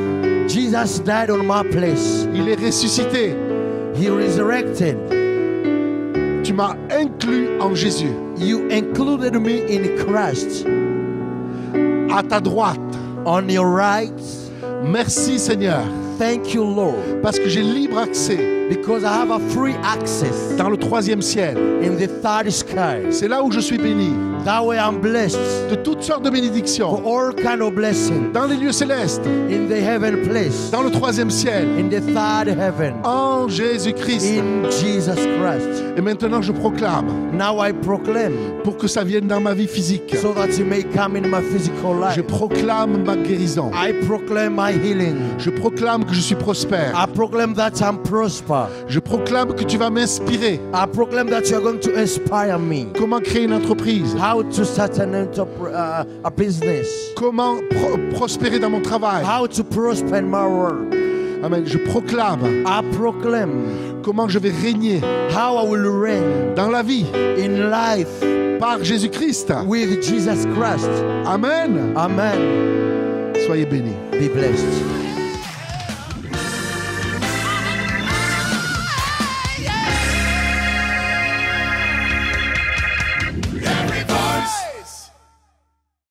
[SPEAKER 3] Jesus died on my place.
[SPEAKER 2] Il est ressuscité.
[SPEAKER 3] He resurrected.
[SPEAKER 2] Tu m'as inclus en Jésus.
[SPEAKER 3] You included me in Christ.
[SPEAKER 2] À ta droite.
[SPEAKER 3] On your right.
[SPEAKER 2] Merci Seigneur,
[SPEAKER 3] Thank you, Lord,
[SPEAKER 2] parce que j'ai libre accès
[SPEAKER 3] because I have a free access
[SPEAKER 2] dans le 3e ciel.
[SPEAKER 3] in the third sky.
[SPEAKER 2] C'est là où je suis béni.
[SPEAKER 3] That way I'm blessed
[SPEAKER 2] de toutes sortes de
[SPEAKER 3] for
[SPEAKER 2] bénédictions
[SPEAKER 3] all kind of blessings
[SPEAKER 2] dans les lieux célestes,
[SPEAKER 3] in the heaven place,
[SPEAKER 2] dans le troisième ciel,
[SPEAKER 3] in the third heaven,
[SPEAKER 2] en Jésus-Christ.
[SPEAKER 3] in Jesus Christ.
[SPEAKER 2] Et maintenant, je proclame
[SPEAKER 3] Now I proclaim
[SPEAKER 2] pour que ça vienne dans ma vie physique.
[SPEAKER 3] so that it may come in my physical life.
[SPEAKER 2] Je proclame ma guérison.
[SPEAKER 3] I proclaim my healing.
[SPEAKER 2] Je proclame que je suis prospère.
[SPEAKER 3] I proclaim that I'm prosper.
[SPEAKER 2] Je proclame que tu vas m'inspirer.
[SPEAKER 3] I proclaim that you're going to inspire me.
[SPEAKER 2] Comment créer une entreprise?
[SPEAKER 3] How to start a business.
[SPEAKER 2] Comment prospérer dans mon travail?
[SPEAKER 3] How to prosper in my work.
[SPEAKER 2] Amen. Je proclame
[SPEAKER 3] I proclaim
[SPEAKER 2] comment je vais régner
[SPEAKER 3] how I will reign
[SPEAKER 2] dans la vie
[SPEAKER 3] in life
[SPEAKER 2] par Jésus-Christ.
[SPEAKER 3] with Jesus Christ.
[SPEAKER 2] Amen.
[SPEAKER 3] Amen.
[SPEAKER 2] Soyez bénis.
[SPEAKER 3] Be blessed.